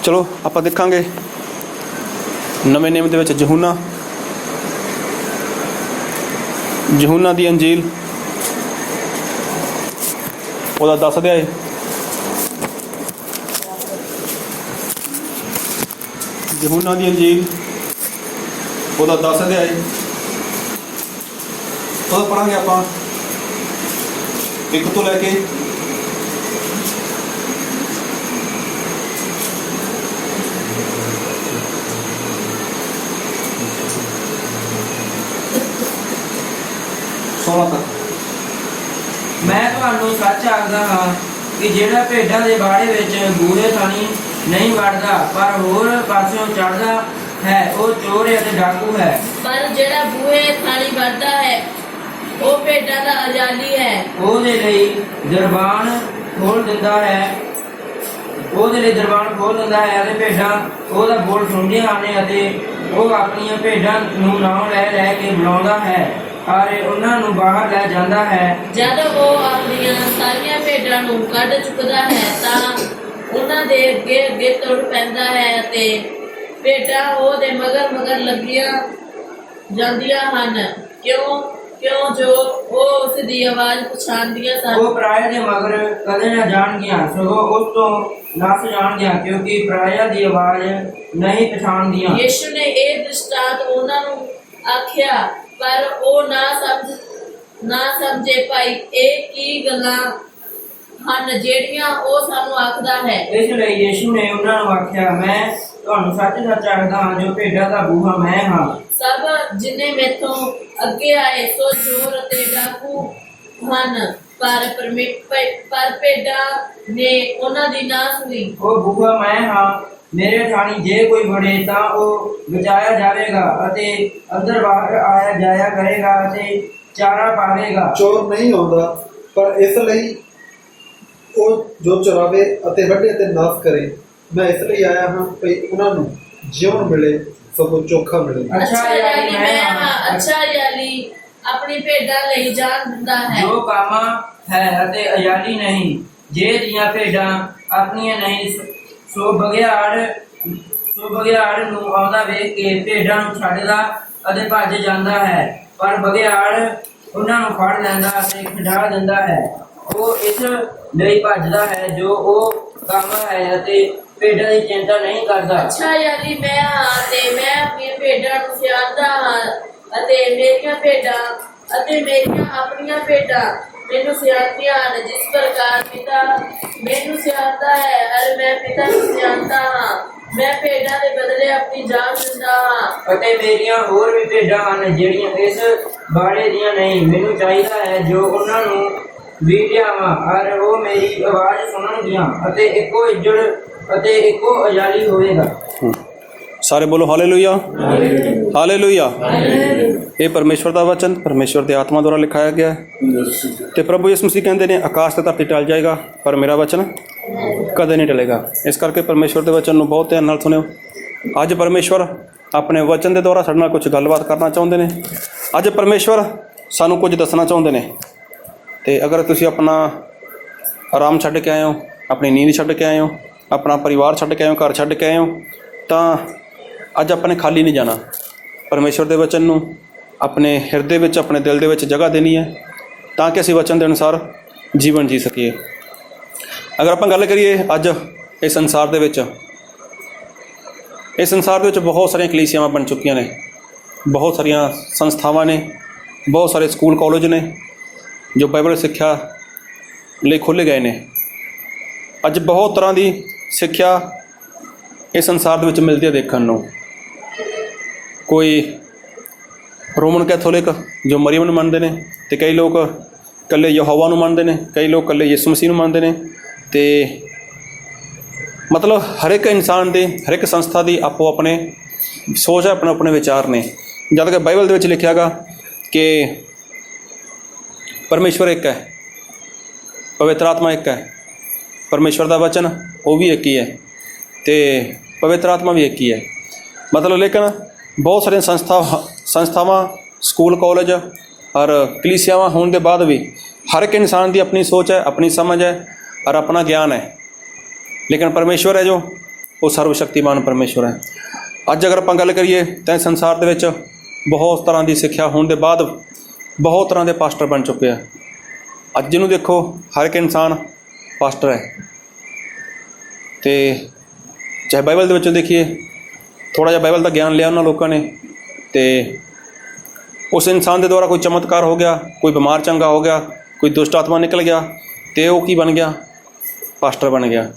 चलो आप देखांगे नवे नेम दे विच यूहन्ना दी अंजील ਉਹਦਾ 10 अध्याय यूहन्ना दी अंजील ਉਹਦਾ 10 अध्याय ਉਹਦਾ ਪੜਾਂਗੇ ਆਪਾਂ 1 ਤੋਂ ਲੈ ਕੇ 16 तक। मैं तुहानू सच आखदा हां कि जेड़ा भेडां दे बाड़े विच बूहे थानी नहीं वड़दा पर होर पासों चढ़दा है वो चोर है ते डाकू है। पर जेड़ा बूहे थानी वड़दा है वो भेडां दा अजाली है। ओहदे लई दरबान खोल दिंदा है ओहदे लई दरबान खोल दिंदा है ते भेडां ओहदा बोल सुणदियां हन ते ओह अपणियां भेडां नूं नाम ले ले के बुलाउंदा है और उन्हां नूं बाहर ले जांदा है। जद वो अपनियां सारियां भेडां नूं कढ चुकदा है तां उन्हां दे अगे अगे तुर पैंदा है ते भेडां ओहदे मगर मगर लगियां जांदियां हन क्यों क्यों जो वो उस दी आवाज़ पछाणदियां सन। वो पराया दे मगर कदे ना जान गया सगों उस तो नस जान गया क्योंकि पराया दी आवाज़ नहीं पछाणदियां। यीशु ने ये दृष्टांत उन्हां नूं आख्या पर वो ना समझे भाई ये की गल्लां हन जेड़ियां ओ सानू आखदा है। इसलिए यीशु ने उन्हां नूं आख्या मैं तुहानू सच सच आखदा हां जो भेडां दा बूहा मैं हां। सब जिन्हें मेथों अगे आए सो चोर ते डाकू हन पर भेडां ने उन्हां दी ना सुनी। वो बूहा मैं हां मेरे ठाणी जे कोई बड़े तां ਉਹ ਬਚਾਇਆ ਜਾਵੇਗਾ ਅਤੇ ਅੰਦਰ ਬਾਹਰ ਆਇਆ ਜਾਇਆ ਕਰੇਗਾ ਅਤੇ ਚਾਰਾ ਪਾਵੇਗਾ। ਚੋਰ ਨਹੀਂ ਆਉਂਦਾ ਪਰ ਇਸ ਲਈ ਉਹ ਜੋ ਚੁਰਾਵੇ ਅਤੇ ਵੱਢੇ ਤੇ ਨਾਸ ਕਰੇ। ਮੈਂ ਇਸ ਲਈ ਆਇਆ ਹਾਂ ਕਿ ਉਹਨਾਂ ਨੂੰ ਜਿਉਣ ਮਿਲੇ ਸਗੋਂ ਚੋਖਾ ਮਿਲੇ। अच्छा याली मैं हां अच्छा याली अपनी भेडां लई जान दिंदा है। ਜੋ ਕਾਮਾ ਹੈ ਅਤੇ ਅਯਾਲੀ ਨਹੀਂ ਜੇ ਦੀਆਂ ਭੇਡਾਂ ਆਪਣੀਆਂ ਨਹੀਂ ਸੋ ਬਗਿਆੜ ਨੂੰ ਆਉਂਦਾ ਵੇਖ ਕੇ ਭੇਡਾਂ ਨੂੰ ਛੱਡਦਾ ਅਤੇ ਭੱਜ ਜਾਂਦਾ ਹੈ ਪਰ ਬਗਿਆੜ ਉਹਨਾਂ ਨੂੰ ਫੜ ਲੈਂਦਾ ਅਤੇ ਖਿਡਾ ਦਿੰਦਾ ਹੈ। ਉਹ ਇਸ ਲਈ ਭੱਜਦਾ ਹੈ ਜੋ ਉਹ ਕੰਮ ਹੈ ਅਤੇ ਭੇਡਾਂ ਦੀ ਚਿੰਤਾ ਨਹੀਂ ਕਰਦਾ। अच्छा याली मैं हां ते मैं अपनी भेडां नूं सियाणदा हां ਅਤੇ ਮੇਰੀਆਂ ਭੇਡਾਂ ਅਤੇ ਮੇਰੀਆਂ ਆਪਣੀਆਂ ਭੇਡਾਂ ਮੈਨੂੰ ਸਿਆਣਦੀਆਂ ਹਨ ਜਿਸ ਪ੍ਰਕਾਰ ਪਿਤਾ ਮੈਨੂੰ ਸਿਆਣਦਾ ਹੈ ਅਤੇ ਮੈਂ ਪਿਤਾ ਨੂੰ ਸਿਆਣਦਾ ਹਾਂ। ਮੈਂ ਭੇਡਾਂ ਦੇ ਬਦਲੇ ਆਪਣੀ ਜਾਨ ਦਿੰਦਾ ਹਾਂ। ਅਤੇ ਮੇਰੀਆਂ ਹੋਰ ਵੀ ਭੇਡਾਂ ਹਨ ਜਿਹੜੀਆਂ ਇਸ ਬਾੜੇ ਦੀਆਂ ਨਹੀਂ। ਮੈਨੂੰ ਚਾਹੀਦਾ ਹੈ ਜੋ ਉਹਨਾਂ ਨੂੰ ਵੀ ਲਿਆਵਾਂ ਔਰ ਉਹ ਮੇਰੀ ਆਵਾਜ਼ ਸੁਣਨਗੀਆਂ ਅਤੇ ਇੱਕੋ ਇੱਜੜ ਅਤੇ ਇੱਕੋ ਅਜਾਲੀ ਹੋਵੇਗਾ। सारे बोलो हालेलुया हालेलुया। ये परमेश्वर का वचन परमेश्वर की आत्मा द्वारा लिखाया गया है। तो प्रभु यीशु मसीह कहते हैं आकाश ते धरती टल जाएगा पर मेरा वचन कदे नहीं टलेगा। इस करके परमेश्वर के वचन को बहुत ध्यान नाल सुनियो। अज परमेश्वर अपने वचन के द्वारा साडे नाल कुछ गलबात करना चाहते हैं। अज परमेश्वर सानू कुछ दसना चाहते हैं। तो अगर तुसीं अपना आराम छड्ड के आए हो अपनी नींद छड्ड के आए हो अपना परिवार छड्ड के आए हो घर छड्ड के आए हो तो अज अपने खाली नहीं जाना। परमेश्वर के वचन नूं अपने हिरदे विच अपने दिल दे विच जगह देनी है ताकि असीं वचन के अनुसार जीवन जी सकीए। अगर आपां गल करिए अज इस संसार दे विच बहुत सारियां कलीसियावां बन चुकियां ने बहुत सारियां संस्थावां ने बहुत सारे स्कूल कॉलेज ने जो बाइबल सिक्ख्या लई खोले गए ने। अज बहुत तरह की सिक्ख्या इस संसार दे विच मिलदी है देखण नूं। कोई रोमन कैथोलिक जो मरियम नूं मनदे ने ते कई लोग कल्ले यहोवा नूं मनदे ने कई लोग कल्ले यीशु मसीह नूं मनदे ने। ते मतलब हर एक इंसान दे हर एक संस्था की आपो अपने सोच है अपने अपने विचार ने। जद कि बाइबल दे विच लिखिया गा कि परमेश्वर एक है पवित्र आत्मा एक है परमेश्वर का वचन वो भी एक ही है तो पवित्र आत्मा भी एक ही है। मतलब लेकिन बहुत सारिया संस्थावां स्कूल कॉलेज और कलीसियावां होने के बाद भी हर एक इंसान की अपनी सोच है अपनी समझ है और अपना ज्ञान है। लेकिन परमेश्वर है जो ਉਹ ਸਰਵ ਸ਼ਕਤੀਮਾਨ ਪਰਮੇਸ਼ਵਰ ਹੈ। ਅੱਜ ਅਗਰ ਆਪਾਂ ਗੱਲ ਕਰੀਏ ਤਾਂ ਸੰਸਾਰ ਦੇ ਵਿੱਚ ਬਹੁਤ ਤਰ੍ਹਾਂ ਦੀ ਸਿੱਖਿਆ ਹੋਣ ਦੇ ਬਾਅਦ ਬਹੁਤ ਤਰ੍ਹਾਂ ਦੇ ਪਾਸਟਰ ਬਣ ਚੁੱਕੇ ਆ। ਅੱਜ ਜਿਹਨੂੰ ਦੇਖੋ ਹਰ ਇੱਕ ਇਨਸਾਨ ਪਾਸਟਰ ਹੈ। ਅਤੇ ਚਾਹੇ ਬਾਈਬਲ ਦੇ ਵਿੱਚੋਂ ਦੇਖੀਏ, ਥੋੜ੍ਹਾ ਜਿਹਾ ਬਾਈਬਲ ਦਾ ਗਿਆਨ ਲਿਆ ਉਹਨਾਂ ਲੋਕਾਂ ਨੇ ਅਤੇ ਉਸ ਇਨਸਾਨ ਦੇ ਦੁਆਰਾ ਕੋਈ ਚਮਤਕਾਰ ਹੋ ਗਿਆ, ਕੋਈ ਬਿਮਾਰ ਚੰਗਾ ਹੋ ਗਿਆ, ਕੋਈ ਦੁਸ਼ਟ ਆਤਮਾ ਨਿਕਲ ਗਿਆ ਅਤੇ ਉਹ ਕੀ ਬਣ ਗਿਆ? ਪਾਸਟਰ ਬਣ ਗਿਆ।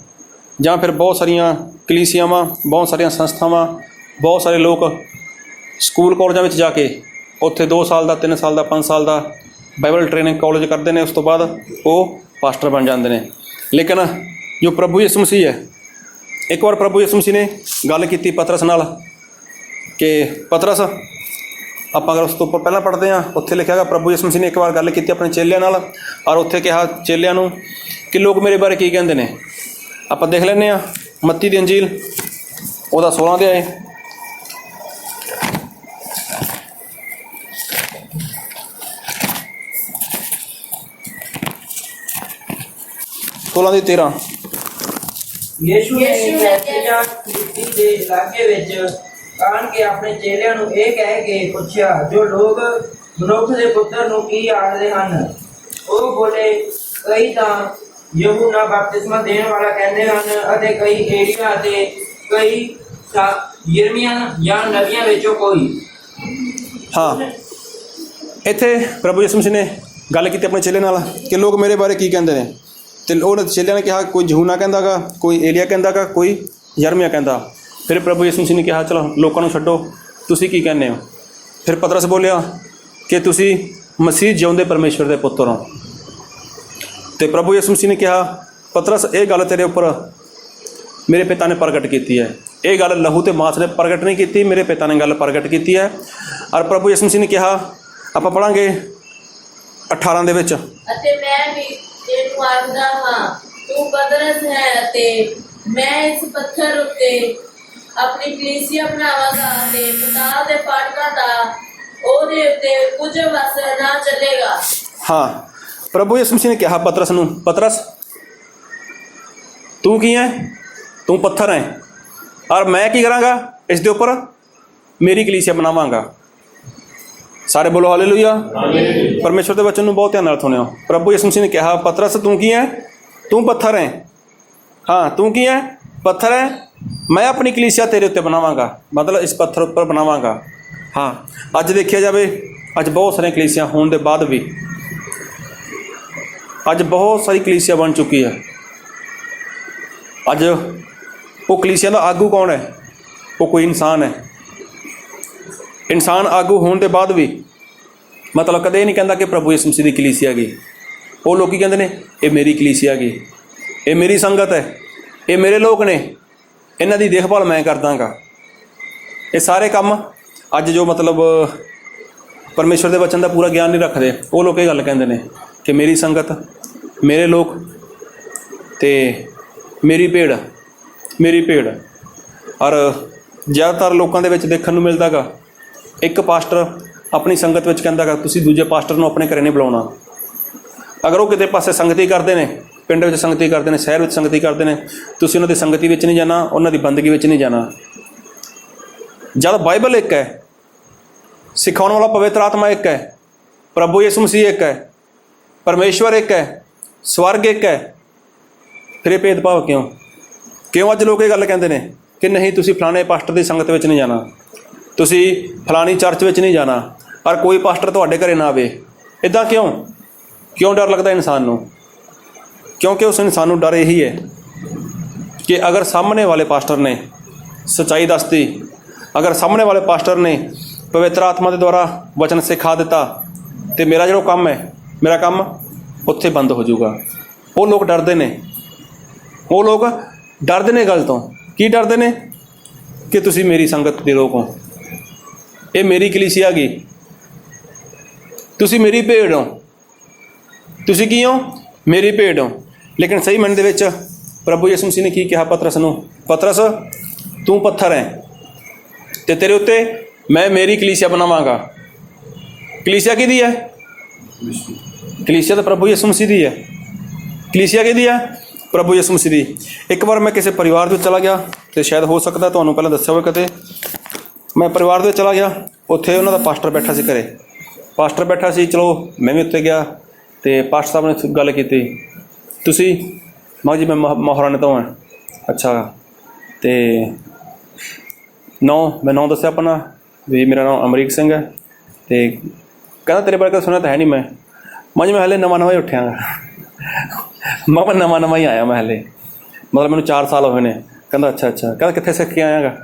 ਜਾਂ ਫਿਰ ਬਹੁਤ ਸਾਰੀਆਂ ਕਲੀਸਿਆਵਾਂ, ਬਹੁਤ ਸਾਰੀਆਂ ਸੰਸਥਾਵਾਂ, ਬਹੁਤ ਸਾਰੇ ਲੋਕ ਸਕੂਲ ਕਾਲਜਾਂ ਵਿੱਚ ਜਾ ਕੇ ਉੱਥੇ 2 ਸਾਲ ਦਾ, 3 ਸਾਲ ਦਾ, 5 ਸਾਲ ਦਾ ਬਾਈਬਲ ਟ੍ਰੇਨਿੰਗ ਕਾਲਜ ਕਰਦੇ ਨੇ। ਉਸ ਤੋਂ ਬਾਅਦ ਉਹ ਪਾਸਟਰ ਬਣ ਜਾਂਦੇ ਨੇ। ਲੇਕਿਨ ਜੋ ਪ੍ਰਭੂ ਯਿਸੂ ਮਸੀਹ ਹੈ, ਇੱਕ ਵਾਰ ਪ੍ਰਭੂ ਯਿਸੂ ਮਸੀਹ ਨੇ ਗੱਲ ਕੀਤੀ ਪਤਰਸ ਨਾਲ ਕਿ ਪਤਰਸ, ਆਪਾਂ ਅਗਰ ਉਸ ਤੋਂ ਉੱਪਰ ਪਹਿਲਾਂ ਪੜ੍ਹਦੇ ਹਾਂ, ਉੱਥੇ ਲਿਖਿਆ ਹੈਗਾ ਪ੍ਰਭੂ ਯਿਸੂ ਮਸੀਹ ਨੇ ਇੱਕ ਵਾਰ ਗੱਲ ਕੀਤੀ ਆਪਣੇ ਚੇਲਿਆਂ ਨਾਲ, ਔਰ ਉੱਥੇ ਕਿਹਾ ਚੇਲਿਆਂ ਨੂੰ ਕਿ ਲੋਕ ਮੇਰੇ ਬਾਰੇ ਕੀ ਕਹਿੰਦੇ ਨੇ। ਆਪਾਂ ਦੇਖ ਲੈਂਦੇ ਹਾਂ ਮੱਤੀ ਦੀ ਅੰਜੀਲ, ਉਹਦਾ 16 ਅਧਿਆਇ, ਦੀ 13। ਯੀਸ਼ੂ ਨੇ ਬੈਤਨੀਆ ਖਿੜਕੀ ਦੇ ਇਲਾਕੇ ਵਿੱਚ ਆਣ ਕੇ ਆਪਣੇ ਚੇਲਿਆਂ ਨੂੰ ਇਹ ਕਹਿ ਕੇ ਪੁੱਛਿਆ, ਜੋ ਲੋਕ ਮਨੁੱਖ ਦੇ ਪੁੱਤਰ ਨੂੰ ਕੀ ਆਖਦੇ ਹਨ? ਉਹ ਬੋਲੇ, ਕਈ ਤਾਂ ਯਹੂਨਾ ਬਪਤਿਸਮਾ ਦੇਣ ਵਾਲਾ ਕਹਿੰਦੇ ਹਨ, ਅਤੇ ਕਈ ਏਲੀਆ, ਅਤੇ ਕਈ ਯਿਰਮੀਆ ਜਾਂ ਨਬੀਆਂ ਵਿੱਚੋਂ ਕੋਈ। ਹਾਂ, ਇੱਥੇ ਪ੍ਰਭੂ ਯਿਸੂ ਮਸੀਹ ਨੇ ਗੱਲ ਕੀਤੀ ਆਪਣੇ ਚੇਲੇ ਨਾਲ ਕਿ ਲੋਕ ਮੇਰੇ ਬਾਰੇ ਕੀ ਕਹਿੰਦੇ ਨੇ। ਅਤੇ ਉਹ ਚੇਲਿਆਂ ਨੇ ਕਿਹਾ, ਕੋਈ ਯਹੂਨਾ ਕਹਿੰਦਾ ਗਾ, ਕੋਈ ਏਲੀਆ ਕਹਿੰਦਾ ਗਾ, ਕੋਈ ਯਰਮੀਆ ਕਹਿੰਦਾ। ਫਿਰ ਪ੍ਰਭੂ ਯਿਸੂ ਮਸੀਹ ਨੇ ਕਿਹਾ, ਚਲੋ ਲੋਕਾਂ ਨੂੰ ਛੱਡੋ, ਤੁਸੀਂ ਕੀ ਕਹਿੰਦੇ ਹੋ? ਫਿਰ ਪਤਰਸ ਬੋਲਿਆ ਕਿ ਤੁਸੀਂ ਮਸੀਹ ਜਿਉਂਦੇ ਪਰਮੇਸ਼ਵਰ ਦੇ ਪੁੱਤਰ ਹੋ। ਅਤੇ ਪ੍ਰਭੂ ਯਿਸੂ ਮਸੀਹ ਨੇ ਕਿਹਾ, ਪਤਰਸ, ਇਹ ਗੱਲ ਤੇਰੇ ਉੱਪਰ ਮੇਰੇ ਪਿਤਾ ਨੇ ਪ੍ਰਗਟ ਕੀਤੀ ਹੈ। ਇਹ ਗੱਲ ਲਹੂ ਅਤੇ ਮਾਸ ਨੇ ਪ੍ਰਗਟ ਨਹੀਂ ਕੀਤੀ, ਮੇਰੇ ਪਿਤਾ ਨੇ ਗੱਲ ਪ੍ਰਗਟ ਕੀਤੀ ਹੈ। ਔਰ ਪ੍ਰਭੂ ਯਿਸੂ ਮਸੀਹ ਨੇ ਕਿਹਾ, ਆਪਾਂ ਪੜ੍ਹਾਂਗੇ 18 ਦੇ ਵਿੱਚ, ਅਤੇ ਮੈਂ ਵੀ ਤੈਨੂੰ ਆਖਦਾ ਹਾਂ, ਤੂੰ ਪਤਰਸ ਹੈ, ਅਤੇ ਮੈਂ ਇਸ ਪੱਥਰ ਉੱਤੇ ਆਪਣੀ ਕਲੀਸਿਆ ਬਣਾਵਾਂਗਾ, ਅਤੇ ਪਤਾਲ ਦੇ ਫਾਟਕਾਂ ਦਾ ਉਹਦੇ ਉੱਤੇ ਕੁਝ ਵਸਰ ਨਾ ਚੱਲੇਗਾ। ਹਾਂ, ਪ੍ਰਭੂ ਯਿਸੂ ਮਸੀਹ ਨੇ ਕਿਹਾ ਪਤਰਸ ਨੂੰ, ਪਤਰਸ ਤੂੰ ਕੀ ਹੈ? ਤੂੰ ਪੱਥਰ ਹੈ, ਔਰ ਮੈਂ ਕੀ ਕਰਾਂਗਾ? ਇਸ ਦੇ ਉੱਪਰ ਮੇਰੀ ਕਲੀਸਿਆ ਬਣਾਵਾਂਗਾ। ਸਾਰੇ ਬੋਲੋ ਹਾਲੇਲੂਇਆ। ਪਰਮੇਸ਼ਵਰ ਦੇ ਵਚਨ ਨੂੰ ਬਹੁਤ ਧਿਆਨ ਨਾਲ ਸੁਣਿਓ। ਪ੍ਰਭੂ ਯਿਸੂ ਮਸੀਹ ਨੇ ਕਿਹਾ, ਪਤਰਸ ਤੂੰ ਕੀ ਹੈ? ਤੂੰ ਪੱਥਰ ਹੈ। ਹਾਂ, ਤੂੰ ਕੀ ਹੈ? ਪੱਥਰ ਹੈ। ਮੈਂ ਆਪਣੀ ਕਲੀਸਿਆ ਤੇਰੇ ਉੱਤੇ ਬਣਾਵਾਂਗਾ, ਮਤਲਬ ਇਸ ਪੱਥਰ ਉੱਪਰ ਬਣਾਵਾਂਗਾ। ਹਾਂ, ਅੱਜ ਦੇਖਿਆ ਜਾਵੇ, ਅੱਜ ਬਹੁਤ ਸਾਰੀਆਂ ਕਲੀਸਿਆ ਹੋਣ ਦੇ ਬਾਅਦ ਵੀ ਅੱਜ ਬਹੁਤ ਸਾਰੀ ਕਲੀਸਿਆ ਬਣ ਚੁੱਕੀ ਹੈ। ਅੱਜ ਉਹ ਕਲੀਸਿਆ ਦਾ ਆਗੂ ਕੌਣ ਹੈ? ਉਹ ਕੋਈ ਇਨਸਾਨ ਹੈ। ਇਨਸਾਨ ਆਗੂ ਹੋਣ ਦੇ ਬਾਅਦ ਵੀ ਮਤਲਬ ਕਦੇ ਨਹੀਂ ਕਹਿੰਦਾ ਕਿ ਪ੍ਰਭੂ ਯਿਸੂ ਮਸੀਹ ਦੀ ਕਲੀਸਿਆ ਗਈ। ਉਹ ਲੋਕ ਕਹਿੰਦੇ ਨੇ, ਇਹ ਮੇਰੀ ਕਲੀਸਿਆ ਗਈ, ਇਹ ਮੇਰੀ ਸੰਗਤ ਹੈ, ਇਹ ਮੇਰੇ ਲੋਕ ਨੇ, ਇਹਨਾਂ ਦੀ ਦੇਖਭਾਲ ਮੈਂ ਕਰ ਦਾਂਗਾ। ਇਹ ਸਾਰੇ ਕੰਮ ਅੱਜ ਜੋ ਮਤਲਬ ਪਰਮੇਸ਼ਵਰ ਦੇ ਵਚਨ ਦਾ ਪੂਰਾ ਗਿਆਨ ਨਹੀਂ ਰੱਖਦੇ, ਉਹ ਲੋਕ ਇਹ ਗੱਲ ਕਹਿੰਦੇ ਨੇ ਕਿ ਮੇਰੀ ਸੰਗਤ, ਮੇਰੇ ਲੋਕ ਅਤੇ ਮੇਰੀ ਭੇਡ, ਮੇਰੀ ਭੇਡ। ਔਰ ਜ਼ਿਆਦਾਤਰ ਲੋਕਾਂ ਦੇ ਵਿੱਚ ਦੇਖਣ ਨੂੰ ਮਿਲਦਾ ਗਾ, ਇੱਕ ਪਾਸਟਰ ਆਪਣੀ ਸੰਗਤ ਵਿੱਚ ਕਹਿੰਦਾ ਗਾ, ਤੁਸੀਂ ਦੂਜੇ ਪਾਸਟਰ ਨੂੰ ਆਪਣੇ ਘਰੇ ਨਹੀਂ ਬੁਲਾਉਣਾ। ਅਗਰ ਉਹ ਕਿਤੇ ਪਾਸੇ ਸੰਗਤੀ ਕਰਦੇ ਨੇ, ਪਿੰਡ ਵਿੱਚ ਸੰਗਤੀ ਕਰਦੇ ਨੇ, ਸ਼ਹਿਰ ਵਿੱਚ ਸੰਗਤੀ ਕਰਦੇ ਨੇ, ਤੁਸੀਂ ਉਹਨਾਂ ਦੀ ਸੰਗਤੀ ਵਿੱਚ ਨਹੀਂ ਜਾਣਾ, ਉਹਨਾਂ ਦੀ ਬੰਦਗੀ ਵਿੱਚ ਨਹੀਂ ਜਾਣਾ। ਜਦ ਬਾਈਬਲ ਇੱਕ ਹੈ, ਸਿਖਾਉਣ ਵਾਲਾ ਪਵਿੱਤਰ ਆਤਮਾ ਇੱਕ ਹੈ, ਪ੍ਰਭੂ ਯਿਸੂ ਮਸੀਹ ਇੱਕ ਹੈ, ਪਰਮੇਸ਼ਵਰ ਇੱਕ ਹੈ, ਸਵਰਗ ਇੱਕ ਹੈ, ਫਿਰ ਇਹ ਭੇਦਭਾਵ ਕਿਉਂ? ਕਿਉਂ ਅੱਜ ਲੋਕ ਇਹ ਗੱਲ ਕਹਿੰਦੇ ਨੇ ਕਿ ਨਹੀਂ, ਤੁਸੀਂ ਫਲਾਣੇ ਪਾਸਟਰ ਦੀ ਸੰਗਤ ਵਿੱਚ ਨਹੀਂ ਜਾਣਾ, ਤੁਸੀਂ ਫਲਾਣੀ ਚਰਚ ਵਿੱਚ ਨਹੀਂ ਜਾਣਾ, ਔਰ ਕੋਈ ਪਾਸਟਰ ਤੁਹਾਡੇ ਘਰੇ ਨਾ ਆਵੇ। ਇੱਦਾਂ ਕਿਉਂ? ਕਿਉਂ ਡਰ ਲੱਗਦਾ ਇਨਸਾਨ ਨੂੰ? ਕਿਉਂਕਿ ਉਸ ਇਨਸਾਨ ਨੂੰ ਡਰ ਇਹੀ ਹੈ ਕਿ ਅਗਰ ਸਾਹਮਣੇ ਵਾਲੇ ਪਾਸਟਰ ਨੇ ਸੱਚਾਈ ਦੱਸਤੀ, ਅਗਰ ਸਾਹਮਣੇ ਵਾਲੇ ਪਾਸਟਰ ਨੇ ਪਵਿੱਤਰ ਆਤਮਾ ਦੇ ਦੁਆਰਾ ਵਚਨ ਸਿਖਾ ਦਿੱਤਾ, ਅਤੇ ਮੇਰਾ ਜਿਹੜਾ ਕੰਮ ਹੈ, ਮੇਰਾ ਕੰਮ ਉੱਥੇ ਬੰਦ ਹੋ ਜਾਊਗਾ। ਉਹ ਲੋਕ ਡਰਦੇ ਨੇ, ਉਹ ਲੋਕ ਡਰਦੇ ਨੇ ਗੱਲ ਤੋਂ। ਕੀ ਡਰਦੇ ਨੇ? ਕਿ ਤੁਸੀਂ ਮੇਰੀ ਸੰਗਤ ਦੇ ਲੋਕ ਹੋ, ਇਹ ਮੇਰੀ ਕਲੀਸਿਆ ਗਈ, ਤੁਸੀਂ ਮੇਰੀ ਭੇਡ ਹੋ। ਤੁਸੀਂ ਕੀ ਹੋ? ਮੇਰੀ ਭੇਡ ਹੋ। ਲੇਕਿਨ ਸਹੀ ਮਨ ਦੇ ਵਿੱਚ ਪ੍ਰਭੂ ਯਿਸੂ ਮਸੀਹ ਨੇ ਕੀ ਕਿਹਾ ਪਤਰਸ ਨੂੰ? ਪਤਰਸ ਤੂੰ ਪੱਥਰ ਹੈ, ਅਤੇ ਤੇਰੇ ਉੱਤੇ ਮੈਂ ਮੇਰੀ ਕਲੀਸਿਆ ਬਣਾਵਾਂਗਾ। ਕਲੀਸਿਆ ਕਿਹਦੀ ਹੈ? ਕਲੀਸਿਆ ਤਾਂ ਪ੍ਰਭੂ ਯਿਸੂ ਮਸੀਹ ਦੀ ਹੈ। ਕਲੀਸਿਆ ਕਿਹਦੀ ਹੈ? ਪ੍ਰਭੂ ਯਿਸੂ ਮਸੀਹ ਦੀ। ਇੱਕ ਵਾਰ ਮੈਂ ਕਿਸੇ ਪਰਿਵਾਰ ਦੇ ਵਿੱਚ ਚਲਾ ਗਿਆ, ਅਤੇ ਸ਼ਾਇਦ ਹੋ ਸਕਦਾ ਤੁਹਾਨੂੰ ਪਹਿਲਾਂ ਦੱਸਿਆ ਹੋਵੇ ਕਦੇ। ਮੈਂ ਪਰਿਵਾਰ ਦੇ ਵਿੱਚ ਚਲਾ ਗਿਆ, ਉੱਥੇ ਉਹਨਾਂ ਦਾ ਪਾਸਟਰ ਬੈਠਾ ਸੀ ਘਰੇ। ਪਾਸਟਰ ਬੈਠਾ ਸੀ, ਚਲੋ ਮੈਂ ਵੀ ਉੱਥੇ ਗਿਆ ਅਤੇ ਪਾਸਟਰ ਸਾਹਿਬ ਨੇ ਗੱਲ ਕੀਤੀ, ਤੁਸੀਂ? ਮੈਂ ਜੀ ਮੈਂ ਮਹਾਰਾਣੇ ਤੋਂ ਹਾਂ। ਅੱਛਾ, ਅਤੇ ਮੈਂ ਨਾਂ ਦੱਸਿਆ ਆਪਣਾ ਵੀ ਮੇਰਾ ਨਾਮ ਅਮਰੀਕ ਸਿੰਘ ਹੈ। ਅਤੇ ਕਹਿੰਦਾ ਤੇਰੇ ਬਾਰੇ ਕਦੇ ਸੁਣਿਆ ਤਾਂ ਹੈ ਨਹੀਂ ਮੈਂ ਜੀ ਮੈਂ ਹਾਲੇ ਨਵਾਂ ਹੀ ਉੱਠਿਆ ਗਾ। ਮੈਂ ਨਵਾਂ ਹੀ ਆਇਆ, ਮੈਂ ਹਾਲੇ ਮਤਲਬ ਮੈਨੂੰ 4 ਸਾਲ ਹੋਏ ਨੇ। ਕਹਿੰਦਾ ਅੱਛਾ। ਕਹਿੰਦਾ ਕਿੱਥੇ ਸਿੱਖ ਕੇ ਆਇਆ ਗਾ?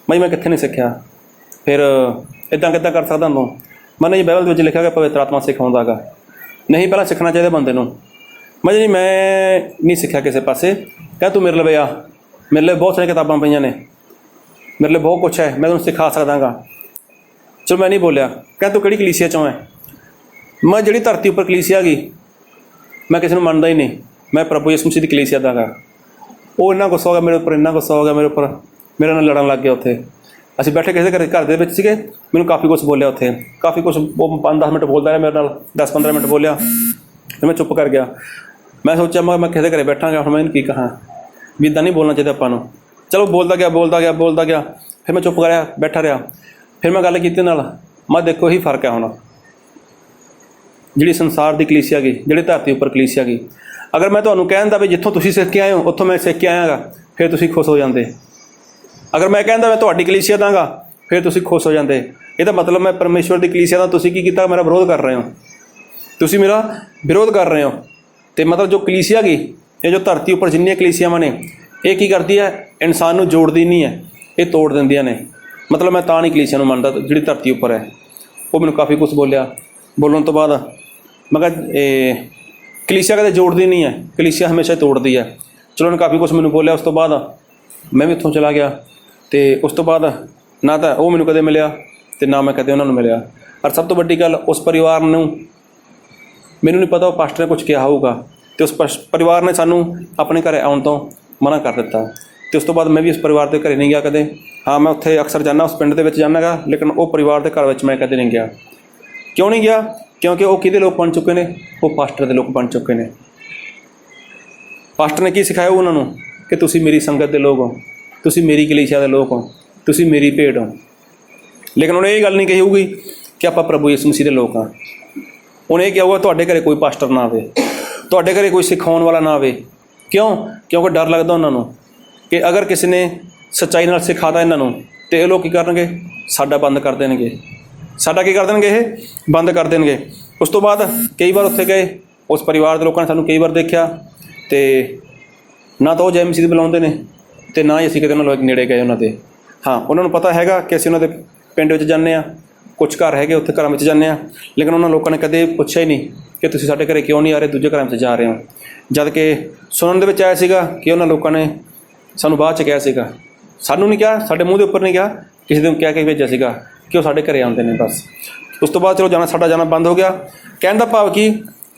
ਮੈਂ ਕਿੱਥੇ ਨਹੀਂ ਸਿੱਖਿਆ। ਫਿਰ ਇੱਦਾਂ ਕਿੱਦਾਂ ਕਰ ਸਕਦਾ ਤੂੰ? ਮੈਂ ਜੀ ਬਾਈਬਲ ਦੇ ਵਿੱਚ ਲਿਖਿਆ ਗਿਆ ਪਵਿੱਤਰ ਆਤਮਾ ਸਿਖਾਉਂਦਾ ਗਾ। ਨਹੀਂ, ਪਹਿਲਾਂ ਸਿੱਖਣਾ ਚਾਹੀਦਾ ਬੰਦੇ ਨੂੰ। ਮੈਂ ਜੀ ਮੈਂ ਨਹੀਂ ਸਿੱਖਿਆ ਕਿਸੇ ਪਾਸੇ। ਕਹਿੰਦਾ ਤੂੰ ਮੇਰੇ ਲਈ ਆ, ਮੇਰੇ ਲਈ ਬਹੁਤ ਸਾਰੀਆਂ ਕਿਤਾਬਾਂ ਪਈਆਂ ਨੇ, ਮੇਰੇ ਲਈ ਬਹੁਤ ਕੁਛ ਹੈ, ਮੈਂ ਤੈਨੂੰ ਸਿਖਾ ਸਕਦਾ ਗਾ। ਚਲੋ ਮੈਂ ਨਹੀਂ ਬੋਲਿਆ। ਕਹਿੰਦਾ ਤੂੰ ਕਿਹੜੀ ਕਲੀਸਿਆ 'ਚੋਂ ਹੈ? ਮੈਂ ਜਿਹੜੀ ਧਰਤੀ ਉੱਪਰ ਕਲੀਸਿਆ ਗਈ, ਮੈਂ ਕਿਸੇ ਨੂੰ ਮੰਨਦਾ ਹੀ ਨਹੀਂ, ਮੈਂ ਪ੍ਰਭੂ ਯਿਸੂ ਮਸੀਹ ਦੀ ਕਲੀਸਿਆ ਦਾ ਗਾ। ਉਹ ਇੰਨਾ ਗੁੱਸਾ ਹੋ ਗਿਆ ਮੇਰੇ ਉੱਪਰ, ਇੰਨਾ ਗੁੱਸਾ ਹੋ ਗਿਆ ਮੇਰੇ ਉੱਪਰ, ਮੇਰੇ ਨਾਲ ਲੜਨ ਲੱਗ ਗਿਆ। ਉੱਥੇ ਅਸੀਂ ਬੈਠੇ ਕਿਸੇ ਘਰ ਦੇ ਵਿੱਚ ਸੀਗੇ, ਮੈਨੂੰ ਕਾਫੀ ਕੁਛ ਬੋਲਿਆ ਉੱਥੇ, ਕਾਫੀ ਕੁਛ। ਉਹ 5-10 ਮਿੰਟ ਬੋਲਦਾ ਰਿਹਾ ਮੇਰੇ ਨਾਲ, 10-15 ਮਿੰਟ ਬੋਲਿਆ, ਫਿਰ ਮੈਂ ਚੁੱਪ ਕਰ ਗਿਆ। ਮੈਂ ਸੋਚਿਆ ਮੈਂ ਕਿਸੇ ਦੇ ਘਰੇ ਬੈਠਾਂਗਾ, ਹੁਣ ਮੈਂ ਇਹਨੂੰ ਕੀ ਕਹਾਂ ਵੀ ਇੱਦਾਂ ਨਹੀਂ ਬੋਲਣਾ ਚਾਹੀਦਾ ਆਪਾਂ ਨੂੰ। ਚਲੋ ਬੋਲਦਾ ਗਿਆ। ਫਿਰ ਮੈਂ ਚੁੱਪ ਕਰਿਆ, ਬੈਠਾ ਰਿਹਾ। ਫਿਰ ਮੈਂ ਗੱਲ ਕੀਤੀ ਨਾਲ, ਮੈਂ ਦੇਖੋ ਇਹੀ ਫਰਕ ਹੈ ਹੁਣ, ਜਿਹੜੀ ਸੰਸਾਰ ਦੀ ਕਲੀਸਿਆ ਗਈ, ਜਿਹੜੀ ਧਰਤੀ ਉੱਪਰ ਕਲੀਸਿਆ ਗਈ। ਅਗਰ ਮੈਂ ਤੁਹਾਨੂੰ ਕਹਿੰਦਾ ਵੀ ਜਿੱਥੋਂ ਤੁਸੀਂ ਸਿੱਖ ਕੇ ਆਏ ਹੋ ਉੱਥੋਂ ਮੈਂ ਸਿੱਖ ਕੇ ਆਇਆ ਗਾ, ਫਿਰ ਤੁਸੀਂ ਖੁਸ਼ ਹੋ ਜਾਂਦੇ। ਅਗਰ ਮੈਂ ਕਹਿੰਦਾ ਮੈਂ ਤੁਹਾਡੀ ਕਲੀਸਿਆ ਦਾਂਗਾ, ਫਿਰ ਤੁਸੀਂ ਖੁਸ਼ ਹੋ ਜਾਂਦੇ। ਇਹਦਾ ਮਤਲਬ ਮੈਂ ਪਰਮੇਸ਼ਵਰ ਦੀ ਕਲੀਸਿਆ ਦਾ ਤੁਸੀਂ ਕੀ ਕੀਤਾ? ਮੇਰਾ ਵਿਰੋਧ ਕਰ ਰਹੇ ਹੋ, ਤੁਸੀਂ ਮੇਰਾ ਵਿਰੋਧ ਕਰ ਰਹੇ ਹੋ। ਅਤੇ ਮਤਲਬ ਜੋ ਕਲੀਸਿਆ ਗਈ, ਇਹ ਜੋ ਧਰਤੀ ਉੱਪਰ ਜਿੰਨੀਆਂ ਕਲੀਸਿਆਵਾਂ ਨੇ, ਇਹ ਕੀ ਕਰਦੀ ਹੈ? ਇਨਸਾਨ ਨੂੰ ਜੋੜਦੀ ਨਹੀਂ ਹੈ, ਇਹ ਤੋੜ ਦਿੰਦੀਆਂ ਨੇ। ਮਤਲਬ ਮੈਂ ਤਾਂ ਨਹੀਂ ਕਲੀਸਿਆ ਨੂੰ ਮੰਨਦਾ ਜਿਹੜੀ ਧਰਤੀ ਉੱਪਰ ਹੈ। ਉਹ ਮੈਨੂੰ ਕਾਫੀ ਕੁਛ ਬੋਲਿਆ। ਬੋਲਣ ਤੋਂ ਬਾਅਦ ਮੈਂ ਕਿਹਾ ਇਹ ਕਲੀਸਿਆ ਕਦੇ ਜੋੜਦੀ ਨਹੀਂ ਹੈ, ਕਲੀਸਿਆ ਹਮੇਸ਼ਾ ਤੋੜਦੀ ਹੈ। ਚਲੋ ਉਹਨੇ ਕਾਫੀ ਕੁਛ ਮੈਨੂੰ ਬੋਲਿਆ। ਉਸ ਤੋਂ ਬਾਅਦ ਮੈਂ ਵੀ ਇੱਥੋਂ ਚਲਾ ਗਿਆ, ਅਤੇ ਉਸ ਤੋਂ ਬਾਅਦ ਨਾ ਤਾਂ ਉਹ ਮੈਨੂੰ ਕਦੇ ਮਿਲਿਆ ਅਤੇ ਨਾ ਮੈਂ ਕਦੇ ਉਹਨਾਂ ਨੂੰ ਮਿਲਿਆ। ਪਰ ਸਭ ਤੋਂ ਵੱਡੀ ਗੱਲ, ਉਸ ਪਰਿਵਾਰ ਨੂੰ ਮੈਨੂੰ ਨਹੀਂ ਪਤਾ ਉਹ ਪਾਸਟਰ ਨੇ ਕੁਛ ਕਿਹਾ ਹੋਊਗਾ, ਅਤੇ ਉਸ ਪਰਿਵਾਰ ਨੇ ਸਾਨੂੰ ਆਪਣੇ ਘਰ ਆਉਣ ਤੋਂ ਮਨਾ ਕਰ ਦਿੱਤਾ। ਅਤੇ ਉਸ ਤੋਂ ਬਾਅਦ ਮੈਂ ਵੀ ਉਸ ਪਰਿਵਾਰ ਦੇ ਘਰ ਨਹੀਂ ਗਿਆ ਕਦੇ। ਹਾਂ, ਮੈਂ ਉੱਥੇ ਅਕਸਰ ਜਾਂਦਾ, ਉਸ ਪਿੰਡ ਦੇ ਵਿੱਚ ਜਾਂਦਾ ਗਾ, ਲੇਕਿਨ ਉਹ ਪਰਿਵਾਰ ਦੇ ਘਰ ਵਿੱਚ ਮੈਂ ਕਦੇ ਨਹੀਂ ਗਿਆ। ਕਿਉਂ ਨਹੀਂ ਗਿਆ? ਕਿਉਂਕਿ ਉਹ ਕਿਹਦੇ ਲੋਕ ਬਣ ਚੁੱਕੇ ਨੇ? ਉਹ ਪਾਸਟਰ ਦੇ ਲੋਕ ਬਣ ਚੁੱਕੇ ਨੇ। ਪਾਸਟਰ ਨੇ ਕੀ ਸਿਖਾਇਆ ਉਹਨਾਂ ਨੂੰ? ਕਿ ਤੁਸੀਂ ਮੇਰੀ ਸੰਗਤ ਦੇ ਲੋਕ ਹੋ, ਤੁਸੀਂ ਮੇਰੀ ਕਲੀਸਿਆ ਦੇ ਲੋਕ ਹੋ, ਤੁਸੀਂ ਮੇਰੀ ਭੇਡ ਹੋ। ਲੇਕਿਨ ਉਹਨੇ ਇਹ ਗੱਲ ਨਹੀਂ ਕਹੀ ਹੋਊਗੀ ਕਿ ਆਪਾਂ ਪ੍ਰਭੂ ਯਿਸੂ ਮਸੀਹ ਦੇ ਲੋਕ ਹਾਂ। ਉਹਨੇ ਇਹ ਕਿਹਾ ਹੋਊਗਾ ਤੁਹਾਡੇ ਘਰੇ ਕੋਈ ਪਾਸਟਰ ਨਾ ਆਵੇ, ਤੁਹਾਡੇ ਘਰੇ ਕੋਈ ਸਿਖਾਉਣ ਵਾਲਾ ਨਾ ਆਵੇ। ਕਿਉਂ? ਕਿਉਂਕਿ ਡਰ ਲੱਗਦਾ ਉਹਨਾਂ ਨੂੰ ਕਿ ਅਗਰ ਕਿਸੇ ਨੇ ਸੱਚਾਈ ਨਾਲ ਸਿਖਾਤਾ ਇਹਨਾਂ ਨੂੰ, ਅਤੇ ਇਹ ਲੋਕ ਕੀ ਕਰਨਗੇ? ਸਾਡਾ ਬੰਦ ਕਰ ਦੇਣਗੇ। ਸਾਡਾ ਕੀ ਕਰ ਦੇਣਗੇ? ਇਹ ਬੰਦ ਕਰ ਦੇਣਗੇ। ਉਸ ਤੋਂ ਬਾਅਦ ਕਈ ਵਾਰ ਉੱਥੇ ਗਏ, ਉਸ ਪਰਿਵਾਰ ਦੇ ਲੋਕਾਂ ਨੇ ਸਾਨੂੰ ਕਈ ਵਾਰ ਦੇਖਿਆ, ਅਤੇ ਨਾ ਤਾਂ ਉਹ ਜੈ ਮਸੀਹ ਬੁਲਾਉਂਦੇ ਨੇ, ਅਤੇ ਨਾ ਹੀ ਅਸੀਂ ਕਦੇ ਉਹਨਾਂ ਨੇੜੇ ਗਏ ਉਹਨਾਂ ਦੇ। ਹਾਂ, ਉਹਨਾਂ ਨੂੰ ਪਤਾ ਹੈਗਾ ਕਿ ਅਸੀਂ ਉਹਨਾਂ ਦੇ ਪਿੰਡ ਵਿੱਚ ਜਾਂਦੇ ਹਾਂ, ਕੁਛ ਘਰ ਹੈਗੇ ਉੱਥੇ ਘਰਾਂ ਵਿੱਚ ਜਾਂਦੇ ਹਾਂ, ਲੇਕਿਨ ਉਹਨਾਂ ਲੋਕਾਂ ਨੇ ਕਦੇ ਪੁੱਛਿਆ ਹੀ ਨਹੀਂ ਕਿ ਤੁਸੀਂ ਸਾਡੇ ਘਰੇ ਕਿਉਂ ਨਹੀਂ ਆ ਰਹੇ, ਦੂਜੇ ਘਰਾਂ ਵਿੱਚ ਜਾ ਰਹੇ ਹੋ। ਜਦ ਕਿ ਸੁਣਨ ਦੇ ਵਿੱਚ ਆਇਆ ਸੀਗਾ ਕਿ ਉਹਨਾਂ ਲੋਕਾਂ ਨੇ ਸਾਨੂੰ ਬਾਅਦ 'ਚ ਕਿਹਾ ਸੀਗਾ, ਸਾਨੂੰ ਨਹੀਂ ਕਿਹਾ, ਸਾਡੇ ਮੂੰਹ ਦੇ ਉੱਪਰ ਨਹੀਂ ਕਿਹਾ, ਕਿਸੇ ਨੂੰ ਕਹਿ ਕੇ ਭੇਜਿਆ ਸੀਗਾ ਕਿ ਉਹ ਸਾਡੇ ਘਰੇ ਆਉਂਦੇ ਨੇ ਬਸ। ਉਸ ਤੋਂ ਬਾਅਦ ਚਲੋ ਸਾਡਾ ਜਾਣਾ ਬੰਦ ਹੋ ਗਿਆ। ਕਹਿਣ ਦਾ ਭਾਵ ਕੀ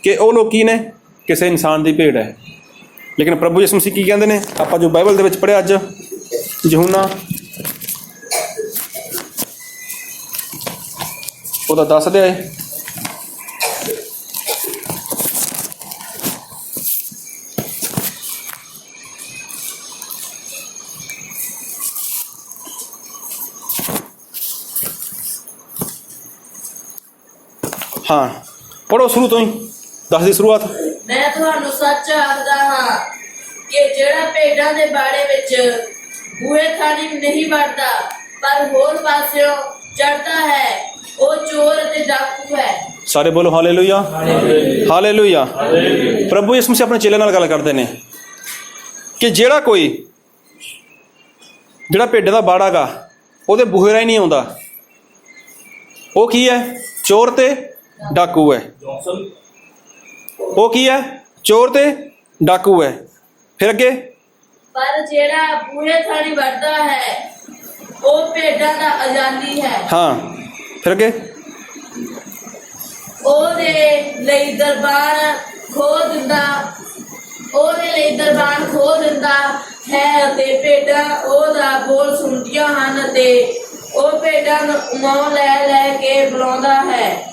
ਕਿ ਉਹ ਲੋਕ ਕੀ ਨੇ? ਕਿਸੇ ਇਨਸਾਨ ਦੀ ਭੇਡ ਹੈ। ਲੇਕਿਨ ਪ੍ਰਭੂ ਯਿਸੂ ਮਸੀਹ ਕੀ ਕਹਿੰਦੇ ਨੇ? ਆਪਾਂ ਜੋ ਬਾਈਬਲ ਦੇ ਵਿੱਚ ਪੜ੍ਹਿਆ ਅੱਜ, ਯਹੂਨਾ ਉਹਦਾ 10 ਅਧਿਆਇ, ਹਾਂ ਪੜ੍ਹੋ ਸ਼ੁਰੂ ਤੋਂ ਹੀ, 10 ਦੀ ਸ਼ੁਰੂਆਤ। ਮੈਂ ਤੁਹਾਨੂੰ ਸੱਚ ਆਖਦਾ ਹਾਂ ਕਿ ਜਿਹੜਾ ਭੇਡਾਂ ਦੇ ਬਾੜੇ ਵਿੱਚ ਬੂਹੇ ਥਾਣੀ ਨਹੀਂ ਵੜਦਾ ਪਰ ਹੋਰ ਪਾਸਿਓਂ ਚੜ੍ਹਦਾ ਹੈ, ਉਹ ਚੋਰ ਅਤੇ ਡਾਕੂ ਹੈ। ਸਾਰੇ ਬੋਲੋ ਹਾਲੇਲੂਇਆ, ਹਾਲੇਲੂਇਆ। ਪ੍ਰਭੂ ਯਿਸੂ ਮਸੀਹ ਆਪਣੇ ਚੇਲਿਆਂ ਨਾਲ ਗੱਲ ਕਰਦੇ ਨੇ ਕਿ ਜਿਹੜਾ ਭੇਡਾਂ ਦਾ ਬਾੜਾ ਗਾ, ਉਹਦੇ ਬੂਹੇ ਰਾਹੀਂ ਨਹੀਂ ਆਉਂਦਾ, ਉਹ ਕੀ ਹੈ? ਚੋਰ ਤੇ ਡਾਕੂ ਹੈ। ਉਹ ਕੀ ਹੈ? ਚੋਰ ਤੇ ਡਾਕੂ ਹੈ। ਫਿਰ ਅੱਗੇ, ਪਰ ਜਿਹੜਾ ਬੂਹੇ ਥਾਣੀ ਵੜਦਾ ਹੈ ਉਹ ਭੇਡਾਂ ਦਾ ਆਜ਼ਾਦੀ ਹੈ। ਹਾਂ, ਫਿਰ ਅੱਗੇ, ਉਹਦੇ ਲਈ ਦਰਬਾਨ ਖੋਲ ਦਿੰਦਾ ਹੈ ਅਤੇ ਭੇਡਾਂ ਉਹਦਾ ਬੋਲ ਸੁਣਦੀਆਂ ਹਨ ਅਤੇ ਉਹ ਭੇਡਾਂ ਨੂੰ ਨਾਂ ਲੈ ਕੇ ਬੁਲਾਉਂਦਾ ਹੈ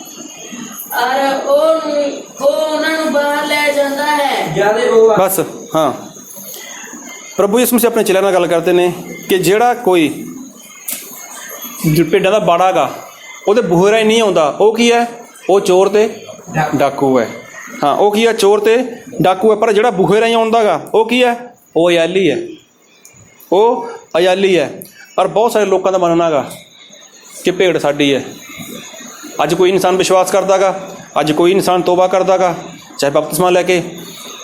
ਔਰ ਉਹ ਉਹਨਾਂ ਨੂੰ ਬਾਹਰ ਲੈ ਜਾਂਦਾ ਹੈ। ਬਸ। ਹਾਂ, ਪ੍ਰਭੂ ਯਿਸੂ ਮਸੀਹ ਆਪਣੇ ਚੇਲਿਆਂ ਨਾਲ ਗੱਲ ਕਰਦੇ ਨੇ ਕਿ ਜਿਹੜਾ ਕੋਈ ਭੇਡਾਂ ਦਾ ਬਾੜਾ ਗਾ ਉਹਦੇ ਬੂਹੇ ਰਾਹੀਂ ਨਹੀਂ ਆਉਂਦਾ, ਉਹ ਕੀ ਹੈ? ਉਹ ਚੋਰ ਤੇ ਡਾਕੂ ਹੈ। ਹਾਂ, ਉਹ ਕੀ ਹੈ? ਚੋਰ ਤੇ ਡਾਕੂ ਹੈ। ਪਰ ਜਿਹੜਾ ਬੂਹੇ ਰਾਹੀਂ ਆਉਂਦਾ ਗਾ ਉਹ ਕੀ ਹੈ? ਉਹ ਅਯਾਲੀ ਹੈ। ਉਹ ਅਯਾਲੀ ਹੈ। ਔਰ ਬਹੁਤ ਸਾਰੇ ਲੋਕਾਂ ਦਾ ਮੰਨਣਾ ਗਾ ਕਿ ਭੇਡ ਸਾਡੀ ਹੈ। ਅੱਜ ਕੋਈ ਇਨਸਾਨ ਵਿਸ਼ਵਾਸ ਕਰਦਾ ਗਾ, ਅੱਜ ਕੋਈ ਇਨਸਾਨ ਤੋਬਾ ਕਰਦਾ ਗਾ, ਚਾਹੇ ਬਪਤਿਸਮਾ ਲੈ ਕੇ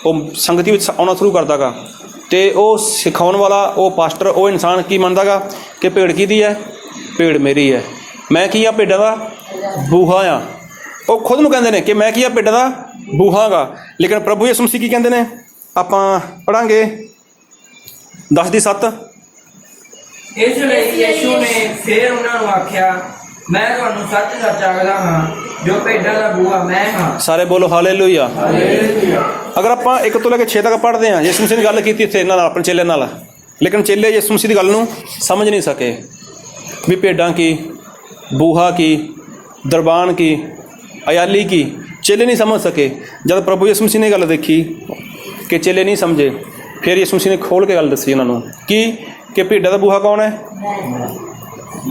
ਉਹ ਸੰਗਤੀ ਵਿੱਚ ਆਉਣਾ ਸ਼ੁਰੂ ਕਰਦਾ ਗਾ, ਅਤੇ ਉਹ ਸਿਖਾਉਣ ਵਾਲਾ, ਉਹ ਪਾਸਟਰ, ਉਹ ਇਨਸਾਨ ਕੀ ਮੰਨਦਾ ਗਾ ਕਿ ਭੇਡ ਕਿਹਦੀ ਹੈ? ਭੇਡ ਮੇਰੀ ਹੈ। ਮੈਂ ਕੀ ਹਾਂ? ਭੇਡਾਂ ਦਾ ਬੂਹਾ ਹਾਂ। ਉਹ ਖੁਦ ਨੂੰ ਕਹਿੰਦੇ ਨੇ ਕਿ ਮੈਂ ਕੀ ਹਾਂ? ਭੇਡਾਂ ਦਾ ਬੂਹਾ ਗਾ। ਲੇਕਿਨ ਪ੍ਰਭੂ ਯਿਸੂ ਮਸੀਹ ਕੀ ਕਹਿੰਦੇ ਨੇ? ਆਪਾਂ ਪੜ੍ਹਾਂਗੇ 10:7। ਇਸ ਲਈ ਯਿਸੂ ਨੇ ਫਿਰ ਉਹਨਾਂ ਨੂੰ ਆਖਿਆ, ਮੈਂ ਤੁਹਾਨੂੰ ਸੱਚ ਸੱਚ ਆਖਦਾ ਹਾਂ, ਜੋ ਭੇਡਾਂ ਦਾ ਬੂਹਾ ਮੈਂ ਹਾਂ। ਸਾਰੇ ਬੋਲੋ ਹਾਲੇਲੂਇਆ। ਅਗਰ ਆਪਾਂ 1 ਤੋਂ ਲੈ ਕੇ 6 ਤੱਕ ਪੜ੍ਹਦੇ ਹਾਂ, ਯਿਸੂ ਮਸੀਹ ਨੇ ਗੱਲ ਕੀਤੀ ਇੱਥੇ ਇਹਨਾਂ ਨਾਲ, ਆਪਣੇ ਚੇਲਿਆਂ ਨਾਲ, ਲੇਕਿਨ ਚੇਲੇ ਯਿਸੂ ਮਸੀਹ ਦੀ ਗੱਲ ਨੂੰ ਸਮਝ ਨਹੀਂ ਸਕੇ ਵੀ ਭੇਡਾਂ ਕੀ, ਬੂਹਾ ਕੀ, ਦਰਬਾਨ ਕੀ, ਅਯਾਲੀ ਕੀ। ਚੇਲੇ ਨਹੀਂ ਸਮਝ ਸਕੇ। ਜਦ ਪ੍ਰਭੂ ਯਿਸੂ ਮਸੀਹ ਨੇ ਗੱਲ ਦੇਖੀ ਕਿ ਚੇਲੇ ਨਹੀਂ ਸਮਝੇ, ਫਿਰ ਯਿਸੂ ਮਸੀਹ ਨੇ ਖੋਲ੍ਹ ਕੇ ਗੱਲ ਦੱਸੀ ਉਹਨਾਂ ਨੂੰ ਕਿ ਭੇਡਾਂ ਦਾ ਬੂਹਾ ਕੌਣ ਹੈ?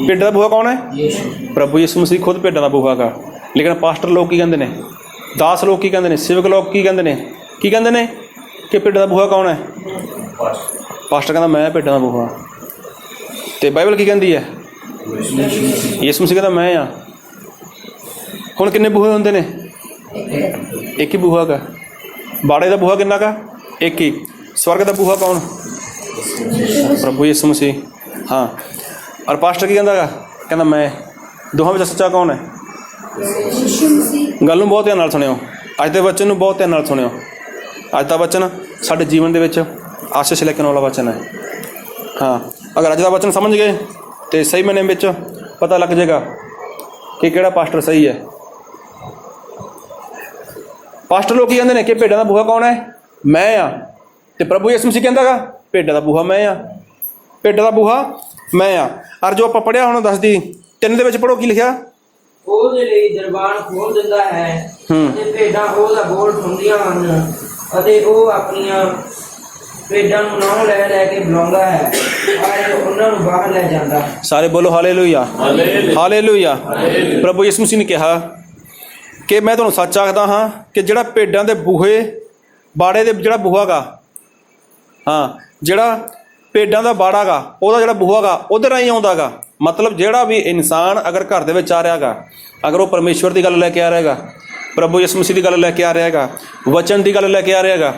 ਭੇਡਾਂ ਦਾ ਬੂਹਾ ਕੌਣ ਹੈ? ਪ੍ਰਭੂ ਯਿਸੂ ਮਸੀਹ ਖੁਦ ਭੇਡਾਂ ਦਾ ਬੂਹਾ ਗਾ। ਲੇਕਿਨ ਪਾਸਟਰ ਲੋਕ ਕੀ ਕਹਿੰਦੇ ਨੇ? ਦਾਸ ਲੋਕ ਕੀ ਕਹਿੰਦੇ ਨੇ? ਸੇਵਕ ਲੋਕ ਕੀ ਕਹਿੰਦੇ ਨੇ? ਕਿ ਭੇਡਾਂ ਦਾ ਬੂਹਾ ਕੌਣ ਹੈ? ਪਾਸਟਰ ਕਹਿੰਦਾ ਮੈਂ ਭੇਡਾਂ ਦਾ ਬੂਹਾ। ਅਤੇ ਬਾਈਬਲ ਕੀ ਕਹਿੰਦੀ ਹੈ? ਯਿਸੂ ਮਸੀਹ ਕਹਿੰਦਾ ਮੈਂ ਹਾਂ। ਹੁਣ ਕਿੰਨੇ ਬੂਹੇ ਹੁੰਦੇ ਨੇ? ਇੱਕ ਹੀ ਬੂਹਾ ਗਾ। ਬਾੜੇ ਦਾ ਬੂਹਾ ਕਿੰਨਾ ਗਾ? ਇੱਕ ਹੀ। ਸਵਰਗ ਦਾ ਬੂਹਾ ਕੌਣ? ਪ੍ਰਭੂ ਯਿਸੂ ਮਸੀਹ। ਹਾਂ, ਔਰ ਪਾਸਟਰ ਕੀ ਕਹਿੰਦਾ ਗਾ? ਕਹਿੰਦਾ ਮੈਂ। ਦੋਹਾਂ ਵਿੱਚ ਸੱਚਾ ਕੌਣ ਹੈ? ਗੱਲ ਨੂੰ ਬਹੁਤ ਧਿਆਨ ਨਾਲ ਸੁਣਿਓ, ਅੱਜ ਦੇ ਵਚਨ ਨੂੰ ਬਹੁਤ ਧਿਆਨ ਨਾਲ ਸੁਣਿਓ। ਅੱਜ ਦਾ ਵਚਨ ਸਾਡੇ ਜੀਵਨ ਦੇ ਵਿੱਚ ਆਸ਼ੀਸ਼ ਲੈ ਕੇ ਆਉਣ ਵਾਲਾ ਵਚਨ ਹੈ। ਹਾਂ, ਅਗਰ ਅੱਜ ਦਾ ਵਚਨ ਸਮਝ ਗਏ ਅਤੇ ਸਹੀ ਮਾਇਨੇ ਵਿੱਚ ਪਤਾ ਲੱਗ ਜਾਏਗਾ ਕਿ ਕਿਹੜਾ ਪਾਸਟਰ ਸਹੀ ਹੈ। ਪਾਸਟਰ ਲੋਕ ਕੀ ਕਹਿੰਦੇ ਨੇ ਕਿ ਭੇਡਾਂ ਦਾ ਬੂਹਾ ਕੌਣ ਹੈ? ਮੈਂ ਆ। ਅਤੇ ਪ੍ਰਭੂ ਯਿਸੂ ਮਸੀਹ ਕਹਿੰਦਾ ਗਾ ਭੇਡਾਂ ਦਾ ਬੂਹਾ ਮੈਂ ਆ। ਭੇਡਾਂ ਦਾ ਬੂਹਾ ਮੈਂ ਆ। ਔਰ ਜੋ ਆਪਾਂ ਪੜ੍ਹਿਆ ਹੁਣ 10:3 ਦੇ ਵਿੱਚ ਪੜ੍ਹੋ ਕੀ ਲਿਖਿਆ? ਉਹਦੇ ਲਈ ਦਰਬਾਨ ਖੋਲ੍ਹ ਦਿੰਦਾ ਹੈ ਅਤੇ ਭੇਡਾਂ ਉਹਦਾ ਬੋਲ ਸੁਣਦੀਆਂ ਹਨ, ਅਤੇ ਉਹ ਆਪਣੀਆਂ ਭੇਡਾਂ ਨੂੰ ਨਾਮ ਲੈ ਲੈ ਕੇ ਬੁਲਾਉਂਦਾ ਹੈ ਅਤੇ ਉਹਨਾਂ ਨੂੰ ਬਾਹਰ ਲੈ ਜਾਂਦਾ। ਸਾਰੇ ਬੋਲੋ ਹਾਲੇਲੂਇਆ। ਹਾਲੇਲੂਇਆ। ਪ੍ਰਭੂ ਯਿਸੂ ਮਸੀਹ ਨੇ ਕਿਹਾ ਕਿ ਮੈਂ ਤੁਹਾਨੂੰ ਸੱਚ ਆਖਦਾ ਹਾਂ ਕਿ ਜਿਹੜਾ ਭੇਡਾਂ ਦੇ ਬੂਹੇ, ਬਾੜੇ ਦੇ ਜਿਹੜਾ ਬੂਹਾ ਗਾ, ਹਾਂ, ਜਿਹੜਾ ਭੇਡਾਂ ਦਾ ਬਾੜਾ ਗਾ, ਉਹਦਾ ਜਿਹੜਾ ਬੂਹਾ ਗਾ ਉਹਦੇ ਰਾਹੀਂ ਆਉਂਦਾ ਗਾ। ਮਤਲਬ ਜਿਹੜਾ ਵੀ ਇਨਸਾਨ ਅਗਰ ਘਰ ਦੇ ਵਿੱਚ ਆ ਰਿਹਾ ਗਾ, ਅਗਰ ਉਹ ਪਰਮੇਸ਼ਵਰ ਦੀ ਗੱਲ ਲੈ ਕੇ ਆ ਰਿਹਾ ਗਾ, ਪ੍ਰਭੂ ਯਿਸੂ ਮਸੀਹ ਦੀ ਗੱਲ ਲੈ ਕੇ ਆ ਰਿਹਾ ਗਾ, ਵਚਨ ਦੀ ਗੱਲ ਲੈ ਕੇ ਆ ਰਿਹਾ ਗਾ,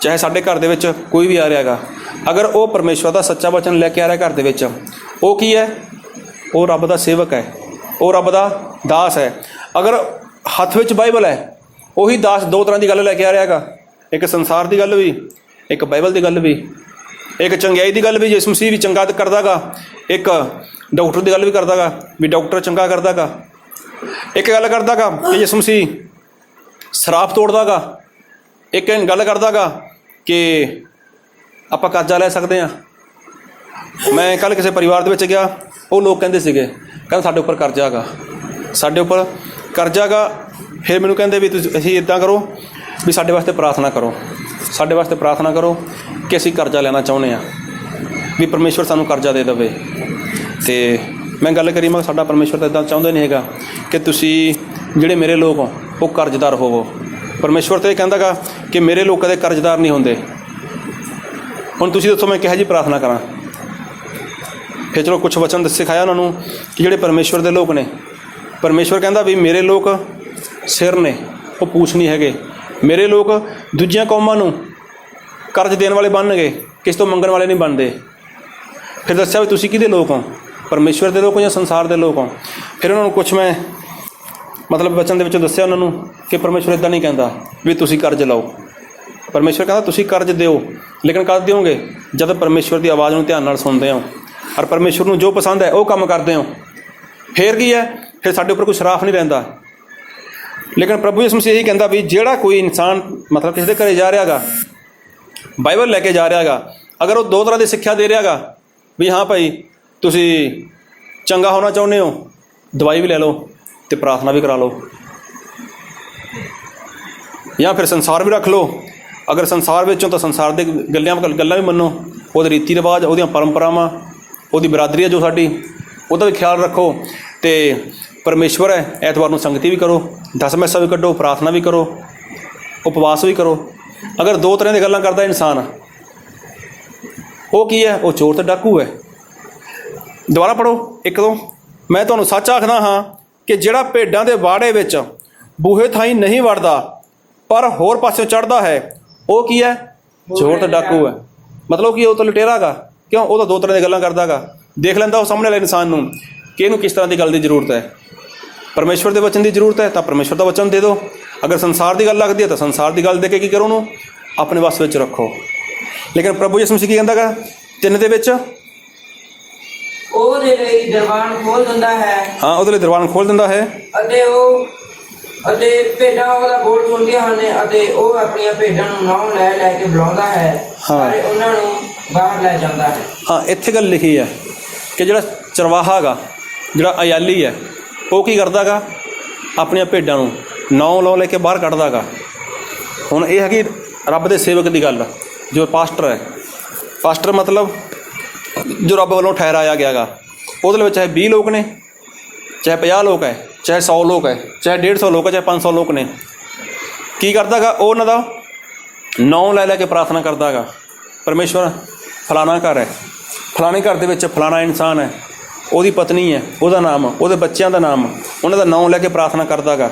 ਚਾਹੇ ਸਾਡੇ ਘਰ ਦੇ ਵਿੱਚ ਕੋਈ ਵੀ ਆ ਰਿਹਾ ਗਾ, ਅਗਰ ਉਹ ਪਰਮੇਸ਼ਵਰ ਦਾ ਸੱਚਾ ਵਚਨ ਲੈ ਕੇ ਆ ਰਿਹਾ ਘਰ ਦੇ ਵਿੱਚ, ਉਹ ਕੀ ਹੈ? ਉਹ ਰੱਬ ਦਾ ਸੇਵਕ ਹੈ, ਉਹ ਰੱਬ ਦਾ ਦਾਸ ਹੈ। ਅਗਰ ਹੱਥ ਵਿੱਚ ਬਾਈਬਲ ਹੈ, ਉਹੀ ਦਾਸ ਦੋ ਤਰ੍ਹਾਂ ਦੀ ਗੱਲ ਲੈ ਕੇ ਆ ਰਿਹਾ ਗਾ, ਇੱਕ ਸੰਸਾਰ ਦੀ ਗੱਲ ਵੀ, ਇੱਕ ਬਾਈਬਲ ਦੀ ਗੱਲ ਵੀ, ਇੱਕ ਚੰਗਿਆਈ ਦੀ ਗੱਲ ਵੀ, ਯਿਸੂ ਮਸੀਹ ਵੀ ਚੰਗਾ ਕਰਦਾ ਗਾ, ਇੱਕ ਡਾਕਟਰ ਦੀ ਗੱਲ ਵੀ ਕਰਦਾ ਗਾ ਵੀ ਡਾਕਟਰ ਚੰਗਾ ਕਰਦਾ ਗਾ, ਇੱਕ ਗੱਲ ਕਰਦਾ ਗਾ ਕਿ ਯਿਸੂ ਮਸੀਹ ਸ਼ਰਾਪ ਤੋੜਦਾ ਗਾ, ਇੱਕ ਗੱਲ ਕਰਦਾ ਗਾ ਕਿ ਆਪਾਂ ਕਰਜ਼ਾ ਲੈ ਸਕਦੇ ਹਾਂ। ਮੈਂ ਕੱਲ੍ਹ ਕਿਸੇ ਪਰਿਵਾਰ ਦੇ ਵਿੱਚ ਗਿਆ, ਉਹ ਲੋਕ ਕਹਿੰਦੇ ਸੀਗੇ, ਕਹਿੰਦੇ ਸਾਡੇ ਉੱਪਰ ਕਰਜ਼ਾ ਗਾ, ਸਾਡੇ ਉੱਪਰ ਕਰਜ਼ਾ ਗਾ। ਫਿਰ ਮੈਨੂੰ ਕਹਿੰਦੇ ਵੀ ਤੁਸੀਂ ਇੱਦਾਂ ਕਰੋ ਵੀ ਸਾਡੇ ਵਾਸਤੇ ਪ੍ਰਾਰਥਨਾ ਕਰੋ, ਸਾਡੇ ਵਾਸਤੇ ਪ੍ਰਾਰਥਨਾ ਕਰੋ ਕਿ ਅਸੀਂ ਕਰਜ਼ਾ ਲੈਣਾ ਚਾਹੁੰਦੇ ਹਾਂ, ਵੀ ਪਰਮੇਸ਼ਵਰ ਸਾਨੂੰ ਕਰਜ਼ਾ ਦੇ ਦੇਵੇ। ਅਤੇ ਮੈਂ ਗੱਲ ਕਰੀ, ਮੈਂ ਸਾਡਾ ਪਰਮੇਸ਼ਵਰ ਤਾਂ ਇੱਦਾਂ ਚਾਹੁੰਦਾ ਨਹੀਂ ਹੈਗਾ ਕਿ ਤੁਸੀਂ ਜਿਹੜੇ ਮੇਰੇ ਲੋਕ ਹੋ ਉਹ ਕਰਜ਼ਦਾਰ ਹੋਵੋ। ਪਰਮੇਸ਼ਵਰ ਤਾਂ ਇਹ ਕਹਿੰਦਾ ਗਾ ਕਿ ਮੇਰੇ ਲੋਕ ਕਦੇ ਕਰਜ਼ਦਾਰ ਨਹੀਂ ਹੁੰਦੇ। ਹੁਣ ਤੁਸੀਂ ਦੱਸੋ ਮੈਂ ਕਿਹੋ ਜਿਹੀ ਪ੍ਰਾਰਥਨਾ ਕਰਾਂ? ਫਿਰ ਚਲੋ ਕੁਛ ਵਚਨ ਸਿਖਾਇਆ ਉਹਨਾਂ ਨੂੰ ਕਿ ਜਿਹੜੇ ਪਰਮੇਸ਼ਵਰ ਦੇ ਲੋਕ ਨੇ, ਪਰਮੇਸ਼ਵਰ ਕਹਿੰਦਾ ਵੀ ਮੇਰੇ ਲੋਕ ਸਿਰ ਨੇ, ਉਹ ਪੂਛ ਨਹੀਂ ਹੈਗੇ। ਮੇਰੇ ਲੋਕ ਦੂਜੀਆਂ ਕੌਮਾਂ ਨੂੰ ਕਰਜ਼ ਦੇਣ ਵਾਲੇ ਬਣਨਗੇ, ਕਿਸ ਤੋਂ ਮੰਗਣ ਵਾਲੇ ਨਹੀਂ ਬਣਦੇ। ਫਿਰ ਦੱਸਿਆ ਵੀ ਤੁਸੀਂ ਕਿਹਦੇ ਲੋਕ ਹੋ, ਪਰਮੇਸ਼ਵਰ ਦੇ ਲੋਕ ਹੋ ਜਾਂ ਸੰਸਾਰ ਦੇ ਲੋਕ ਹੋ। ਫਿਰ ਉਹਨਾਂ ਨੂੰ ਕੁਛ ਮੈਂ ਮਤਲਬ ਵਚਨ ਦੇ ਵਿੱਚੋਂ ਦੱਸਿਆ ਉਹਨਾਂ ਨੂੰ ਕਿ ਪਰਮੇਸ਼ਵਰ ਇੱਦਾਂ ਨਹੀਂ ਕਹਿੰਦਾ ਵੀ ਤੁਸੀਂ ਕਰਜ਼ ਲਓ। ਪਰਮੇਸ਼ਵਰ ਕਹਿੰਦਾ ਤੁਸੀਂ ਕਰਜ਼ ਦਿਓ, ਲੇਕਿਨ ਕਦ ਦਿਓਗੇ? ਜਦ ਪਰਮੇਸ਼ਵਰ ਦੀ ਆਵਾਜ਼ ਨੂੰ ਧਿਆਨ ਨਾਲ ਸੁਣਦੇ ਹੋ ਔਰ ਪਰਮੇਸ਼ਵਰ ਨੂੰ ਜੋ ਪਸੰਦ ਹੈ ਉਹ ਕੰਮ ਕਰਦੇ ਹੋ। ਫਿਰ ਕੀ ਹੈ? ਫਿਰ ਸਾਡੇ ਉੱਪਰ ਕੋਈ ਸ਼ਰਾਪ ਨਹੀਂ ਰਹਿੰਦਾ। ਲੇਕਿਨ ਪ੍ਰਭੂ ਯਿਸੂ ਮਸੀਹ ਇਹੀ ਕਹਿੰਦਾ ਵੀ ਜਿਹੜਾ ਕੋਈ ਇਨਸਾਨ ਮਤਲਬ ਕਿਸੇ ਦੇ ਘਰੇ ਜਾ ਰਿਹਾ ਗਾ, ਬਾਈਬਲ ਲੈ ਕੇ ਜਾ ਰਿਹਾ ਗਾ, ਅਗਰ ਉਹ ਦੋ ਤਰ੍ਹਾਂ ਦੀ ਸਿੱਖਿਆ ਦੇ ਰਿਹਾ ਗਾ ਵੀ ਹਾਂ ਭਾਈ ਤੁਸੀਂ ਚੰਗਾ ਹੋਣਾ ਚਾਹੁੰਦੇ ਹੋ, ਦਵਾਈ ਵੀ ਲੈ ਲਓ ਅਤੇ ਪ੍ਰਾਰਥਨਾ ਵੀ ਕਰਾ ਲਓ, ਜਾਂ ਫਿਰ ਸੰਸਾਰ ਵੀ ਰੱਖ ਲਓ। ਅਗਰ ਸੰਸਾਰ ਵਿੱਚੋਂ ਤਾਂ ਸੰਸਾਰ ਦੇ ਗੱਲਾਂ ਵੀ ਮੰਨੋ ਉਹਦੇ ਰੀਤੀ ਰਿਵਾਜ, ਉਹਦੀਆਂ ਪਰੰਪਰਾਵਾਂ, ਉਹਦੀ ਬਰਾਦਰੀ ਹੈ ਜੋ ਸਾਡੀ, ਉਹਦਾ ਵੀ ਖਿਆਲ ਰੱਖੋ। ਅਤੇ ਪਰਮੇਸ਼ਵਰ ਹੈ, ਐਤਵਾਰ ਨੂੰ ਸੰਗਤੀ ਵੀ ਕਰੋ, ਦਸਮੇਸਾ ਵੀ ਕੱਢੋ, ਪ੍ਰਾਰਥਨਾ ਵੀ ਕਰੋ, ਉਪਵਾਸ ਵੀ ਕਰੋ। ਅਗਰ ਦੋ ਤਰ੍ਹਾਂ ਦੀਆਂ ਗੱਲਾਂ ਕਰਦਾ ਇਨਸਾਨ, ਉਹ ਕੀ ਹੈ? ਉਹ ਚੋਰ ਤੇ ਡਾਕੂ ਹੈ। ਦੁਬਾਰਾ ਪੜ੍ਹੋ ਇੱਕ ਦੋ। ਮੈਂ ਤੁਹਾਨੂੰ ਸੱਚ ਆਖਦਾ ਹਾਂ ਕਿ ਜਿਹੜਾ ਭੇਡਾਂ ਦੇ ਵਾੜੇ ਵਿੱਚ ਬੂਹੇ ਥਾਈਂ ਨਹੀਂ ਵੜਦਾ ਪਰ ਹੋਰ ਪਾਸਿਓਂ ਚੜ੍ਹਦਾ ਹੈ, ਉਹ ਕੀ ਹੈ? ਚੋਰ ਤੇ ਡਾਕੂ ਹੈ। ਮਤਲਬ ਕਿ ਉਹ ਤਾਂ ਲੁਟੇਰਾ ਗਾ। ਕਿਉਂ? ਉਹ ਤਾਂ ਦੋ ਤਰ੍ਹਾਂ ਦੀਆਂ ਗੱਲਾਂ ਕਰਦਾ ਗਾ। ਦੇਖ ਲੈਂਦਾ ਉਹ ਸਾਹਮਣੇ ਵਾਲੇ ਇਨਸਾਨ ਨੂੰ ਕਿ ਇਹਨੂੰ ਕਿਸ ਤਰ੍ਹਾਂ ਦੀ ਗੱਲ ਦੀ ਜ਼ਰੂਰਤ ਹੈ। ਪਰਮੇਸ਼ਵਰ ਦੇ ਵਚਨ ਦੀ ਜ਼ਰੂਰਤ ਹੈ ਤਾਂ ਪਰਮੇਸ਼ਵਰ ਦਾ ਵਚਨ ਦੇ ਦਿਓ। ਅਗਰ ਸੰਸਾਰ ਦੀ ਗੱਲ ਲੱਗਦੀ ਹੈ ਤਾਂ ਸੰਸਾਰ ਦੀ ਗੱਲ ਦੇ ਕੇ ਕੀ ਕਰੋ? ਉਹਨੂੰ ਆਪਣੇ ਵੱਸ ਵਿੱਚ ਰੱਖੋ। ਲੇਕਿਨ ਪ੍ਰਭੂ ਯਿਸੂ ਮਸੀਹ ਕੀ ਕਹਿੰਦਾ ਗਾ 3 ਦੇ ਵਿੱਚ? ਉਹਦੇ ਲਈ ਦਰਬਾਨ ਖੋਲ ਦਿੰਦਾ ਹੈ। ਹਾਂ, ਉਹਦੇ ਲਈ ਦਰਬਾਨ ਖੋਲ ਦਿੰਦਾ ਹੈ। ਅਤੇ ਭੇਡਾਂ ਉਹਦਾ ਬੋਲ ਸੁਣਦੀਆਂ ਹਨ ਅਤੇ ਉਹ ਆਪਣੀਆਂ ਭੇਡਾਂ ਨੂੰ ਨਾਮ ਲੈ ਲੈ ਕੇ ਬੁਲਾਉਂਦਾ ਹੈ ਅਤੇ ਉਹਨਾਂ ਨੂੰ ਬਾਹਰ ਲੈ ਜਾਂਦਾ ਹੈ। ਹਾਂ, ਇੱਥੇ ਗੱਲ ਲਿਖੀ ਹੈ ਕਿ ਜਿਹੜਾ ਚਰਵਾਹਾ ਗਾ, ਜਿਹੜਾ ਅਯਾਲੀ ਹੈ, ਉਹ ਕੀ ਕਰਦਾ ਗਾ? ਆਪਣੀਆਂ ਭੇਡਾਂ ਨੂੰ ਨਾਂ ਲੈ ਕੇ ਬਾਹਰ ਕੱਢਦਾ ਗਾ। ਹੁਣ ਇਹ ਹੈਗੀ ਰੱਬ ਦੇ ਸੇਵਕ ਦੀ ਗੱਲ, ਜੋ ਪਾਸਟਰ ਹੈ। ਪਾਸਟਰ ਮਤਲਬ ਜੋ ਰੱਬ ਵੱਲੋਂ ਠਹਿਰਾਇਆ ਗਿਆ ਗਾ। ਉਹਦੇ ਵਿੱਚ ਚਾਹੇ 20 ਲੋਕ ਨੇ, ਚਾਹੇ 50 ਲੋਕ ਹੈ, ਚਾਹੇ 100 ਲੋਕ ਹੈ, ਚਾਹੇ 150 ਲੋਕ ਹੈ, ਚਾਹੇ 500 ਲੋਕ ਨੇ। ਕੀ ਕਰਦਾ ਗਾ? ਉਹ ਉਹਨਾਂ ਦਾ ਨਾਂ ਲੈ ਲੈ ਕੇ ਪ੍ਰਾਰਥਨਾ ਕਰਦਾ ਗਾ। ਪਰਮੇਸ਼ਵਰ ਫਲਾਣਾ ਘਰ ਹੈ, ਫਲਾਣੇ ਘਰ ਦੇ ਵਿੱਚ ਫਲਾਣਾ ਇਨਸਾਨ ਹੈ, ਉਹਦੀ ਪਤਨੀ ਹੈ, ਉਹਦਾ ਨਾਮ, ਉਹਦੇ ਬੱਚਿਆਂ ਦਾ ਨਾਮ, ਉਹਨਾਂ ਦਾ ਨਾਂ ਲੈ ਕੇ ਪ੍ਰਾਰਥਨਾ ਕਰਦਾ ਗਾ।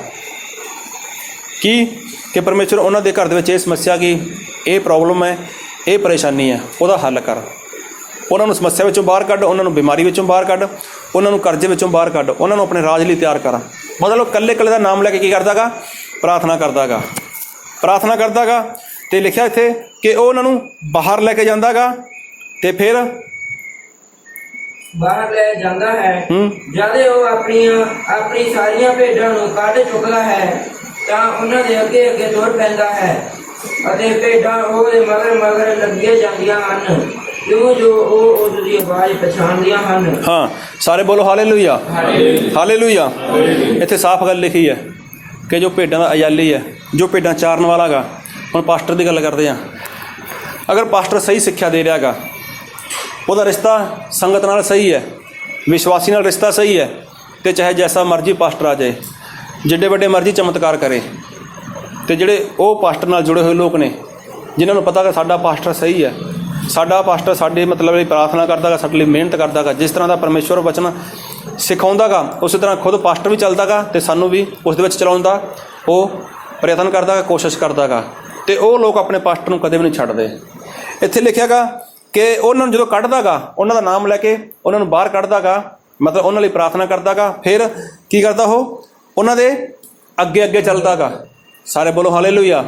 ਕੀ ਕਿ ਪਰਮੇਸ਼ਵਰ ਉਹਨਾਂ ਦੇ ਘਰ ਦੇ ਵਿੱਚ ਇਹ ਸਮੱਸਿਆ ਕੀ, ਇਹ ਪ੍ਰੋਬਲਮ ਹੈ, ਇਹ ਪਰੇਸ਼ਾਨੀ ਹੈ, ਉਹਦਾ ਹੱਲ ਕਰ। ਉਹਨਾਂ ਨੂੰ ਸਮੱਸਿਆ ਵਿੱਚੋਂ ਬਾਹਰ ਕੱਢ, ਉਹਨਾਂ ਨੂੰ ਬਿਮਾਰੀ ਵਿੱਚੋਂ ਬਾਹਰ ਕੱਢ, ਉਹਨਾਂ ਨੂੰ ਕਰਜ਼ੇ ਵਿੱਚੋਂ ਬਾਹਰ ਕੱਢ, ਉਹਨਾਂ ਨੂੰ ਆਪਣੇ ਰਾਜ ਲਈ ਤਿਆਰ ਕਰ। ਮਤਲਬ ਇਕੱਲੇ ਇਕੱਲੇ ਦਾ ਨਾਮ ਲੈ ਕੇ ਕੀ ਕਰਦਾ ਗਾ? ਪ੍ਰਾਰਥਨਾ ਕਰਦਾ ਗਾ। ਪ੍ਰਾਰਥਨਾ ਕਰਦਾ ਗਾ। ਅਤੇ ਲਿਖਿਆ ਇੱਥੇ ਕਿ ਉਹ ਉਹਨਾਂ ਨੂੰ ਬਾਹਰ ਲੈ ਕੇ ਜਾਂਦਾ ਗਾ ਅਤੇ ਫਿਰ ਬਾਹਰ ਲੈ ਜਾਂਦਾ ਹੈ। ਜਦ ਉਹ ਆਪਣੀ ਸਾਰੀਆਂ ਭੇਡਾਂ ਨੂੰ ਕੱਢ ਚੁੱਕਦਾ ਹੈ ਤਾਂ ਉਹਨਾਂ ਦੇ ਅੱਗੇ ਅੱਗੇ ਤੁਰ ਪੈਂਦਾ ਹੈ ਅਤੇ ਭੇਡਾਂ ਉਹਦੇ ਮਗਰ ਮਗਰ ਲੱਗੇ ਜਾਂਦੀਆਂ ਹਨ, ਕਿਉਂ ਜੋ ਉਹ ਉਸ ਦੀ ਆਵਾਜ਼ ਪਛਾਣਦੀਆਂ ਹਨ। ਹਾਂ, ਸਾਰੇ ਬੋਲੋ ਹਾਲੇਲੂਇਆ, ਹਾਲੇਲੂਇਆ। ਇੱਥੇ ਸਾਫ਼ ਗੱਲ ਲਿਖੀ ਹੈ ਕਿ ਜੋ ਭੇਡਾਂ ਦਾ ਅਯਾਲੀ ਹੈ, ਜੋ ਭੇਡਾਂ ਚਾਰਨ ਵਾਲਾ ਗਾ। ਹੁਣ ਪਾਸਟਰ ਦੀ ਗੱਲ ਕਰਦੇ ਹਾਂ। ਅਗਰ ਪਾਸਟਰ ਸਹੀ ਸਿੱਖਿਆ ਦੇ ਰਿਹਾ ਗਾ, ਉਹਦਾ ਰਿਸ਼ਤਾ ਸੰਗਤ ਨਾਲ ਸਹੀ ਹੈ, ਵਿਸ਼ਵਾਸੀ ਨਾਲ ਰਿਸ਼ਤਾ ਸਹੀ ਹੈ, ਅਤੇ ਚਾਹੇ ਜੈਸਾ ਮਰਜ਼ੀ ਪਾਸਟਰ ਆ ਜਾਏ, ਜਿੱਡੇ ਵੱਡੇ ਮਰਜ਼ੀ ਚਮਤਕਾਰ ਕਰੇ, ਅਤੇ ਜਿਹੜੇ ਉਹ ਪਾਸਟਰ ਨਾਲ ਜੁੜੇ ਹੋਏ ਲੋਕ ਨੇ, ਜਿਨ੍ਹਾਂ ਨੂੰ ਪਤਾ ਕਿ ਸਾਡਾ ਪਾਸਟਰ ਸਹੀ ਹੈ, ਸਾਡਾ ਪਾਸਟਰ ਸਾਡੇ ਮਤਲਬ ਲਈ ਪ੍ਰਾਰਥਨਾ ਕਰਦਾ ਗਾ, ਸਾਡੇ ਲਈ ਮਿਹਨਤ ਕਰਦਾ ਗਾ, ਜਿਸ ਤਰ੍ਹਾਂ ਦਾ ਪਰਮੇਸ਼ਵਰ ਵਚਨ ਸਿਖਾਉਂਦਾ ਗਾ, ਉਸੇ ਤਰ੍ਹਾਂ ਖੁਦ ਪਾਸਟਰ ਵੀ ਚੱਲਦਾ ਗਾ ਅਤੇ ਸਾਨੂੰ ਵੀ ਉਸ ਦੇ ਵਿੱਚ ਚਲਾਉਣ ਦਾ ਉਹ ਪ੍ਰਯਤਨ ਕਰਦਾ ਗਾ, ਕੋਸ਼ਿਸ਼ ਕਰਦਾ ਗਾ। ਅਤੇ ਉਹ ਲੋਕ ਆਪਣੇ ਪਾਸਟਰ ਨੂੰ ਕਦੇ ਵੀ ਨਹੀਂ ਛੱਡਦੇ। ਇੱਥੇ ਲਿਖਿਆ ਗਾ ਕਿ ਉਹਨਾਂ ਨੂੰ ਜਦੋਂ ਕੱਢਦਾ ਗਾ, ਉਹਨਾਂ ਦਾ ਨਾਮ ਲੈ ਕੇ ਉਹਨਾਂ ਨੂੰ ਬਾਹਰ ਕੱਢਦਾ ਗਾ, ਮਤਲਬ ਉਹਨਾਂ ਲਈ ਪ੍ਰਾਰਥਨਾ ਕਰਦਾ ਗਾ। ਫਿਰ ਕੀ ਕਰਦਾ? ਉਹ ਉਹਨਾਂ ਦੇ ਅੱਗੇ ਅੱਗੇ ਚੱਲਦਾ ਗਾ। ਸਾਰੇ ਬੋਲੋ ਹਾਲੇਲੂਇਆ,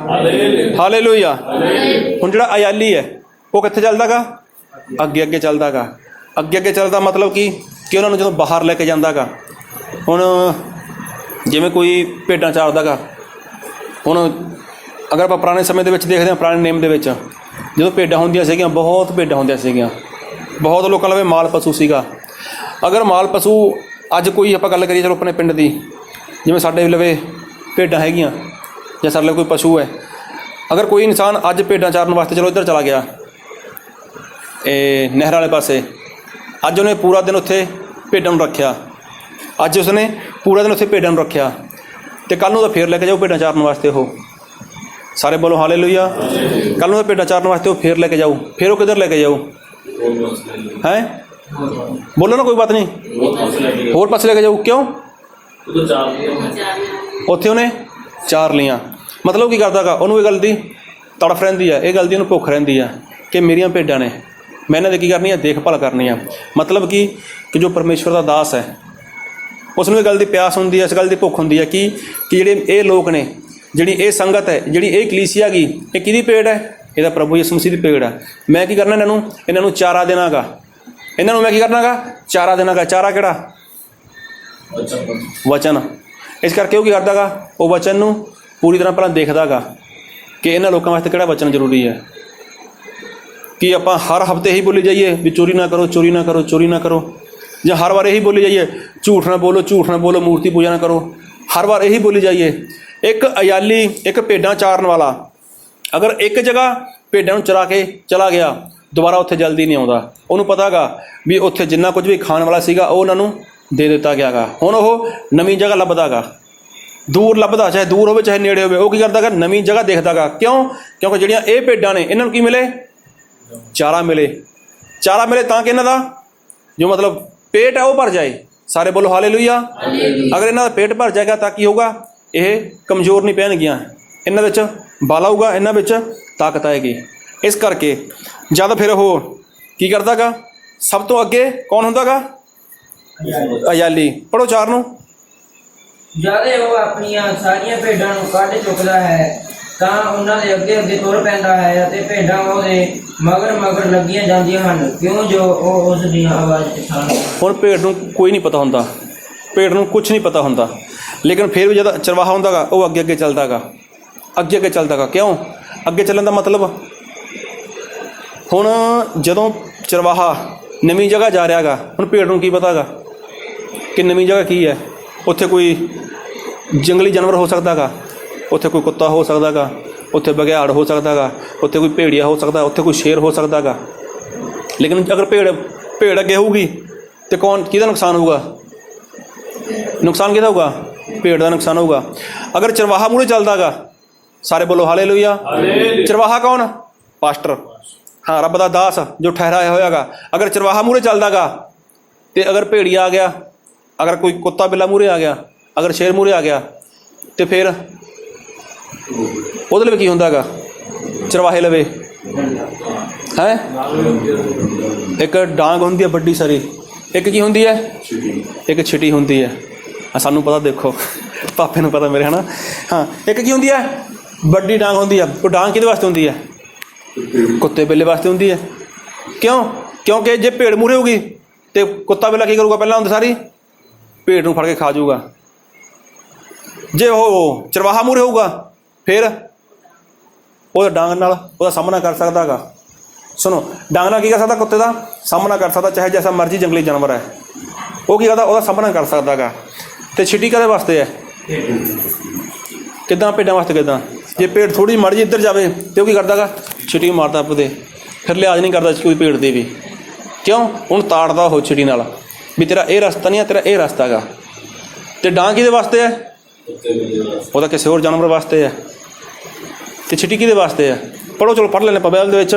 ਹਾਲੇਲੂਇਆ। ਹੁਣ ਜਿਹੜਾ ਅਯਾਲੀ ਹੈ ਉਹ ਕਿੱਥੇ ਚੱਲਦਾ ਗਾ? ਅੱਗੇ ਅੱਗੇ ਚੱਲਦਾ ਗਾ। ਅੱਗੇ ਅੱਗੇ ਚੱਲਦਾ ਮਤਲਬ ਕਿ ਉਹਨਾਂ ਨੂੰ ਜਦੋਂ ਬਾਹਰ ਲੈ ਕੇ ਜਾਂਦਾ ਗਾ। ਹੁਣ ਜਿਵੇਂ ਕੋਈ ਭੇਡਾਂ ਚਾਰਦਾ ਗਾ। ਹੁਣ ਅਗਰ ਆਪਾਂ ਪੁਰਾਣੇ ਸਮੇਂ ਦੇ ਵਿੱਚ ਦੇਖਦੇ ਹਾਂ, ਪੁਰਾਣੇ ਨੇਮ ਦੇ ਵਿੱਚ ਜਦੋਂ ਭੇਡਾਂ ਹੁੰਦੀਆਂ ਸੀਗੀਆਂ, ਬਹੁਤ ਭੇਡਾਂ ਹੁੰਦੀਆਂ ਸੀਗੀਆਂ, ਬਹੁਤ ਲੋਕਾਂ ਲਵੇ ਮਾਲ ਪਸ਼ੂ ਸੀਗਾ। ਅਗਰ ਮਾਲ ਪਸ਼ੂ ਅੱਜ ਕੋਈ ਆਪਾਂ ਗੱਲ ਕਰੀਏ, ਚਲੋ ਆਪਣੇ ਪਿੰਡ ਦੀ, ਜਿਵੇਂ ਸਾਡੇ ਲਵੇ ਭੇਡਾਂ ਹੈਗੀਆਂ ਜਾਂ ਸਾਡੇ ਲਈ ਕੋਈ ਪਸ਼ੂ ਹੈ, ਅਗਰ ਕੋਈ ਇਨਸਾਨ ਅੱਜ ਭੇਡਾਂ ਚਾਰਨ ਵਾਸਤੇ ਚਲੋ ਇੱਧਰ ਚਲਾ ਗਿਆ, ਇਹ ਨਹਿਰ ਵਾਲੇ ਪਾਸੇ, ਅੱਜ ਉਹਨੇ ਪੂਰਾ ਦਿਨ ਉੱਥੇ ਭੇਡਾਂ ਨੂੰ ਰੱਖਿਆ, ਅੱਜ ਉਸਨੇ ਪੂਰਾ ਦਿਨ ਉੱਥੇ ਭੇਡਾਂ ਨੂੰ ਰੱਖਿਆ, ਅਤੇ ਕੱਲ੍ਹ ਨੂੰ ਤਾਂ ਫੇਰ ਲੈ ਕੇ ਜਾਓ ਭੇਡਾਂ ਚਾਰਨ ਵਾਸਤੇ। ਉਹ ਸਾਰੇ ਬੋਲੋ ਹਾਲੇਲੂਇਆ। ਕੱਲ੍ਹ ਨੂੰ ਤਾਂ ਭੇਡਾਂ ਚਾਰਨ ਵਾਸਤੇ ਉਹ ਫੇਰ ਲੈ ਕੇ ਜਾਊ। ਫਿਰ ਉਹ ਕਿੱਧਰ ਲੈ ਕੇ ਜਾਊ? ਹੈ ਬੋਲੋ ਨਾ, ਕੋਈ ਬਾਤ ਨਹੀਂ, ਹੋਰ ਪਾਸੇ ਲੈ ਕੇ ਜਾਊ। ਕਿਉਂ? ਉੱਥੇ ਉਹਨੇ ਚਾਰ ਲੀਆਂ। ਮਤਲਬ ਕੀ ਕਰਦਾ ਗਾ? ਉਹਨੂੰ ਇਹ ਗੱਲ ਦੀ ਤੜਫ ਰਹਿੰਦੀ ਹੈ, ਇਹ ਗੱਲ ਦੀ ਉਹਨੂੰ ਭੁੱਖ ਰਹਿੰਦੀ ਹੈ ਕਿ ਮੇਰੀਆਂ ਭੇਡਾਂ ਨੇ, ਮੈਂ ਇਹਨਾਂ ਦੀ ਕੀ ਕਰਨੀ ਹੈ? ਦੇਖਭਾਲ ਕਰਨੀ ਆ। ਮਤਲਬ ਕਿ ਜੋ ਪਰਮੇਸ਼ਵਰ ਦਾ ਦਾਸ ਹੈ, ਉਸ ਨੂੰ ਇਹ ਗੱਲ ਦੀ ਪਿਆਸ ਹੁੰਦੀ ਹੈ, ਇਸ ਗੱਲ ਦੀ ਭੁੱਖ ਹੁੰਦੀ ਹੈ ਕਿ ਜਿਹੜੇ ਇਹ ਲੋਕ ਨੇ, ਜਿਹੜੀ ਇਹ ਸੰਗਤ ਹੈ, ਜਿਹੜੀ ਇਹ ਕਲੀਸਿਆ ਗੀ, ਇਹ ਕਿਹਦੀ ਭੇਡ ਹੈ? ਇਹਦਾ ਪ੍ਰਭੂ ਯਿਸੂ ਮਸੀਹ ਦੀ ਭੇਡ ਹੈ। ਮੈਂ ਕੀ ਕਰਨਾ? ਇਹਨਾਂ ਨੂੰ ਚਾਰਾ ਦੇਣਾ ਗਾ। ਇਹਨਾਂ ਨੂੰ ਮੈਂ ਕੀ ਕਰਨਾ ਗਾ? ਚਾਰਾ ਦੇਣਾ ਗਾ। ਚਾਰਾ ਕਿਹੜਾ? ਵਚਨ। ਇਸ ਕਰਕੇ ਉਹ ਕੀ ਕਰਦਾ ਗਾ? ਉਹ ਵਚਨ ਨੂੰ ਪੂਰੀ ਤਰ੍ਹਾਂ ਪਹਿਲਾਂ ਦੇਖਦਾ ਗਾ ਕਿ ਇਹਨਾਂ ਲੋਕਾਂ ਵਾਸਤੇ ਕਿਹੜਾ ਵਚਨ ਜ਼ਰੂਰੀ ਹੈ। ਕਿ ਆਪਾਂ ਹਰ ਹਫ਼ਤੇ ਹੀ ਬੋਲੀ ਜਾਈਏ ਵੀ ਚੋਰੀ ਨਾ ਕਰੋ, ਚੋਰੀ ਨਾ ਕਰੋ, ਚੋਰੀ ਨਾ ਕਰੋ, ਜਾਂ ਹਰ ਵਾਰ ਇਹੀ ਬੋਲੀ ਜਾਈਏ ਝੂਠ ਨਾ ਬੋਲੋ, ਝੂਠ ਨਾ ਬੋਲੋ, ਮੂਰਤੀ ਪੂਜਾ ਨਾ ਕਰੋ, ਹਰ ਵਾਰ ਇਹੀ ਬੋਲੀ ਜਾਈਏ। ਇੱਕ ਅਯਾਲੀ, ਇੱਕ ਭੇਡਾਂ ਚਾਰਨ ਵਾਲਾ, ਅਗਰ ਇੱਕ ਜਗ੍ਹਾ ਭੇਡਾਂ ਨੂੰ ਚਰਾ ਕੇ ਚਲਾ ਗਿਆ, ਦੁਬਾਰਾ ਉੱਥੇ ਜਲਦੀ ਨਹੀਂ ਆਉਂਦਾ। ਉਹਨੂੰ ਪਤਾ ਗਾ ਵੀ ਉੱਥੇ ਜਿੰਨਾ ਕੁਝ ਵੀ ਖਾਣ ਵਾਲਾ ਸੀਗਾ ਉਹ ਉਹਨਾਂ ਨੂੰ ਦੇ ਦਿੱਤਾ ਗਿਆ ਗਾ। ਹੁਣ ਉਹ ਨਵੀਂ ਜਗ੍ਹਾ ਲੱਭਦਾ ਗਾ, ਦੂਰ ਲੱਭਦਾ, ਚਾਹੇ ਦੂਰ ਹੋਵੇ ਚਾਹੇ ਨੇੜੇ ਹੋਵੇ। ਉਹ ਕੀ ਕਰਦਾ ਗਾ, ਨਵੀਂ ਜਗ੍ਹਾ ਦੇਖਦਾ ਗਾ। ਕਿਉਂ? ਕਿਉਂਕਿ ਜਿਹੜੀਆਂ ਇਹ ਭੇਡਾਂ ਨੇ ਇਹਨਾਂ ਨੂੰ ਕੀ ਮਿਲੇ? ਚਾਰਾ ਮਿਲੇ। ਚਾਰਾ ਮਿਲੇ ਤਾਂ ਕਿ ਇਹਨਾਂ ਦਾ ਜੋ ਮਤਲਬ ਪੇਟ ਹੈ ਉਹ ਭਰ ਜਾਏ। ਸਾਰੇ ਬੋਲੋ ਹਾਲੇਲੂਇਆ। ਅਗਰ ਇਹਨਾਂ ਦਾ ਪੇਟ ਭਰ ਜਾਏਗਾ ਤਾਂ ਕੀ ਹੋਊਗਾ? ਇਹ ਕਮਜ਼ੋਰ ਨਹੀਂ ਪੈਣਗੀਆਂ, ਇਹਨਾਂ ਵਿੱਚ ਬਲ ਆਊਗਾ, ਇਹਨਾਂ ਵਿੱਚ ਤਾਕਤ ਆਏਗੀ। ਇਸ ਕਰਕੇ ਜਦ ਫਿਰ ਉਹ ਕੀ ਕਰਦਾ ਗਾ, ਸਭ ਤੋਂ ਅੱਗੇ ਕੌਣ ਹੁੰਦਾ ਗਾ? ਅਯਾਲੀ। ਪੜ੍ਹੋ 4 ਨੂੰ। ਜਦ ਉਹ ਆਪਣੀਆਂ ਸਾਰੀਆਂ ਭੇਡਾਂ ਨੂੰ ਕੱਢ ਚੁੱਕਦਾ ਹੈ ਤਾਂ ਉਹਨਾਂ ਦੇ ਅੱਗੇ ਅੱਗੇ ਤੁਰ ਪੈਂਦਾ ਹੈ ਅਤੇ ਭੇਡਾਂ ਉਹਦੇ ਮਗਰ ਮਗਰ ਲੱਗੀਆਂ ਜਾਂਦੀਆਂ ਹਨ, ਕਿਉਂ ਜੋ ਉਹ ਉਸ ਦੀਆਂ ਆਵਾਜ਼ ਪਛਾਣਦਾ। ਹੁਣ ਭੇਡ ਨੂੰ ਕੋਈ ਨਹੀਂ ਪਤਾ ਹੁੰਦਾ, ਭੇਡ ਨੂੰ ਕੁਛ ਨਹੀਂ ਪਤਾ ਹੁੰਦਾ, ਲੇਕਿਨ ਫਿਰ ਵੀ ਜਦ ਚਰਵਾਹਾ ਹੁੰਦਾ ਗਾ ਉਹ ਅੱਗੇ ਅੱਗੇ ਚੱਲਦਾ ਗਾ, ਅੱਗੇ ਅੱਗੇ ਚੱਲਦਾ ਗਾ। ਕਿਉਂ ਅੱਗੇ ਚੱਲਣ ਦਾ ਮਤਲਬ? ਹੁਣ ਜਦੋਂ ਚਰਵਾਹਾ ਨਵੀਂ ਜਗ੍ਹਾ ਜਾ ਰਿਹਾ ਗਾ, ਹੁਣ ਭੇਡ ਨੂੰ ਕੀ ਪਤਾ ਗਾ ਕਿ ਨਵੀਂ ਜਗ੍ਹਾ ਕੀ ਹੈ? ਉੱਥੇ ਕੋਈ ਜੰਗਲੀ ਜਾਨਵਰ ਹੋ ਸਕਦਾ ਗਾ, ਉੱਥੇ ਕੋਈ ਕੁੱਤਾ ਹੋ ਸਕਦਾ ਗਾ, ਉੱਥੇ ਬਘਿਆੜ ਹੋ ਸਕਦਾ ਗਾ, ਉੱਥੇ ਕੋਈ ਭੇੜੀਆ ਹੋ ਸਕਦਾ, ਉੱਥੇ ਕੋਈ ਸ਼ੇਰ ਹੋ ਸਕਦਾ ਗਾ। ਲੇਕਿਨ ਅਗਰ ਭੇੜ ਅੱਗੇ ਹੋਊਗੀ ਤੇ ਕਿਹਦਾ ਨੁਕਸਾਨ ਹੋਊਗਾ? ਨੁਕਸਾਨ ਕਿਹਦਾ ਹੋਊਗਾ? ਭੇੜ ਦਾ ਨੁਕਸਾਨ ਹੋਊਗਾ। ਅਗਰ ਚਰਵਾਹਾ ਮੂਹਰੇ ਚੱਲਦਾ ਗਾ, ਸਾਰੇ ਬੋਲੋ ਹਾਲੇਲੂਇਆ। ਚਰਵਾਹਾ ਕੌਣ? ਪਾਸਟਰ, ਹਾਂ, ਰੱਬ ਦਾ ਦਾਸ ਜੋ ਠਹਿਰਾਇਆ ਹੋਇਆ ਗਾ। ਅਗਰ ਚਰਵਾਹਾ ਮੂਹਰੇ ਚੱਲਦਾ ਗਾ ਤੇ ਅਗਰ ਭੇੜੀਆ ਆ ਗਿਆ, ਅਗਰ ਕੋਈ ਕੁੱਤਾ ਬਿੱਲਾ ਮੂਹਰੇ ਆ ਗਿਆ, ਅਗਰ ਸ਼ੇਰ ਮੂਹਰੇ ਆ ਗਿਆ ਤੇ ਫਿਰ ਉਹਦੇ ਲਈ ਕੀ ਹੁੰਦਾ ਗਾ? ਚਰਵਾਹੇ ਲਵੇ ਹੈ ਇੱਕ ਡਾਂਗ ਹੁੰਦੀ ਹੈ ਵੱਡੀ ਸਾਰੀ, ਇੱਕ ਕੀ ਹੁੰਦੀ ਹੈ? ਇੱਕ ਛਿਟੀ ਹੁੰਦੀ ਹੈ। ਸਾਨੂੰ ਪਤਾ, ਦੇਖੋ ਪਾਪੇ ਨੂੰ ਪਤਾ ਮੇਰੇ, ਹੈ ਨਾ। ਹਾਂ, ਇੱਕ ਕੀ ਹੁੰਦੀ ਹੈ? ਵੱਡੀ ਡਾਂਗ ਹੁੰਦੀ ਹੈ। ਉਹ ਡਾਂਗ ਕਿਹਦੇ ਵਾਸਤੇ ਹੁੰਦੀ ਹੈ? ਕੁੱਤੇ ਬਿੱਲੇ ਵਾਸਤੇ ਹੁੰਦੀ ਹੈ। ਕਿਉਂ? ਕਿਉਂਕਿ ਜੇ ਭੇਡ ਮੂਹਰੇ ਹੋਊਗੀ ਤੇ ਕੁੱਤਾ ਬਿੱਲਾ ਕੀ ਕਰੂਗਾ? ਪਹਿਲਾਂ ਹੁੰਦੀ ਸਾਰੀ ਭੇਡ ਨੂੰ ਫੜ ਕੇ ਖਾ ਜਾਊਗਾ। ਜੇ ਉਹ ਚਰਵਾਹਾ ਮੂਹਰੇ ਹੋਊਗਾ ਫਿਰ ਉਹਦਾ ਡਾਂਗ ਨਾਲ ਉਹਦਾ ਸਾਹਮਣਾ ਕਰ ਸਕਦਾ ਹੈਗਾ। ਸੁਣੋ, ਡਾਂਗ ਨਾਲ ਕੀ ਕਰ ਸਕਦਾ? ਕੁੱਤੇ ਦਾ ਸਾਹਮਣਾ ਕਰ ਸਕਦਾ, ਚਾਹੇ ਜੈਸਾ ਮਰਜ਼ੀ ਜੰਗਲੀ ਜਾਨਵਰ ਹੈ। ਉਹ ਕੀ ਕਰਦਾ? ਉਹਦਾ ਸਾਹਮਣਾ ਕਰ ਸਕਦਾ ਹੈਗਾ। ਅਤੇ ਛਿਟੀ ਕਾਹਦੇ ਵਾਸਤੇ ਹੈ? ਕਿੱਦਾਂ? ਭੇਡਾਂ ਵਾਸਤੇ। ਕਿੱਦਾਂ? ਜੇ ਭੇਡ ਥੋੜ੍ਹੀ ਮਾੜੀ ਜਿਹੀ ਇੱਧਰ ਜਾਵੇ ਤਾਂ ਉਹ ਕੀ ਕਰਦਾ ਗਾ? ਛਿਟੀ ਮਾਰਦਾ ਆਪਦੇ, ਫਿਰ ਲਿਹਾਜ਼ ਨਹੀਂ ਕਰਦਾ ਕੋਈ ਭੇਡ ਦੀ ਵੀ। ਕਿਉਂ? ਉਹਨੂੰ ਤਾੜਦਾ ਉਹ ਛਿਟੀ ਨਾਲ ਵੀ ਤੇਰਾ ਇਹ ਰਸਤਾ ਨਹੀਂ ਹੈ, ਤੇਰਾ ਇਹ ਰਸਤਾ ਹੈਗਾ। ਅਤੇ ਡਾਂਗ ਕਿਹਦੇ ਵਾਸਤੇ ਹੈ? ਉਹਦਾ ਕਿਸੇ ਹੋਰ ਜਾਨਵਰ ਵਾਸਤੇ ਹੈ। ਅਤੇ ਛਿਟੀ ਕਿਹਦੇ ਵਾਸਤੇ ਹੈ? ਪੜ੍ਹੋ, ਚਲੋ ਪੜ੍ਹ ਲੈਂਦੇ ਬਾਈਬਲ ਦੇ ਵਿੱਚ।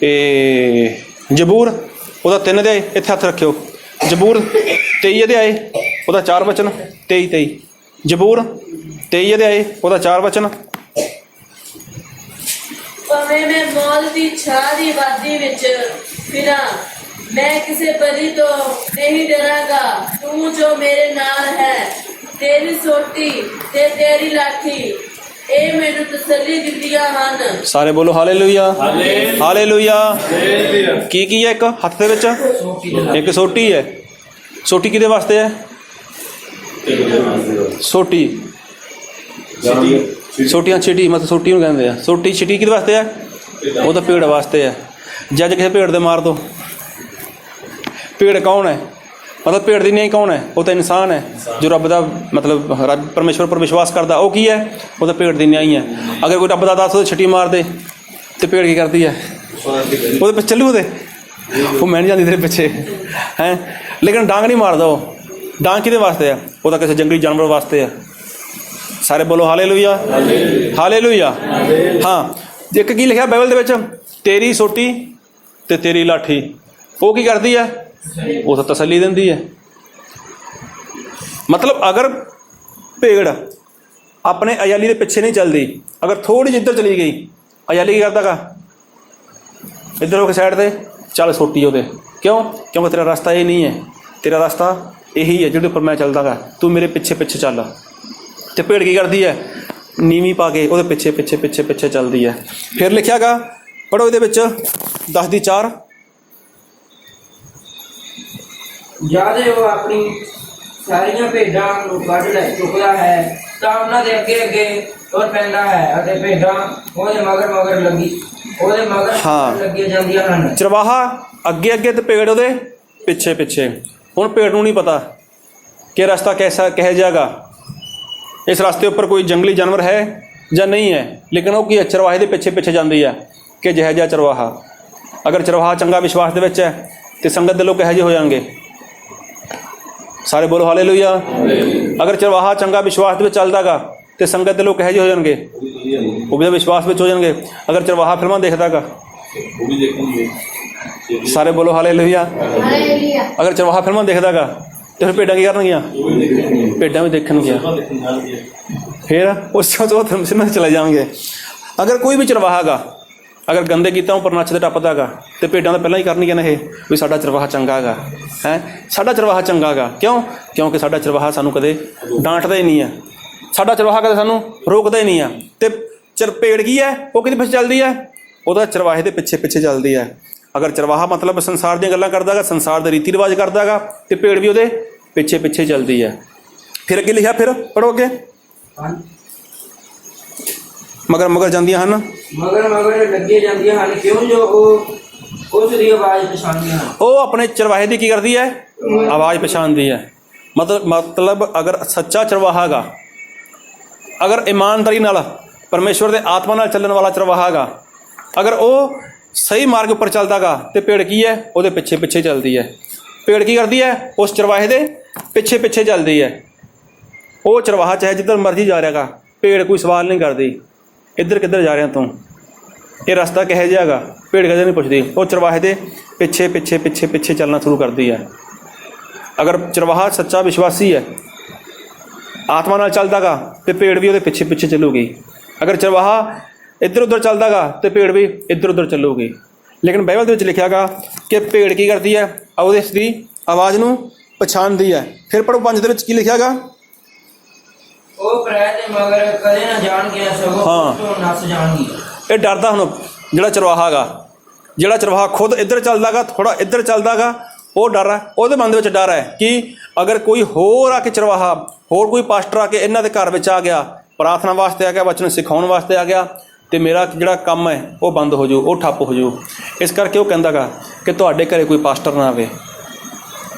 ਇਹ ਜ਼ਬੂਰ ਉਹਦਾ 3 ਅਧਿਆਏ, ਇੱਥੇ ਹੱਥ ਰੱਖਿਓ। ਜ਼ਬੂਰ 23 ਅਧਿਆਏ ਉਹਦਾ 4 ਵਚਨ। 23 ਜ਼ਬੂਰ 23 ਅਧਿਆਏ ਉਹਦਾ 4 ਵਚਨ। ਭਾਵੇਂ ਮੈਂ ਮੌਤ ਦੀ ਛਾਂ ਦੀ ਵਾਦੀ ਵਿੱਚ ਫਿਰਾਂ, ਮੈਂ ਕਿਸੇ ਬਲੀ ਤੋਂ ਨਹੀਂ ਡਰਾਂਗਾ। ਤੂੰ ਜੋ ਮੇਰੇ ਨਾਲ ਹੈ, ਤੇਰੀ ਸੋਟੀ ਤੇ ਤੇਰੀ ਲਾਠੀ, ਇਹ ਮੈਨੂੰ ਤਸੱਲੀ ਦਿੰਦੀਆਂ ਹਨ। ਸਾਰੇ ਬੋਲੋ ਹਾਲੇਲੂਇਆ, ਹਾਲੇਲੂਇਆ। ਕੀ ਹੈ ਇੱਕ ਹੱਥ ਦੇ ਵਿੱਚ? ਇੱਕ ਸੋਟੀ ਹੈ। ਸੋਟੀ ਕਿਹਦੇ ਵਾਸਤੇ ਹੈ? ਸੋਟੀ, ਸੋਟੀਆਂ ਛਿਟੀ, ਮਤਲਬ ਸੋਟੀ ਨੂੰ ਕਹਿੰਦੇ ਆ। ਸੋਟੀ ਛਿਟੀ ਕਿਹਦੇ ਵਾਸਤੇ ਹੈ? ਉਹ ਤਾਂ ਭੇਡ ਵਾਸਤੇ ਹੈ। ਜੱਜ ਕਿਸੇ ਭੇਡ ਦੇ ਮਾਰ ਦੋ। ਭੇਡ ਕੌਣ ਹੈ? ਮਤਲਬ ਭੇਡ ਦੀ ਨਹੀਂ ਕੌਣ ਹੈ? ਉਹ ਤਾਂ ਇਨਸਾਨ ਹੈ ਜੋ ਰੱਬ ਦਾ ਮਤਲਬ ਰੱਬ ਪਰਮੇਸ਼ਵਰ ਪਰ ਵਿਸ਼ਵਾਸ ਕਰਦਾ। ਉਹ ਕੀ ਹੈ? ਉਹ ਤਾਂ ਭੇਡ ਦੀ ਨਿਆਈ ਹੈ। ਅਗਰ ਕੋਈ ਰੱਬ ਦਾ ਦਾਸ ਉਹਦੇ ਛਿੱਟੀ ਮਾਰ ਦੇ ਤੇ ਭੇਡ ਕੀ ਕਰਦੀ ਹੈ? ਉਹਦੇ ਪਿੱਛੇ ਚੱਲੂ, ਉਹਦੇ ਉਹ ਮੈਂ ਨਹੀਂ ਜਾਂਦੀ ਤੇਰੇ ਪਿੱਛੇ ਹੈ। ਲੇਕਿਨ ਡਾਂਗ ਨਹੀਂ ਮਾਰਦਾ ਉਹ। ਡਾਂਗ ਕਿਹਦੇ ਵਾਸਤੇ ਹੈ? ਉਹ ਤਾਂ ਕਿਸੇ ਜੰਗਲੀ ਜਾਨਵਰ ਵਾਸਤੇ ਹੈ। ਸਾਰੇ ਬੋਲੋ ਹਾਲੇਲੂਇਆ, ਹਾਲੇਲੂਇਆ। ਹਾਂ, ਇੱਕ ਕੀ ਲਿਖਿਆ ਬਾਈਬਲ ਦੇ ਵਿੱਚ? ਤੇਰੀ ਸੋਟੀ ਤੇ ਤੇਰੀ ਲਾਠੀ। ਉਹ ਕੀ ਕਰਦੀ ਹੈ? ਉਹ ਤਾਂ ਤਸੱਲੀ ਦਿੰਦੀ ਹੈ। ਮਤਲਬ ਅਗਰ ਭੇਡ ਆਪਣੇ ਅਯਾਲੀ ਦੇ ਪਿੱਛੇ ਨਹੀਂ ਚੱਲਦੀ, ਅਗਰ ਥੋੜ੍ਹੀ ਜਿਹੀ ਇੱਧਰ ਚਲੀ ਗਈ, ਅਯਾਲੀ ਕੀ ਕਰਦਾ ਗਾ? ਇੱਧਰ ਹੋ ਕੇ ਸਾਈਡ 'ਤੇ ਚੱਲ ਸੋਟੀ ਉਹਦੇ। ਕਿਉਂ? ਕਿਉਂਕਿ ਤੇਰਾ ਰਸਤਾ ਇਹ ਨਹੀਂ ਹੈ, ਤੇਰਾ ਰਸਤਾ ਇਹੀ ਹੈ ਜਿਹਦੇ ਉੱਪਰ ਮੈਂ ਚੱਲਦਾ ਗਾ। ਤੂੰ ਮੇਰੇ ਪਿੱਛੇ ਪਿੱਛੇ ਚੱਲ। ਅਤੇ ਭੇਡ ਕੀ ਕਰਦੀ ਹੈ? ਨੀਵੀਂ ਪਾ ਕੇ ਉਹਦੇ ਪਿੱਛੇ ਪਿੱਛੇ ਪਿੱਛੇ ਪਿੱਛੇ ਚੱਲਦੀ ਹੈ। ਫਿਰ ਲਿਖਿਆ ਗਾ, ਪੜ੍ਹੋ ਇਹਦੇ ਵਿੱਚ 10 ਦੀ 4। ਜਦ ਉਹ ਆਪਣੀ ਸਾਰੀਆਂ ਭੇਡਾਂ ਨੂੰ ਕੱਢ ਚੁੱਕਦਾ ਹੈ ਤਾਂ ਉਹਨਾਂ ਦੇ ਅੱਗੇ ਅੱਗੇ ਤੁਰ ਪੈਂਦਾ ਹੈ ਅਤੇ ਭੇਡਾਂ ਉਹਦੇ ਮਗਰ ਲੱਗੀਆਂ ਜਾਂਦੀਆਂ ਹਨ। ਚਰਵਾਹਾ ਅੱਗੇ ਅੱਗੇ ਤੇ ਭੇਡ ਉਹਦੇ ਪਿੱਛੇ ਪਿੱਛੇ। ਹੁਣ ਭੇਡ ਨੂੰ ਨਹੀਂ ਪਤਾ ਕਿ ਰਸਤਾ ਕਿਹੋ ਜਿਹਾ ਗਾ, ਇਸ ਰਸਤੇ ਉੱਪਰ ਕੋਈ ਜੰਗਲੀ ਜਾਨਵਰ ਹੈ ਜਾਂ ਨਹੀਂ ਹੈ। ਲੇਕਿਨ ਉਹ ਕੀ ਹੈ? ਚਰਵਾਹੇ ਦੇ ਪਿੱਛੇ ਪਿੱਛੇ ਜਾਂਦੀ ਹੈ ਕਿ ਜਿਹੋ ਜਿਹਾ ਚਰਵਾਹਾ। ਅਗਰ ਚਰਵਾਹਾ ਚੰਗਾ ਵਿਸ਼ਵਾਸ ਦੇ ਵਿੱਚ ਹੈ ਤੇ ਸੰਗਤ ਦੇ ਲੋਕ ਇਹੋ ਜਿਹੇ ਹੋ ਜਾਣਗੇ। ਸਾਰੇ ਬੋਲੋ ਹਾਲੇਲੂਇਆ। ਅਗਰ ਚਰਵਾਹਾ ਚੰਗਾ ਵਿਸ਼ਵਾਸ ਦੇ ਵਿੱਚ ਚੱਲਦਾ ਗਾ ਤੇ ਸੰਗਤ ਦੇ ਲੋਕ ਇਹੋ ਜਿਹੇ ਹੋ ਜਾਣਗੇ, ਉਹ ਵੀ ਵਿਸ਼ਵਾਸ ਵਿੱਚ ਹੋ ਜਾਣਗੇ। ਅਗਰ ਚਰਵਾਹਾ ਫਿਲਮਾਂ ਦੇਖਦਾ ਗਾ, ਸਾਰੇ ਬੋਲੋ ਹਾਲੇਲੂਇਆ। ਅਗਰ ਚਰਵਾਹਾ ਫਿਲਮਾਂ ਦੇਖਦਾ ਗਾ ਤੇ ਫਿਰ ਭੇਡਾਂ ਕੀ ਕਰਨਗੀਆਂ? ਭੇਡਾਂ ਵੀ ਦੇਖਣਗੀਆਂ, ਫਿਰ ਉਸ ਤੋਂ ਫਿਲਮਾਂ ਚਲੇ ਜਾਣਗੇ। ਅਗਰ ਕੋਈ ਵੀ ਚਰਵਾਹਾ ਗਾ ਅਗਰ ਗੰਦੇ ਗੀਤਾਂ ਉੱਪਰ ਨੱਚਦੇ ਟੱਪਦਾ ਗਾ ਤੇ ਭੇਡਾਂ ਤਾਂ ਪਹਿਲਾਂ ਹੀ ਕਰਨਗੀਆਂ ਨੇ ਇਹ ਵੀ ਸਾਡਾ ਚਰਵਾਹਾ ਚੰਗਾ ਗਾ, ਸਾਡਾ ਚਰਵਾਹਾ ਚੰਗਾ ਗਾ। ਕਿਉਂ? ਕਿਉਂਕਿ ਸਾਡਾ ਚਰਵਾਹਾ ਸਾਨੂੰ ਕਦੇ ਡਾਂਟਦਾ ਹੀ ਨਹੀਂ ਹੈ, ਸਾਡਾ ਚਰਵਾਹਾ ਕਦੇ ਸਾਨੂੰ ਰੋਕਦਾ ਹੀ ਨਹੀਂ ਆ। ਤੇ ਭੇਡ ਕੀ ਹੈ? ਉਹ ਕਿਹਦੇ ਪਿੱਛੇ ਚੱਲਦੀ ਹੈ? ਉਹਦਾ ਚਰਵਾਹੇ ਦੇ ਪਿੱਛੇ ਪਿੱਛੇ ਚੱਲਦੀ ਹੈ। ਅਗਰ ਚਰਵਾਹਾ ਮਤਲਬ ਸੰਸਾਰ ਦੀਆਂ ਗੱਲਾਂ ਕਰਦਾ ਗਾ, ਸੰਸਾਰ ਦੇ ਰੀਤੀ ਰਿਵਾਜ ਕਰਦਾ ਗਾ, ਤੇ ਭੇਡ ਵੀ ਉਹਦੇ ਪਿੱਛੇ ਪਿੱਛੇ ਚੱਲਦੀ ਹੈ। ਫਿਰ ਅੱਗੇ ਲਿਖਿਆ, ਫਿਰ ਪੜ੍ਹੋ ਅੱਗੇ। ਮਗਰ ਮਗਰ ਜਾਂਦੀਆਂ ਹਨ, ਮਗਰ ਮਗਰ ਲੱਗੇ ਜਾਂਦੀਆਂ ਹਨ, ਕਿਉਂ ਜੋ ਉਹ ਉਸ ਦੀ ਆਵਾਜ਼ ਪਛਾਣਦੀਆਂ ਹਨ। ਉਹ ਆਪਣੇ ਚਰਵਾਹੇ ਦੀ ਕੀ ਕਰਦੀ ਹੈ? ਆਵਾਜ਼ ਪਛਾਣਦੀ ਹੈ। ਮਤਲਬ ਅਗਰ ਸੱਚਾ ਚਰਵਾਹਾ ਗਾ, ਅਗਰ ਇਮਾਨਦਾਰੀ ਨਾਲ ਪਰਮੇਸ਼ਵਰ ਦੇ ਆਤਮਾ ਨਾਲ ਚੱਲਣ ਵਾਲਾ ਚਰਵਾਹਾ ਗਾ, ਅਗਰ ਉਹ ਸਹੀ ਮਾਰਗ ਉੱਪਰ ਚੱਲਦਾ ਗਾ ਤੇ ਭੇਡ ਕੀ ਹੈ? ਉਹਦੇ ਪਿੱਛੇ ਪਿੱਛੇ ਚੱਲਦੀ ਹੈ। ਭੇਡ ਕੀ ਕਰਦੀ ਹੈ? ਉਸ ਚਰਵਾਹੇ ਦੇ ਪਿੱਛੇ ਪਿੱਛੇ ਚੱਲਦੀ ਹੈ। ਉਹ ਚਰਵਾਹਾ ਚਾਹੇ ਜਿੱਧਰ ਮਰਜ਼ੀ ਜਾ ਰਿਹਾ ਗਾ, ਭੇਡ ਕੋਈ ਸਵਾਲ ਨਹੀਂ ਕਰਦੀ ਇੱਧਰ ਕਿੱਧਰ ਜਾ ਰਿਹਾ ਤੂੰ, ਇਹ ਰਸਤਾ ਕਿਹੋ ਜਿਹਾ ਗਾ, ਭੇਡ ਕਦੇ ਨਹੀਂ ਪੁੱਛਦੀ। ਉਹ ਚਰਵਾਹੇ ਦੇ ਪਿੱਛੇ ਪਿੱਛੇ ਪਿੱਛੇ ਪਿੱਛੇ ਚੱਲਣਾ ਸ਼ੁਰੂ ਕਰਦੀ ਹੈ। ਅਗਰ ਚਰਵਾਹਾ ਸੱਚਾ ਵਿਸ਼ਵਾਸੀ ਹੈ, ਆਤਮਾ ਨਾਲ ਚੱਲਦਾ ਗਾ ਤੇ ਭੇਡ ਵੀ ਉਹਦੇ ਪਿੱਛੇ ਪਿੱਛੇ ਚੱਲੂਗੀ। ਅਗਰ ਚਰਵਾਹਾ ਇੱਧਰ ਉੱਧਰ ਚੱਲਦਾ ਗਾ ਤੇ ਭੇਡ ਵੀ ਇੱਧਰ ਉੱਧਰ ਚੱਲੂਗੀ। ਲੇਕਿਨ ਬਾਈਬਲ ਦੇ ਵਿੱਚ ਲਿਖਿਆ ਗਾ ਕਿ ਭੇਡ ਕੀ ਕਰਦੀ ਹੈ? ਉਹਦੇ ਦੀ ਆਵਾਜ਼ ਨੂੰ ਪਛਾਣਦੀ ਹੈ। ਫਿਰ ਪੜ੍ਹੋ 5 ਦੇ ਵਿੱਚ ਕੀ ਲਿਖਿਆ ਗਾ? ਉਹ ਪਰਾਏ ਦੇ ਮਗਰ ਕਦੇ ਨਾ ਜਾਣਗੇ, ਸਗੋਂ ਉਸ ਤੋਂ ਨੱਸ ਜਾਣਗੇ। ਇਹ ਡਰਦਾ ਹੁਣ ਜਿਹੜਾ ਚਰਵਾਹਾ ਗਾ, ਜਿਹੜਾ ਚਰਵਾਹਾ ਖੁਦ ਇੱਧਰ ਚੱਲਦਾ ਗਾ, ਥੋੜ੍ਹਾ ਇੱਧਰ ਚੱਲਦਾ ਗਾ, ਉਹ ਡਰ ਹੈ, ਉਹਦੇ ਮਨ ਦੇ ਵਿੱਚ ਡਰ ਹੈ ਕਿ ਅਗਰ ਕੋਈ ਹੋਰ ਆ ਕੇ ਚਰਵਾਹਾ, ਹੋਰ ਕੋਈ ਪਾਸਟਰ ਆ ਕੇ ਇਹਨਾਂ ਦੇ ਘਰ ਵਿੱਚ ਆ ਗਿਆ, ਪ੍ਰਾਰਥਨਾ ਵਾਸਤੇ ਆ ਗਿਆ, ਵਚਨ ਸਿਖਾਉਣ ਵਾਸਤੇ ਆ ਗਿਆ, ਤੇ ਮੇਰਾ ਜਿਹੜਾ ਕੰਮ ਹੈ ਉਹ ਬੰਦ ਹੋ ਜਾਊ, ਉਹ ਠੱਪ ਹੋ ਜਾਊ। ਇਸ ਕਰਕੇ ਉਹ ਕਹਿੰਦਾ ਗਾ ਕਿ ਤੁਹਾਡੇ ਘਰੇ ਕੋਈ ਪਾਸਟਰ ਨਾ ਆਵੇ,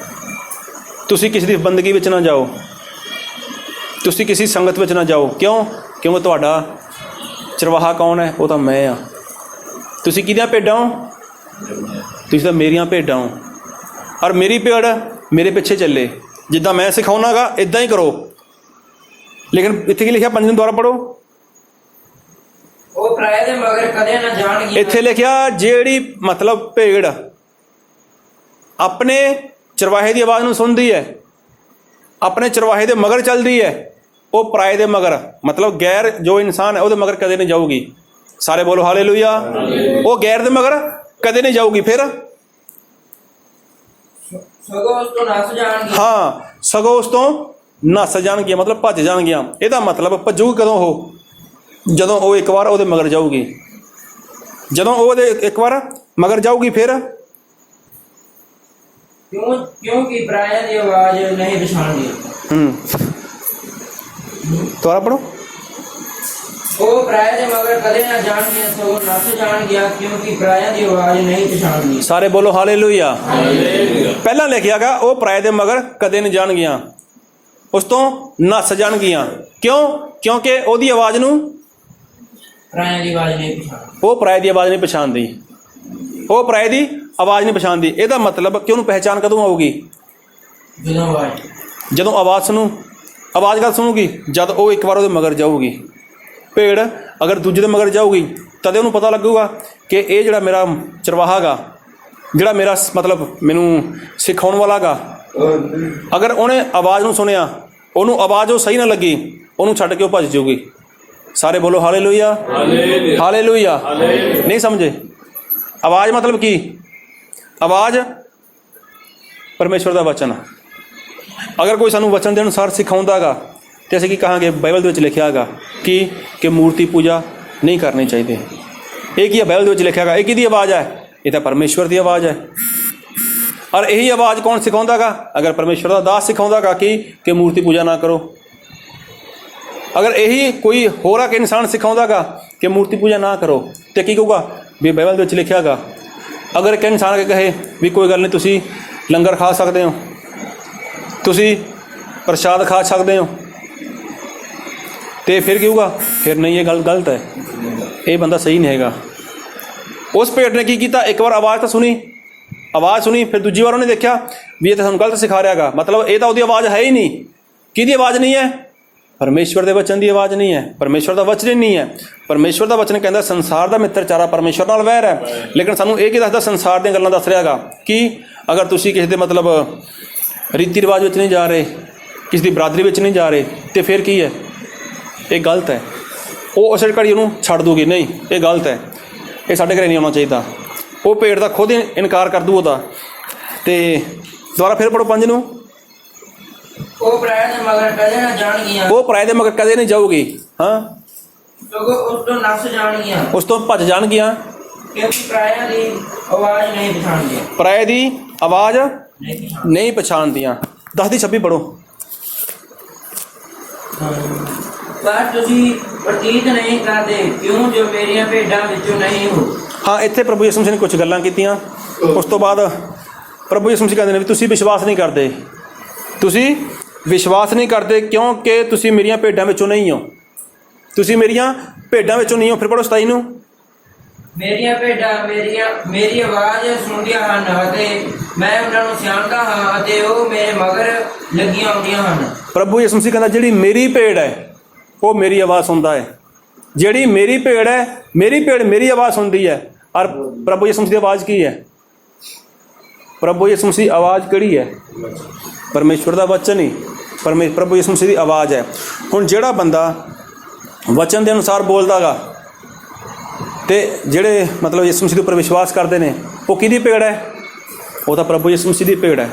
ਤੁਸੀਂ ਕਿਸੇ ਦੀ ਬੰਦਗੀ ਵਿੱਚ ਨਾ ਜਾਓ, ਤੁਸੀਂ ਕਿਸੇ ਸੰਗਤ ਵਿੱਚ ਨਾ ਜਾਓ। ਕਿਉਂ? ਕਿਉਂਕਿ ਤੁਹਾਡਾ ਚਰਵਾਹਾ ਕੌਣ ਹੈ? ਉਹ ਤਾਂ ਮੈਂ ਹਾਂ। ਤੁਸੀਂ ਕਿਹਦੀਆਂ ਭੇਡਾਂ ਹੋ? ਤੁਸੀਂ ਤਾਂ ਮੇਰੀਆਂ ਭੇਡਾਂ ਹੋ, ਔਰ ਮੇਰੀ ਭੇਡ ਮੇਰੇ ਪਿੱਛੇ ਚੱਲੇ, ਜਿੱਦਾਂ ਮੈਂ ਸਿਖਾਉਣਾ ਗਾ ਇੱਦਾਂ ਹੀ ਕਰੋ। ਲੇਕਿਨ ਇੱਥੇ ਕੀ ਲਿਖਿਆ? 5 ਨੂੰ ਦੁਬਾਰਾ ਪੜ੍ਹੋ। ਉਹ ਪਰਾਏ ਦੇ ਮਗਰ ਕਦੇ ਨਾ ਜਾਣਗੇ। ਇੱਥੇ ਲਿਖਿਆ ਜਿਹੜੀ ਮਤਲਬ ਭੇਡ ਆਪਣੇ ਚਰਵਾਹੇ ਦੀ ਆਵਾਜ਼ ਨੂੰ ਸੁਣਦੀ ਹੈ, ਆਪਣੇ ਚਰਵਾਹੇ ਦੇ ਮਗਰ ਚੱਲਦੀ ਹੈ, ਉਹ ਪਰਾਏ ਦੇ ਮਗਰ ਮਤਲਬ ਗੈਰ ਜੋ ਇਨਸਾਨ ਹੈ ਉਹਦੇ ਮਗਰ ਕਦੇ ਨਹੀਂ ਜਾਊਗੀ। ਸਾਰੇ ਬੋਲੋ ਹਾਲੇਲੂਇਆ। ਉਹ ਗੈਰ ਦੇ ਮਗਰ ਕਦੇ ਨਹੀਂ ਜਾਊਗੀ। ਫਿਰ ਸਗੋਂ ਉਸ ਤੋਂ ਨੱਸ ਜਾਣਗੇ। ਹਾਂ, ਸਗੋਂ ਉਸ ਤੋਂ ਨੱਸ ਜਾਣਗੀਆਂ, ਮਤਲਬ ਭੱਜ ਜਾਣਗੀਆਂ। ਇਹਦਾ ਮਤਲਬ ਭੱਜੂਗੀ ਕਦੋਂ? ਉਹ ਜਦੋਂ ਉਹ ਇੱਕ ਵਾਰ ਉਹਦੇ ਮਗਰ ਜਾਊਗੀ, ਜਦੋਂ ਉਹ ਉਹਦੇ ਇੱਕ ਵਾਰ ਮਗਰ ਜਾਊਗੀ। ਫਿਰ ਕਿਉਂਕਿ ਪਰਾਇਆ ਦੀ ਆਵਾਜ਼ ਨਹੀਂ ਪਛਾਣਦੀ। ਦੁਬਾਰਾ ਪੜ੍ਹੋ। ਉਹ ਪਰਾਇਆ ਦੇ ਮਗਰ ਕਦੇ ਨਾ ਜਾਣਗੇ, ਸਗੋਂ ਨੱਸ ਜਾਣਗੀਆਂ, ਕਿਉਂਕਿ ਪਰਾਇਆ ਦੀ ਆਵਾਜ਼ ਨਹੀਂ ਪਛਾਣਦੀ। ਸਾਰੇ ਬੋਲੋ ਹਾਲੇਲੂਇਆ। ਪਹਿਲਾਂ ਲਿਖਿਆ ਗਾ ਉਹ ਪਰਾਏ ਦੇ ਮਗਰ ਕਦੇ ਨਹੀਂ ਜਾਣਗੀਆਂ, ਉਸ ਤੋਂ ਨੱਸ ਜਾਣਗੀਆਂ। ਕਿਉਂ? ਕਿਉਂਕਿ ਉਹਦੀ ਆਵਾਜ਼ ਨੂੰ ਪਰਾਇਆ ਦੀ ਆਵਾਜ਼ ਨਹੀਂ ਪਛਾਣਦੀ। ਉਹ ਪਰਾਏ ਦੀ ਆਵਾਜ਼ ਨਹੀਂ ਪਛਾਣਦੀ, ਉਹ ਪਰਾਏ ਦੀ ਆਵਾਜ਼ ਨਹੀਂ ਪਛਾਣਦੀ। ਇਹਦਾ ਮਤਲਬ ਕਿ ਉਹਨੂੰ ਪਹਿਚਾਣ ਕਦੋਂ ਆਊਗੀ? ਜਦੋਂ ਆਵਾਜ਼ ਸੁਣੂ। ਆਵਾਜ਼ ਕਦ ਸੁਣੂਗੀ? ਜਦ ਉਹ ਇੱਕ ਵਾਰ ਉਹਦੇ ਮਗਰ ਜਾਊਗੀ। ਭੇਡ ਅਗਰ ਦੂਜੇ ਦੇ ਮਗਰ ਜਾਊਗੀ ਤਦੇ ਉਹਨੂੰ ਪਤਾ ਲੱਗੂਗਾ ਕਿ ਇਹ ਜਿਹੜਾ ਮੇਰਾ ਚਰਵਾਹਾ ਗਾ, ਜਿਹੜਾ ਮੇਰਾ ਮਤਲਬ ਮੈਨੂੰ ਸਿਖਾਉਣ ਵਾਲਾ ਗਾ, ਅਗਰ ਉਹਨੇ ਆਵਾਜ਼ ਨੂੰ ਸੁਣਿਆ, ਉਹਨੂੰ ਆਵਾਜ਼ ਉਹ ਸਹੀ ਨਾ ਲੱਗੀ, ਉਹਨੂੰ ਛੱਡ ਕੇ ਉਹ ਭੱਜ ਜਾਊਗੀ। ਸਾਰੇ ਬੋਲੋ ਹਾਲੇਲੂਇਆ। ਹਾਲੇਲੂਇਆ। ਨਹੀਂ ਸਮਝੇ? ਆਵਾਜ਼ ਮਤਲਬ ਕੀ? ਆਵਾਜ਼ ਪਰਮੇਸ਼ਵਰ ਦਾ ਵਚਨ। ਅਗਰ ਕੋਈ ਸਾਨੂੰ ਵਚਨ ਦੇ ਅਨੁਸਾਰ ਸਿਖਾਉਂਦਾ ਗਾ ਤੇ ਅਸੀਂ ਕੀ ਕਹਾਂਗੇ? ਬਾਈਬਲ ਦੇ ਵਿੱਚ ਲਿਖਿਆ ਗਾ ਕਿ ਮੂਰਤੀ ਪੂਜਾ ਨਹੀਂ ਕਰਨੀ ਚਾਹੀਦੀ। ਇਹ ਕੀ ਹੈ? ਬਾਈਬਲ ਦੇ ਵਿੱਚ ਲਿਖਿਆ ਗਾ। ਇਹ ਕਿਹਦੀ ਆਵਾਜ਼ ਹੈ? ਇਹ ਤਾਂ ਪਰਮੇਸ਼ਵਰ ਦੀ ਆਵਾਜ਼ ਹੈ। ਔਰ ਇਹੀ ਆਵਾਜ਼ ਕੌਣ ਸਿਖਾਉਂਦਾ ਗਾ? ਅਗਰ ਪਰਮੇਸ਼ਵਰ ਦਾ ਦਾਸ ਸਿਖਾਉਂਦਾ ਗਾ ਕਿ ਮੂਰਤੀ ਪੂਜਾ ਨਾ ਕਰੋ। ਅਗਰ ਇਹੀ ਕੋਈ ਹੋਰ ਆ ਕੇ ਇਨਸਾਨ ਸਿਖਾਉਂਦਾ ਗਾ ਕਿ ਮੂਰਤੀ ਪੂਜਾ ਨਾ ਕਰੋ, ਤੇ ਕੀ ਕਹੂਗਾ? ਵੀ ਬਾਈਬਲ ਦੇ ਵਿੱਚ ਲਿਖਿਆ ਗਾ। ਅਗਰ ਇੱਕ ਇਨਸਾਨ ਆ ਕੇ ਕਹੇ ਵੀ ਕੋਈ ਗੱਲ ਨਹੀਂ, ਤੁਸੀਂ ਲੰਗਰ ਖਾ ਸਕਦੇ ਹੋ, ਤੁਸੀਂ ਪ੍ਰਸ਼ਾਦ ਖਾ ਸਕਦੇ ਹੋ, ਤੇ ਫਿਰ ਕੀ ਹੋਊਗਾ? ਫਿਰ ਨਹੀਂ, ਇਹ ਗੱਲ ਗਲਤ ਹੈ, ਇਹ ਬੰਦਾ ਸਹੀ ਨਹੀਂ ਹੈਗਾ। ਉਸ ਭੇਡ ਨੇ ਕੀ ਕੀਤਾ, ਇੱਕ ਵਾਰ ਆਵਾਜ਼ ਤਾਂ ਸੁਣੀ, ਆਵਾਜ਼ ਸੁਣੀ, ਫਿਰ ਦੂਜੀ ਵਾਰ ਉਹਨੇ ਦੇਖਿਆ ਵੀ ਇਹ ਤਾਂ ਸਾਨੂੰ ਗਲਤ ਸਿਖਾ ਰਿਹਾ ਗਾ, ਮਤਲਬ ਇਹ ਤਾਂ ਉਹਦੀ ਆਵਾਜ਼ ਹੈ ਹੀ ਨਹੀਂ। ਕਿਹਦੀ ਆਵਾਜ਼ ਨਹੀਂ ਹੈ? ਪਰਮੇਸ਼ਵਰ ਦੇ ਵਚਨ ਦੀ ਆਵਾਜ਼ ਨਹੀਂ ਹੈ, ਪਰਮੇਸ਼ਵਰ ਦਾ ਵਚਨ ਹੀ ਨਹੀਂ ਹੈ। ਪਰਮੇਸ਼ਵਰ ਦਾ ਵਚਨ ਕਹਿੰਦਾ ਸੰਸਾਰ ਦਾ ਮਿੱਤਰ ਚਾਰਾ ਪਰਮੇਸ਼ਵਰ ਨਾਲ ਵੈਰ ਹੈ, ਲੇਕਿਨ ਸਾਨੂੰ ਇਹ ਕੀ ਦੱਸਦਾ, ਸੰਸਾਰ ਦੀਆਂ ਗੱਲਾਂ ਦੱਸ ਰਿਹਾ ਗਾ ਕਿ ਅਗਰ ਤੁਸੀਂ ਕਿਸੇ ਦੇ ਮਤਲਬ ਰੀਤੀ ਰਿਵਾਜ ਵਿੱਚ ਨਹੀਂ ਜਾ ਰਹੇ, ਕਿਸੇ ਦੀ ਬਰਾਦਰੀ ਵਿੱਚ ਨਹੀਂ ਜਾ ਰਹੇ, ਤੇ ਫਿਰ ਕੀ ਹੈ? ਇਹ ਗਲਤ ਹੈ। ਉਹ ਉਸੇ ਘੜੀ ਉਹਨੂੰ ਛੱਡ ਦੂਗੀ, ਨਹੀਂ ਇਹ ਗਲਤ ਹੈ, ਇਹ ਸਾਡੇ ਘਰੇ ਨਹੀਂ ਆਉਣਾ ਚਾਹੀਦਾ। ਉਹ ਭੇਡ ਦਾ ਖੁਦ ਇਨਕਾਰ ਕਰ ਦੂ ਉਹਦਾ। ਤੇ ਦੁਬਾਰਾ ਫਿਰ ਪੜੋ 5 ਨੂੰ। ਉਹ ਪਰਾਇਆ ਦੇ ਮਗਰ ਕਦੇ ਨਾ ਜਾਣਗੀਆਂ, ਉਹ ਪਰਾਏ ਦੇ ਮਗਰ ਕਦੇ ਨਹੀਂ ਜਾਊਗੀ, ਹਾਂ, ਸਗੋਂ ਉਸ ਤੋਂ ਨਸ ਜਾਣਗੀਆਂ, ਉਸ ਤੋਂ ਭੱਜ ਜਾਣਗੀਆਂ, ਕਿਉਂਕਿ ਪਰਾਇਆ ਦੀ ਆਵਾਜ਼ ਨਹੀਂ ਪਛਾਣਦੀਆਂ। ਪਰਾਏ ਦੀ ਆਵਾਜ਼ ਨਹੀਂ ਪਛਾਣਦੀਆਂ। ਨਹੀਂ ਪਛਾਣਦੀਆਂ। 10 ਦੀ 26 ਪੜੋ। ਪਰ ਤੁਸੀਂ ਪ੍ਰਤੀਤ ਨਹੀਂ ਕਰਦੇ, ਕਿਉਂ ਜੋ ਮੇਰੀਆਂ ਭੇਡਾਂ ਵਿੱਚੋਂ ਨਹੀਂ ਹੋ। ਹਾਂ, ਇੱਥੇ ਪ੍ਰਭੂ ਯਿਸੂ ਮਸੀਹ ਨੇ ਕੁਝ ਗੱਲਾਂ ਕੀਤੀਆਂ। ਉਸ ਤੋਂ ਬਾਅਦ ਪ੍ਰਭੂ ਯਿਸੂ ਮਸੀਹ ਕਹਿੰਦੇ ਨੇ ਵੀ ਤੁਸੀਂ ਵਿਸ਼ਵਾਸ ਨਹੀਂ ਕਰਦੇ, ਤੁਸੀਂ ਵਿਸ਼ਵਾਸ ਨਹੀਂ ਕਰਦੇ ਕਿਉਂਕਿ ਤੁਸੀਂ ਮੇਰੀਆਂ ਭੇਡਾਂ ਵਿੱਚੋਂ ਨਹੀਂ ਹੋ, ਤੁਸੀਂ ਮੇਰੀਆਂ ਭੇਡਾਂ ਵਿੱਚੋਂ ਨਹੀਂ ਹੋ। ਫਿਰ ਪੜੋ 27 ਨੂੰ। ਮੇਰੀਆਂ ਭੇਡਾਂ ਮੇਰੀ ਆਵਾਜ਼ ਸੁਣਦੀਆਂ ਹਨ ਅਤੇ ਮੈਂ ਉਹਨਾਂ ਨੂੰ ਸਿਆਣਦਾ ਹਾਂ ਅਤੇ ਉਹ ਮੇਰੇ ਮਗਰ ਲੱਗੀਆਂ ਆਉਂਦੀਆਂ ਹਨ। ਪ੍ਰਭੂ ਯਿਸੂ ਮਸੀਹ ਕਹਿੰਦਾ ਜਿਹੜੀ ਮੇਰੀ ਭੇਡ ਹੈ ਉਹ ਮੇਰੀ ਆਵਾਜ਼ ਸੁਣਦਾ ਹੈ, ਜਿਹੜੀ ਮੇਰੀ ਭੇਡ ਹੈ, ਮੇਰੀ ਭੇਡ ਮੇਰੀ ਆਵਾਜ਼ ਸੁਣਦੀ ਹੈ। ਔਰ ਪ੍ਰਭੂ ਯਿਸੂ ਮਸੀਹ ਦੀ ਆਵਾਜ਼ ਕੀ ਹੈ? ਪ੍ਰਭੂ ਯਿਸੂ ਮਸੀਹ ਦੀ ਆਵਾਜ਼ ਕਿਹੜੀ ਹੈ? ਪਰਮੇਸ਼ਵਰ ਦਾ ਵਚਨ ਹੀ ਪ੍ਰਭੂ ਯਿਸੂ ਮਸੀਹ ਦੀ ਆਵਾਜ਼ ਹੈ। ਹੁਣ ਜਿਹੜਾ ਬੰਦਾ ਵਚਨ ਦੇ ਅਨੁਸਾਰ ਬੋਲਦਾ ਗਾ ਤੇ ਜਿਹੜੇ ਮਤਲਬ ਯਿਸੂ ਮਸੀਹ ਦੇ ਉੱਪਰ ਵਿਸ਼ਵਾਸ ਕਰਦੇ ਨੇ, ਉਹ ਕਿਹਦੀ ਭੇਡ ਹੈ? ਉਹ ਤਾਂ ਪ੍ਰਭੂ ਯਿਸੂ ਮਸੀਹ ਦੀ ਭੇਡ ਹੈ।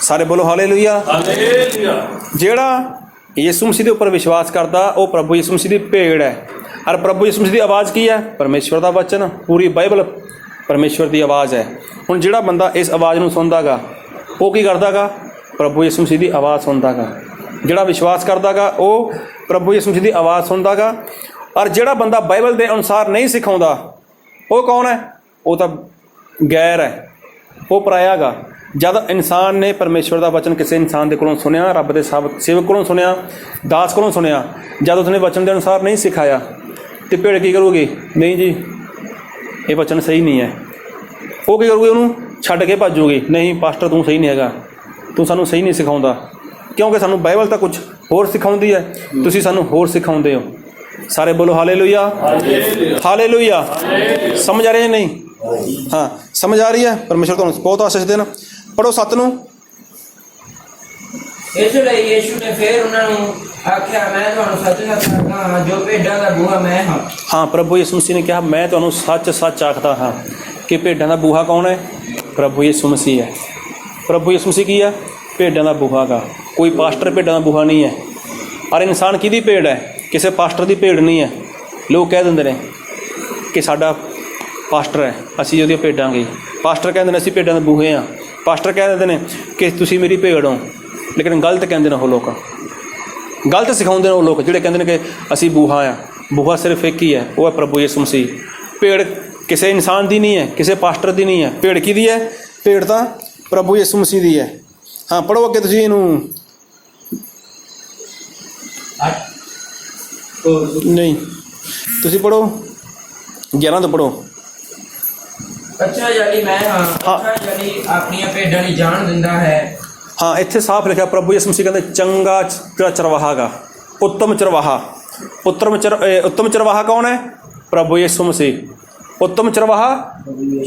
ਸਾਰੇ ਬੋਲੋ ਹਾਲੇਲੂਇਆ। ਹਾਲੇਲੂਇਆ। ਜਿਹੜਾ ਯਿਸੂ ਮਸੀਹ ਦੇ ਉੱਪਰ ਵਿਸ਼ਵਾਸ ਕਰਦਾ ਉਹ ਪ੍ਰਭੂ ਯਿਸੂ ਮਸੀਹ ਦੀ ਭੇਡ ਹੈ। ਔਰ ਪ੍ਰਭੂ ਯਿਸੂ ਮਸੀਹ ਦੀ ਆਵਾਜ਼ ਕੀ ਹੈ? ਪਰਮੇਸ਼ਵਰ ਦਾ ਵਚਨ, ਪੂਰੀ ਬਾਈਬਲ ਪਰਮੇਸ਼ਵਰ ਦੀ ਆਵਾਜ਼ ਹੈ। ਹੁਣ ਜਿਹੜਾ ਬੰਦਾ ਇਸ ਆਵਾਜ਼ ਨੂੰ ਸੁਣਦਾ ਗਾ ਉਹ ਕੀ ਕਰਦਾ ਗਾ? ਪ੍ਰਭੂ ਯਿਸੂ ਮਸੀਹ ਦੀ ਆਵਾਜ਼ ਸੁਣਦਾ ਗਾ। ਜਿਹੜਾ ਵਿਸ਼ਵਾਸ ਕਰਦਾ ਗਾ ਉਹ ਪ੍ਰਭੂ ਯਿਸੂ ਮਸੀਹ ਦੀ ਆਵਾਜ਼ ਸੁਣਦਾ ਗਾ। ਔਰ ਜਿਹੜਾ ਬੰਦਾ ਬਾਈਬਲ ਦੇ ਅਨੁਸਾਰ ਨਹੀਂ ਸਿਖਾਉਂਦਾ ਉਹ ਕੌਣ ਹੈ? ਉਹ ਤਾਂ ਗੈਰ ਹੈ, ਉਹ ਪਰਾਇਆ ਗਾ। ਜਦ ਇਨਸਾਨ ਨੇ ਪਰਮੇਸ਼ਵਰ ਦਾ ਵਚਨ ਕਿਸੇ ਇਨਸਾਨ ਦੇ ਕੋਲੋਂ ਸੁਣਿਆ, ਰੱਬ ਦੇ ਸੇਵਕ ਕੋਲੋਂ ਸੁਣਿਆ, ਦਾਸ ਕੋਲੋਂ ਸੁਣਿਆ, ਜਦ ਉਸਨੇ ਵਚਨ ਦੇ ਅਨੁਸਾਰ ਨਹੀਂ ਸਿਖਾਇਆ ਤੇ ਭੇਡ ਕੀ ਕਰੂਗੀ? ਨਹੀਂ ਜੀ ਇਹ ਵਚਨ ਸਹੀ ਨਹੀਂ ਹੈ। ਉਹ ਕੀ ਕਰੂਗੀ? ਉਹਨੂੰ ਛੱਡ ਕੇ ਭੱਜੂਗੀ, ਨਹੀਂ ਪਾਸਟਰ ਤੂੰ ਸਹੀ ਨਹੀਂ ਹੈਗਾ, ਤੂੰ ਸਾਨੂੰ ਸਹੀ ਨਹੀਂ ਸਿਖਾਉਂਦਾ, ਕਿਉਂਕਿ ਸਾਨੂੰ ਬਾਈਬਲ ਤਾਂ ਕੁਝ ਹੋਰ ਸਿਖਾਉਂਦੀ ਹੈ, ਤੁਸੀਂ ਸਾਨੂੰ ਹੋਰ ਸਿਖਾਉਂਦੇ ਹੋ। ਸਾਰੇ ਬੋਲੋ ਹਾਲੇਲੂਇਆ। ਹਾਲੇਲੂਇਆ। ਸਮਝ ਆ ਰਹੀ ਹੈ? ਨਹੀਂ, ਹਾਂ ਸਮਝ ਆ ਰਹੀ ਹੈ। ਪਰਮੇਸ਼ਵਰ ਤੁਹਾਨੂੰ ਬਹੁਤ ਆਸ਼ੀਸ਼ ਦੇਣ। ਪੜੋ 7 ਨੂੰ। ਇਸ ਲਈ ਯੀਸ਼ੂ ਨੇ ਫਿਰ ਉਹਨਾਂ ਨੂੰ ਆਖਿਆ, ਮੈਂ ਤੁਹਾਨੂੰ ਸੱਚ ਸੱਚ ਆਖਦਾ ਹਾਂ, ਜੋ ਭੇਡਾਂ ਦਾ ਬੂਹਾ ਮੈਂ ਹਾਂ। ਹਾਂ, ਪ੍ਰਭੂ ਯਿਸੂ ਮਸੀਹ ਨੇ ਕਿਹਾ ਮੈਂ ਤੁਹਾਨੂੰ ਸੱਚ ਸੱਚ ਆਖਦਾ ਹਾਂ ਕਿ ਭੇਡਾਂ ਦਾ ਬੂਹਾ ਕੌਣ ਹੈ? ਪ੍ਰਭੂ ਯਿਸੂ ਮਸੀਹ ਹੈ। ਪ੍ਰਭੂ ਯਿਸੂ ਮਸੀਹ ਕੀ ਹੈ? ਭੇਡਾਂ ਦਾ ਬੂਹਾ ਗਾ। ਕੋਈ ਪਾਸਟਰ ਭੇਡਾਂ ਦਾ ਬੂਹਾ ਨਹੀਂ ਹੈ। ਔਰ ਇਨਸਾਨ ਕਿਹਦੀ ਭੇਡ ਹੈ? ਕਿਸੇ ਪਾਸਟਰ ਦੀ ਭੇਡ ਨਹੀਂ ਹੈ। ਲੋਕ ਕਹਿ ਦਿੰਦੇ ਨੇ ਕਿ ਸਾਡਾ ਪਾਸਟਰ ਹੈ, ਅਸੀਂ ਉਹਦੀਆਂ ਭੇਡਾਂ ਗਏ। ਪਾਸਟਰ ਕਹਿੰਦੇ ਨੇ ਅਸੀਂ ਭੇਡਾਂ ਦੇ ਬੂਹੇ ਹਾਂ। ਪਾਸਟਰ ਕਹਿ ਦਿੰਦੇ ਨੇ ਕਿ ਤੁਸੀਂ ਮੇਰੀ ਭੇਡ ਹੋ, ਲੇਕਿਨ ਗਲਤ ਕਹਿੰਦੇ ਨੇ ਉਹ ਲੋਕ, ਗਲਤ ਸਿਖਾਉਂਦੇ ਨੇ ਉਹ ਲੋਕ ਜਿਹੜੇ ਕਹਿੰਦੇ ਨੇ ਕਿ ਅਸੀਂ ਬੂਹਾ ਆ। ਬੂਹਾ ਸਿਰਫ ਇੱਕ ਹੀ ਹੈ, ਉਹ ਹੈ ਪ੍ਰਭੂ ਯਿਸੂ ਮਸੀਹ। ਭੇਡ ਕਿਸੇ ਇਨਸਾਨ ਦੀ ਨਹੀਂ ਹੈ, ਕਿਸੇ ਪਾਸਟਰ ਦੀ ਨਹੀਂ ਹੈ। ਭੇਡ ਕਿਹਦੀ ਹੈ? ਭੇਡ ਤਾਂ ਪ੍ਰਭੂ ਯਿਸੂ ਮਸੀਹ ਦੀ ਹੈ। ਹਾਂ ਪੜੋ ਅੱਗੇ ਤੁਸੀਂ ਇਹਨੂੰ। ਨਹੀਂ, ਤੁਸੀਂ ਪੜੋ 11 ਤੋਂ ਪੜੋ। ਅੱਛਾ ਯਾਨੀ ਮੈਂ ਹਾਂ, ਅੱਛਾ ਯਾਨੀ ਆਪਣੀਆਂ ਭੇਡਾਂ ਦੀ ਜਾਨ ਦਿੰਦਾ ਹੈ। ਹਾਂ, ਇੱਥੇ ਸਾਫ਼ ਲਿਖਿਆ ਪ੍ਰਭੂ ਯਿਸੂ ਮਸੀਹ ਕਹਿੰਦੇ ਚੰਗਾ ਜਿਹੜਾ ਚਰਵਾਹਾ ਗਾ, ਉੱਤਮ ਚਰਵਾਹਾ। ਉੱਤਮ ਚਰਵਾਹਾ ਕੌਣ ਹੈ? ਪ੍ਰਭੂ ਯਿਸੂ ਮਸੀਹ। ਉੱਤਮ ਚਰਵਾਹਾ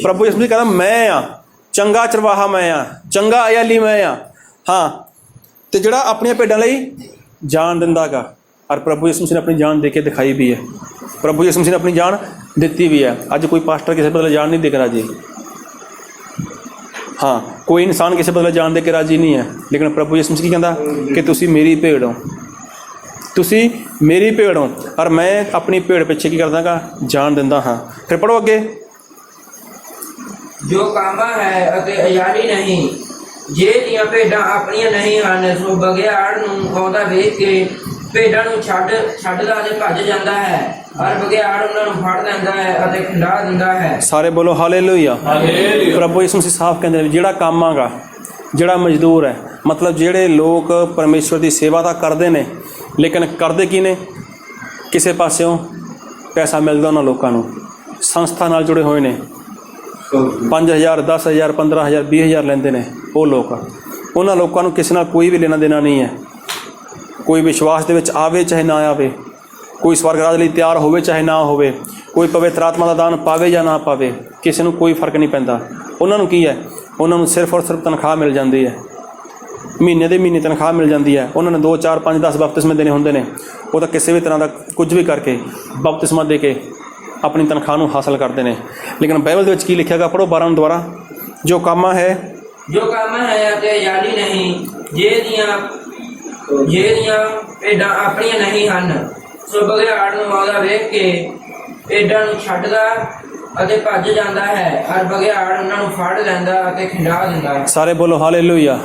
ਪ੍ਰਭੂ ਯਿਸੂ ਮਸੀਹ ਕਹਿੰਦਾ ਮੈਂ ਆ, ਚੰਗਾ ਚਰਵਾਹਾ ਮੈਂ ਆ, ਚੰਗਾ ਅਯਾਲੀ ਮੈਂ ਆ। ਹਾਂ, ਤੇ ਜਿਹੜਾ ਆਪਣੀਆਂ ਭੇਡਾਂ ਲਈ ਜਾਨ ਦਿੰਦਾ ਗਾ। ਔਰ ਪ੍ਰਭੂ ਯਿਸੂ ਮਸੀਹ ਨੇ ਆਪਣੀ ਜਾਨ ਦੇ ਕੇ ਦਿਖਾਈ ਵੀ ਹੈ। ਪ੍ਰਭੂ ਯਿਸੂ ਮਸੀਹ ਨੇ ਆਪਣੀ ਜਾਨ ਦਿੱਤੀ ਵੀ ਹੈ। ਅੱਜ ਕੋਈ ਪਾਸਟਰ ਕਿਸੇ ਬਦਲੇ ਜਾਨ ਨਹੀਂ ਦੇ ਕੇ ਰਾਜੀ। ਹਾਂ, ਕੋਈ ਇਨਸਾਨ ਕਿਸੇ ਬਦਲੇ ਜਾਨ ਦੇ ਕੇ ਰਾਜੀ ਨਹੀਂ ਹੈ, ਲੇਕਿਨ ਪ੍ਰਭੂ ਯਿਸੂ ਮਸੀਹ ਕੀ ਕਹਿੰਦਾ ਕਿ ਤੁਸੀਂ ਮੇਰੀ ਭੇਡ ਹੋ, ਤੁਸੀਂ ਮੇਰੀ ਭੇਡ ਹੋ। ਔਰ ਮੈਂ ਆਪਣੀ ਭੇਡ ਪਿੱਛੇ ਕੀ ਕਰਦਾ ਗਾ? ਜਾਨ ਦਿੰਦਾ ਹਾਂ। ਫਿਰ ਪੜੋ ਅੱਗੇ। ਜੋ ਕਾਮਾ ਹੈ ਅਤੇ ਅਯਾਲੀ ਨਹੀਂ, ਜੇ ਦੀਆਂ ਭੇਡਾਂ ਆਪਣੀਆਂ ਨਹੀਂ ਹਨ, ਸੋ ਬਘਿਆੜ ਨੂੰ ਆਉਂਦਾ ਵੇਖ ਕੇ ਭੇਡਾਂ ਨੂੰ ਛੱਡਦਾ ਅਤੇ ਭੱਜ ਜਾਂਦਾ ਹੈ, ਔਰ ਬਘਿਆੜ ਉਹਨਾਂ ਨੂੰ ਫੜ ਲੈਂਦਾ ਹੈ ਅਤੇ ਖਿੰਡਾ ਦਿੰਦਾ ਹੈ। ਸਾਰੇ ਬੋਲੋ ਹਾਲੇਲੂਇਆ। ਪ੍ਰਭੂ ਯਿਸੂ ਮਸੀਹ ਸਾਫ਼ ਕਹਿੰਦੇ ਨੇ ਜਿਹੜਾ ਕੰਮ ਆਗਾ, ਜਿਹੜਾ ਮਜ਼ਦੂਰ ਹੈ, ਮਤਲਬ ਜਿਹੜੇ ਲੋਕ ਪਰਮੇਸ਼ਵਰ ਦੀ ਸੇਵਾ ਤਾਂ ਕਰਦੇ ਨੇ, ਲੇਕਿਨ ਕਰਦੇ ਕੀ ਨੇ? ਕਿਸੇ ਪਾਸਿਓਂ ਪੈਸਾ ਮਿਲਦਾ ਉਹਨਾਂ ਲੋਕਾਂ ਨੂੰ, ਸੰਸਥਾ ਨਾਲ ਜੁੜੇ ਹੋਏ ਨੇ, 5,000 10,000 15,000 20,000 ਲੈਂਦੇ ਨੇ ਉਹ ਲੋਕ। ਉਹਨਾਂ ਲੋਕਾਂ ਨੂੰ ਕਿਸੇ ਨਾਲ ਕੋਈ ਵੀ ਲੈਣਾ ਦੇਣਾ ਨਹੀਂ ਹੈ। ਕੋਈ ਵਿਸ਼ਵਾਸ ਦੇ ਵਿੱਚ ਆਵੇ ਚਾਹੇ ਨਾ ਆਵੇ, ਕੋਈ ਸਵਰਗ ਰਾਜ ਲਈ ਤਿਆਰ ਹੋਵੇ ਚਾਹੇ ਨਾ ਹੋਵੇ, ਕੋਈ ਪਵਿੱਤਰ ਆਤਮਾ ਦਾ ਦਾਨ ਪਾਵੇ ਜਾਂ ਨਾ ਪਾਵੇ, ਕਿਸੇ ਨੂੰ ਕੋਈ ਫਰਕ ਨਹੀਂ ਪੈਂਦਾ। ਉਹਨਾਂ ਨੂੰ ਕੀ ਹੈ, ਉਹਨਾਂ ਨੂੰ ਸਿਰਫ ਔਰ ਸਿਰਫ ਤਨਖਾਹ ਮਿਲ ਜਾਂਦੀ ਹੈ, ਮਹੀਨੇ ਦੇ ਮਹੀਨੇ ਤਨਖਾਹ ਮਿਲ ਜਾਂਦੀ ਹੈ। ਉਹਨਾਂ ਨੇ 2 4 5 10 ਬਪਤਿਸਮੇ ਦੇਣੇ ਹੁੰਦੇ ਨੇ। ਉਹ ਤਾਂ ਕਿਸੇ ਵੀ ਤਰ੍ਹਾਂ ਦਾ ਕੁਝ ਵੀ ਕਰਕੇ ਬਪਤਿਸਮਾ ਦੇ ਕੇ ਆਪਣੀ ਤਨਖਾਹ ਨੂੰ ਹਾਸਲ ਕਰਦੇ ਨੇ। ਲੇਕਿਨ ਬਾਈਬਲ ਦੇ ਵਿੱਚ ਕੀ ਲਿਖਿਆ ਗਾ, ਪੜ੍ਹੋ 12 ਨੂੰ ਦੁਬਾਰਾ। ਜੋ ਕੰਮ ਹੈ ਅਤੇ ਯਾਲੀ ਨਹੀਂ, ਜੇ ਦੀਆਂ ਭੇਡਾਂ ਆਪਣੀਆਂ ਨਹੀਂ ਹਨ, ਸੋ ਬਘਿਆੜ ਨੂੰ ਆਉਂਦਾ ਵੇਖ ਕੇ ਭੇਡਾਂ ਨੂੰ ਛੱਡਦਾ ਅਤੇ ਭੱਜ ਜਾਂਦਾ ਹੈ, ਔਰ ਬਘਿਆੜ ਉਹਨਾਂ ਨੂੰ ਫੜ ਲੈਂਦਾ ਅਤੇ ਖਿੰਡਾ ਦਿੰਦਾ ਹੈ। ਸਾਰੇ ਬੋਲੋ ਹਾਲੇਲੂਇਆ।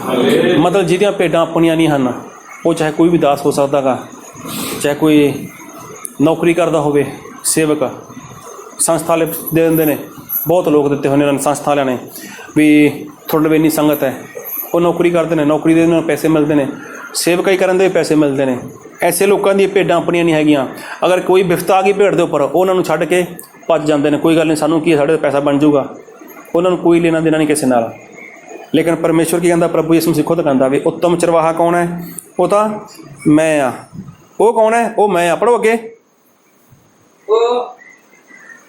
ਮਤਲਬ ਜਿਹਦੀਆਂ ਭੇਡਾਂ ਆਪਣੀਆਂ ਨਹੀਂ ਹਨ, ਉਹ ਚਾਹੇ ਕੋਈ ਵੀ ਦਾਸ ਹੋ ਸਕਦਾ ਗਾ, ਚਾਹੇ ਕੋਈ ਨੌਕਰੀ ਕਰਦਾ ਹੋਵੇ, ਸੇਵਕ, ਸੰਸਥਾ ਵਾਲੇ ਦੇ ਦਿੰਦੇ ਨੇ। ਬਹੁਤ ਲੋਕ ਦਿੱਤੇ ਹੋਏ ਨੇ ਸੰਸਥਾ ਵਾਲਿਆਂ ਨੇ ਵੀ ਤੁਹਾਡੇ ਇੰਨੀ ਸੰਗਤ ਹੈ, ਉਹ ਨੌਕਰੀ ਕਰਦੇ ਨੇ, ਨੌਕਰੀ ਦੇ ਉਹਨਾਂ ਨੂੰ ਪੈਸੇ ਮਿਲਦੇ ਨੇ, ਸੇਵਕਾਈ ਕਰਨ ਦੇ ਪੈਸੇ ਮਿਲਦੇ ਨੇ। ਐਸੇ ਲੋਕਾਂ ਦੀਆਂ ਭੇਡਾਂ ਆਪਣੀਆਂ ਨਹੀਂ ਹੈਗੀਆਂ। ਅਗਰ ਕੋਈ ਬਿਫਤਾ ਆ ਗਈ ਭੇਡ ਦੇ ਉੱਪਰ, ਉਹਨਾਂ ਨੂੰ ਛੱਡ ਕੇ ਭੱਜ ਜਾਂਦੇ ਨੇ। ਕੋਈ ਗੱਲ ਨਹੀਂ, ਸਾਨੂੰ ਕੀ, ਸਾਡੇ ਪੈਸਾ ਬਣ ਜਾਊਗਾ। ਉਹਨਾਂ ਨੂੰ ਕੋਈ ਲੈਣਾ ਦੇਣਾ ਨਹੀਂ ਕਿਸੇ ਨਾਲ। ਲੇਕਿਨ ਪਰਮੇਸ਼ਵਰ ਕੀ ਕਹਿੰਦਾ, ਪ੍ਰਭੂ ਯਿਸੂ ਮਸੀਹ ਖੁਦ ਕਹਿੰਦਾ ਵੀ ਉੱਤਮ ਚਰਵਾਹਾ ਕੌਣ ਹੈ? ਉਹ ਤਾਂ ਮੈਂ ਆ। ਉਹ ਕੌਣ ਹੈ? ਉਹ ਮੈਂ ਆ। ਪੜ੍ਹੋ ਅੱਗੇ।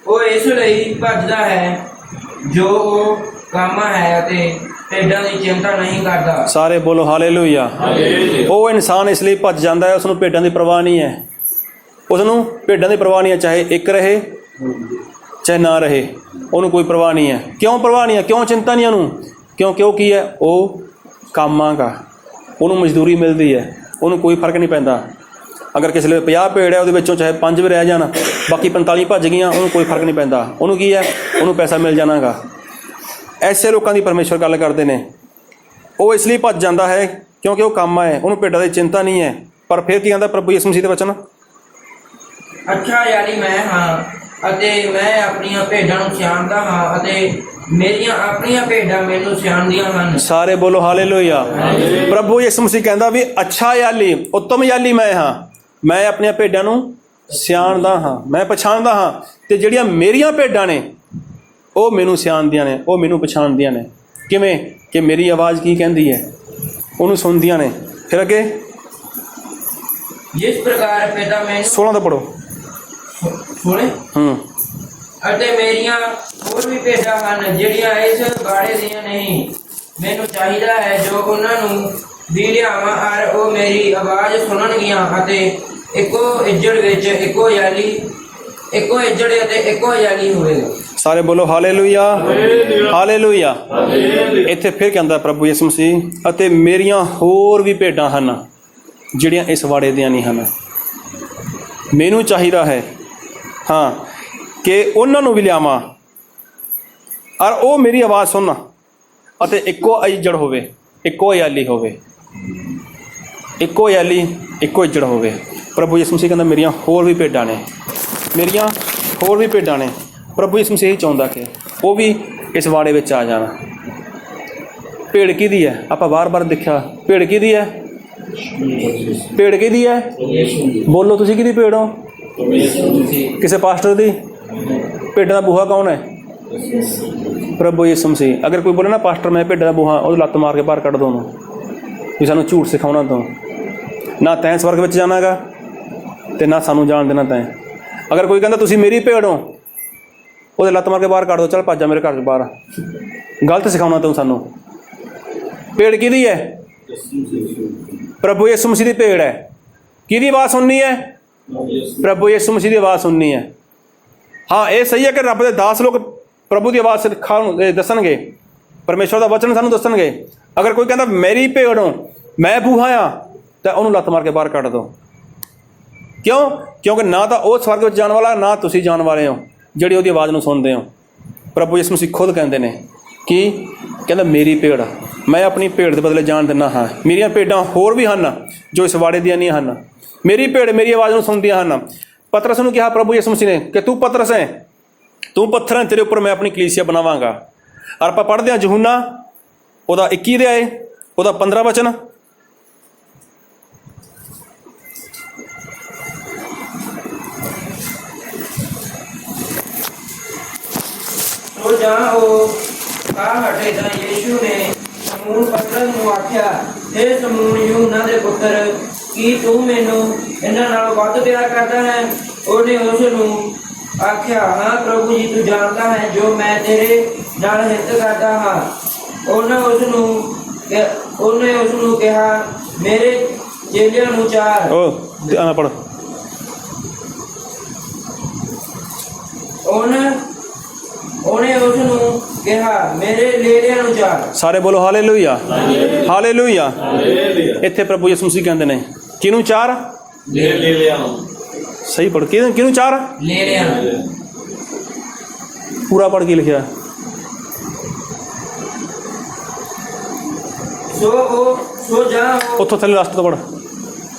ਉਹ ਇਸ ਲਈ ਭੱਜਦਾ ਹੈ ਜੋ ਉਹ ਕਾਮਾ ਹੈ ਅਤੇ ਭੇਡਾਂ ਦੀ ਚਿੰਤਾ ਨਹੀਂ ਕਰਦਾ। ਸਾਰੇ ਬੋਲੋ ਹਾਲੇਲੂਇਆ। ਉਹ ਇਨਸਾਨ ਇਸ ਲਈ ਭੱਜ ਜਾਂਦਾ ਹੈ, ਉਸਨੂੰ ਭੇਡਾਂ ਦੀ ਪਰਵਾਹ ਨਹੀਂ ਹੈ। ਉਸਨੂੰ ਭੇਡਾਂ ਦੀ ਪਰਵਾਹ ਨਹੀਂ ਹੈ, ਚਾਹੇ ਇੱਕ ਰਹੇ ਚਾਹੇ ਨਾ ਰਹੇ, ਉਹਨੂੰ ਕੋਈ ਪਰਵਾਹ ਨਹੀਂ ਹੈ। ਕਿਉਂ ਪਰਵਾਹ ਨਹੀਂ ਹੈ? ਕਿਉਂ ਚਿੰਤਾ ਨਹੀਂ ਉਹਨੂੰ? ਕਿਉਂਕਿ ਉਹ ਕੀ ਹੈ? ਉਹ ਕਾਮਾਂਗਾ, ਉਹਨੂੰ ਮਜ਼ਦੂਰੀ ਮਿਲਦੀ ਹੈ, ਉਹਨੂੰ ਕੋਈ ਫਰਕ ਨਹੀਂ ਪੈਂਦਾ। ਅਗਰ ਕਿਸੇ ਲਈ 50 ਭੇਡ ਹੈ, ਉਹਦੇ ਵਿੱਚੋਂ ਚਾਹੇ 5 ਵੀ ਰਹਿ ਜਾਣ, ਬਾਕੀ 45 ਭੱਜ ਗਈਆਂ, ਉਹਨੂੰ ਕੋਈ ਫਰਕ ਨਹੀਂ ਪੈਂਦਾ। ਉਹਨੂੰ ਕੀ ਹੈ? ਉਹਨੂੰ ਪੈਸਾ ਮਿਲ ਜਾਣਾਗਾ। ਐਸੇ ਲੋਕਾਂ ਦੀ ਪਰਮੇਸ਼ਵਰ ਗੱਲ ਕਰਦੇ ਨੇ। ਉਹ ਇਸ ਲਈ ਭੱਜ ਜਾਂਦਾ ਹੈ ਕਿਉਂਕਿ ਉਹ ਕਾਮਾ ਹੈ, ਉਹਨੂੰ ਭੇਡਾਂ ਦੀ ਚਿੰਤਾ ਨਹੀਂ ਹੈ। ਪਰ ਫਿਰ ਕੀ ਕਹਿੰਦਾ ਪ੍ਰਭੂ ਯਿਸੂ ਮਸੀਹ ਦੇ ਵਚਨ? ਅੱਛਾ ਯਾਨੀ ਮੈਂ ਹਾਂ ਅਤੇ ਮੈਂ ਆਪਣੀਆਂ ਭੇਡਾਂ ਨੂੰ ਸਿਆਣਦਾ ਹਾਂ ਅਤੇ ਮੇਰੀਆਂ ਆਪਣੀਆਂ ਭੇਡਾਂ ਮੈਨੂੰ ਸਿਆਣਦੀਆਂ ਹਨ। ਸਾਰੇ ਬੋਲੋ ਹਾਲੇਲੂਇਆ। ਪ੍ਰਭੂ ਯਿਸੂ ਮਸੀਹ ਕਹਿੰਦਾ ਵੀ ਅੱਛਾ ਯਾਲੀ, ਉੱਤਮ ਯਾਲੀ ਮੈਂ ਹਾਂ। ਮੈਂ ਆਪਣੀਆਂ ਭੇਡਾਂ ਨੂੰ ਸਿਆਣਦਾ ਹਾਂ, ਮੈਂ ਪਛਾਣਦਾ ਹਾਂ, ਅਤੇ ਜਿਹੜੀਆਂ ਮੇਰੀਆਂ ਭੇਡਾਂ ਨੇ ਉਹ ਮੈਨੂੰ ਸਿਆਣਦੀਆਂ ਨੇ, ਉਹ ਮੈਨੂੰ ਪਛਾਣਦੀਆਂ ਨੇ। ਕਿਵੇਂ? ਕਿ ਮੇਰੀ ਆਵਾਜ਼ ਕੀ ਕਹਿੰਦੀ ਹੈ, ਉਹਨੂੰ ਸੁਣਦੀਆਂ ਨੇ। ਫਿਰ ਅੱਗੇ ਜਿਸ ਪ੍ਰਕਾਰ ਭੇਡਾਂ ਮੈਨੂੰ 16 ਦਾ ਪੜ੍ਹੋ। ਅਤੇ ਮੇਰੀਆਂ ਹੋਰ ਵੀ ਭੇਡਾਂ ਹਨ ਜਿਹੜੀਆਂ ਇਸ ਬਾੜੇ ਦੀਆਂ ਨਹੀਂ। ਮੈਨੂੰ ਚਾਹੀਦਾ ਹੈ ਜੋ ਉਹਨਾਂ ਨੂੰ ਵੀ ਲਿਆਵਾਂ, ਔਰ ਉਹ ਮੇਰੀ ਆਵਾਜ਼ ਸੁਣਨਗੀਆਂ ਅਤੇ ਇੱਕੋ ਇੱਜੜ ਵਿੱਚ ਇੱਕੋ ਇੱਜੜ ਅਤੇ ਇੱਕੋ ਯਾਲੀ ਹੋਵੇਗਾ। ਸਾਰੇ ਬੋਲੋ ਹਾਲੇਲੂਇਆ, ਹਾਲੇਲੂਇਆ। ਇੱਥੇ ਫਿਰ ਕਹਿੰਦਾ ਪ੍ਰਭੂ ਯਿਸੂ ਮਸੀਹ, ਅਤੇ ਮੇਰੀਆਂ ਹੋਰ ਵੀ ਭੇਡਾਂ ਹਨ ਜਿਹੜੀਆਂ ਇਸ ਵਾੜੇ ਦੀਆਂ ਨਹੀਂ ਹਨ। ਮੈਨੂੰ ਚਾਹੀਦਾ ਹੈ ਹਾਂ ਕਿ ਉਹਨਾਂ ਨੂੰ ਵੀ ਲਿਆਵਾਂ, ਔਰ ਉਹ ਮੇਰੀ ਆਵਾਜ਼ ਸੁਣਨ ਅਤੇ ਇੱਕੋ ਇੱਜੜ ਹੋਵੇ, ਇੱਕੋ ਯਾਲੀ ਹੋਵੇ, ਇੱਕੋ ਯਾਲੀ ਇੱਕੋ ਇੱਜੜ ਹੋਵੇ। ਪ੍ਰਭੂ ਯਿਸੂ ਮਸੀਹ ਕਹਿੰਦਾ ਮੇਰੀਆਂ ਹੋਰ ਵੀ ਭੇਡਾਂ ਨੇ, ਮੇਰੀਆਂ ਹੋਰ ਵੀ ਭੇਡਾਂ ਨੇ। ਪ੍ਰਭੂ ਯਿਸੂ ਮਸੀਹ ਚਾਹੁੰਦਾ ਕਿ ਉਹ ਵੀ ਇਸ ਵਾੜੇ ਵਿੱਚ ਆ ਜਾਣ। ਭੇਡ ਕਿਹਦੀ ਹੈ? ਆਪਾਂ ਵਾਰ-ਵਾਰ ਦੇਖਿਆ, ਭੇਡ ਕਿਹਦੀ ਹੈ? ਭੇਡ ਕਿਹਦੀ ਹੈ? ਬੋਲੋ, ਤੁਸੀਂ ਕਿਹਦੀ ਭੇਡ ਹੋ? ਕਿਸੇ ਪਾਸਟਰ ਦੀ? ਭੇਡਾਂ ਦਾ ਬੂਹਾ ਕੌਣ ਹੈ? ਪ੍ਰਭੂ ਯਿਸੂ ਮਸੀਹ। ਅਗਰ ਕੋਈ ਬੋਲੇ ਨਾ ਪਾਸਟਰ ਮੈਂ ਭੇਡਾਂ ਦਾ ਬੂਹਾ, ਉਹਦੀ ਲੱਤ ਮਾਰ ਕੇ ਬਾਹਰ ਕੱਢ ਦੋ ਉਹਨੂੰ, ਵੀ ਸਾਨੂੰ ਝੂਠ ਸਿਖਾਉਣਾ ਤੋਂ। ਨਾ ਤੈਂ ਸਵਰਗ ਵਿੱਚ ਜਾਣਾ ਗਾ ਅਤੇ ਨਾ ਸਾਨੂੰ ਜਾਣ ਦੇਣਾ ਤੈਂ। ਅਗਰ ਕੋਈ ਕਹਿੰਦਾ ਤੁਸੀਂ ਮੇਰੀ ਭੇਡ ਹੋ, ਉਹਦੇ ਲੱਤ ਮਾਰ ਕੇ ਬਾਹਰ ਕੱਢ ਦੋ, ਚੱਲ ਭੱਜ ਜਾ ਮੇਰੇ ਘਰ 'ਚ ਬਾਹਰ। ਗਲਤ ਸਿਖਾਉਣਾ ਤੂੰ ਸਾਨੂੰ। ਭੇਡ ਕਿਹਦੀ ਹੈ? ਪ੍ਰਭੂ ਯਿਸੂ ਮਸੀਹ ਦੀ ਭੇਡ ਹੈ। ਕਿਹਦੀ ਆਵਾਜ਼ ਸੁਣਨੀ ਹੈ? ਪ੍ਰਭੂ ਯਿਸੂ ਮਸੀਹ ਦੀ ਆਵਾਜ਼ ਸੁਣਨੀ ਹੈ। ਹਾਂ, ਇਹ ਸਹੀ ਹੈ ਕਿ ਰੱਬ ਦੇ ਦਾਸ ਲੋਕ ਪ੍ਰਭੂ ਦੀ ਆਵਾਜ਼ ਦੱਸਣਗੇ, ਪਰਮੇਸ਼ਵਰ ਦਾ ਵਚਨ ਸਾਨੂੰ ਦੱਸਣਗੇ। ਅਗਰ ਕੋਈ ਕਹਿੰਦਾ ਮੇਰੀ ਭੇਡ ਹੋ, ਮੈਂ ਬੂਹਾ ਆ, ਤਾਂ ਉਹਨੂੰ ਲੱਤ ਮਾਰ ਕੇ ਬਾਹਰ ਕੱਢ ਦਿਓ। ਕਿਉਂ? ਕਿਉਂਕਿ ਨਾ ਤਾਂ ਉਹ ਸਵਰਗ ਵਿੱਚ ਜਾਣ ਵਾਲਾ, ਨਾ ਤੁਸੀਂ ਜਾਣ ਵਾਲੇ ਹੋ ਜਿਹੜੀ ਉਹਦੀ ਆਵਾਜ਼ ਨੂੰ ਸੁਣਦੇ ਹੋ। ਪ੍ਰਭੂ ਯਿਸੂ ਮਸੀਹ ਖੁਦ ਕਹਿੰਦੇ ਨੇ ਕਿ ਕਹਿੰਦਾ ਮੇਰੀ ਭੇਡ, ਮੈਂ ਆਪਣੀ ਭੇਡ ਦੇ ਬਦਲੇ ਜਾਣ ਦਿੰਦਾ ਹਾਂ। ਮੇਰੀਆਂ ਭੇਡਾਂ ਹੋਰ ਵੀ ਹਨ ਜੋ ਇਸ ਵਾੜੇ ਦੀਆਂ ਨਹੀਂ ਹਨ। ਮੇਰੀ ਭੇਡ ਮੇਰੀ ਆਵਾਜ਼ ਨੂੰ ਸੁਣਦੀਆਂ ਹਨ। ਪਤਰਸ ਨੂੰ ਕਿਹਾ ਪ੍ਰਭੂ ਯਿਸੂ ਮਸੀਹ ਨੇ ਕਿ ਤੂੰ ਪਤਰਸ ਹੈ, ਤੂੰ ਪੱਥਰ ਹੈ, ਤੇਰੇ ਉੱਪਰ ਮੈਂ ਆਪਣੀ ਕਲੀਸਿਆ ਬਣਾਵਾਂਗਾ। ਔਰ ਆਪਾਂ ਪੜ੍ਹਦੇ ਹਾਂ ਯਹੂਨਾ ਉਹਦਾ 21 ਅਧਿਆਇ ਉਹਦਾ 15 ਵਚਨ। ਜਾਂ ਉਹ ਆ ਹਟੇ ਤਾਂ ਯੀਸ਼ੂ ਨੇ ਸਮੂਨ ਪਤਰਸ ਨੂੰ ਆਖਿਆ, ਇਹ ਸਮੂਨ यूहन्ना ਦੇ ਪੁੱਤਰ, ਕੀ ਤੂੰ ਮੈਨੂੰ ਇਹਨਾਂ ਨਾਲੋਂ ਵੱਧ ਪਿਆਰ ਕਰਦਾ ਹੈ? ਉਹਨੇ ਉਸ ਨੂੰ ਆਖਿਆ, ਹਾਂ ਪ੍ਰਭੂ ਜੀ, ਤੂੰ ਜਾਣਦਾ ਹੈ ਜੋ ਮੈਂ ਤੇਰੇ ਨਾਲ ਹਿੱਤ ਕਰਦਾ ਹਾਂ। ਉਹਨੇ ਉਸ ਨੂੰ ਕਿਹਾ, ਮੇਰੇ ਚੇਲਿਆਂ ਨੂੰ ਚਾਰ। ਉਹ ਧਿਆਨ ਪੜ। ਉਹਨੇ ਉਸ ਨੂੰ ਕਿਹਾ, ਮੇਰੇ ਲੇਲਿਆਂ ਨੂੰ ਚਾਰ। ਸਾਰੇ ਬੋਲੋ ਹਾਲੇਲੂਇਆ, ਹਾਲੇਲੂਇਆ। ਇੱਥੇ ਪ੍ਰਭੂ ਯਿਸੂ ਮਸੀਹ ਕਹਿੰਦੇ ਨੇ ਕਿਹਨੂੰ ਚਾਰ? ਲੇਲਿਆਂ ਨੂੰ। ਸਹੀ ਪੜ। ਕਿਹਨੂੰ ਚਾਰ? ਲੇਲਿਆਂ ਨੂੰ। ਪੂਰਾ ਪੜ ਕੇ ਲਿਖਿਆ। ਸੋ ਜਾ ਉੱਥੋਂ ਥੱਲੇ ਲਾਸਟ ਤੋਂ ਪੜ।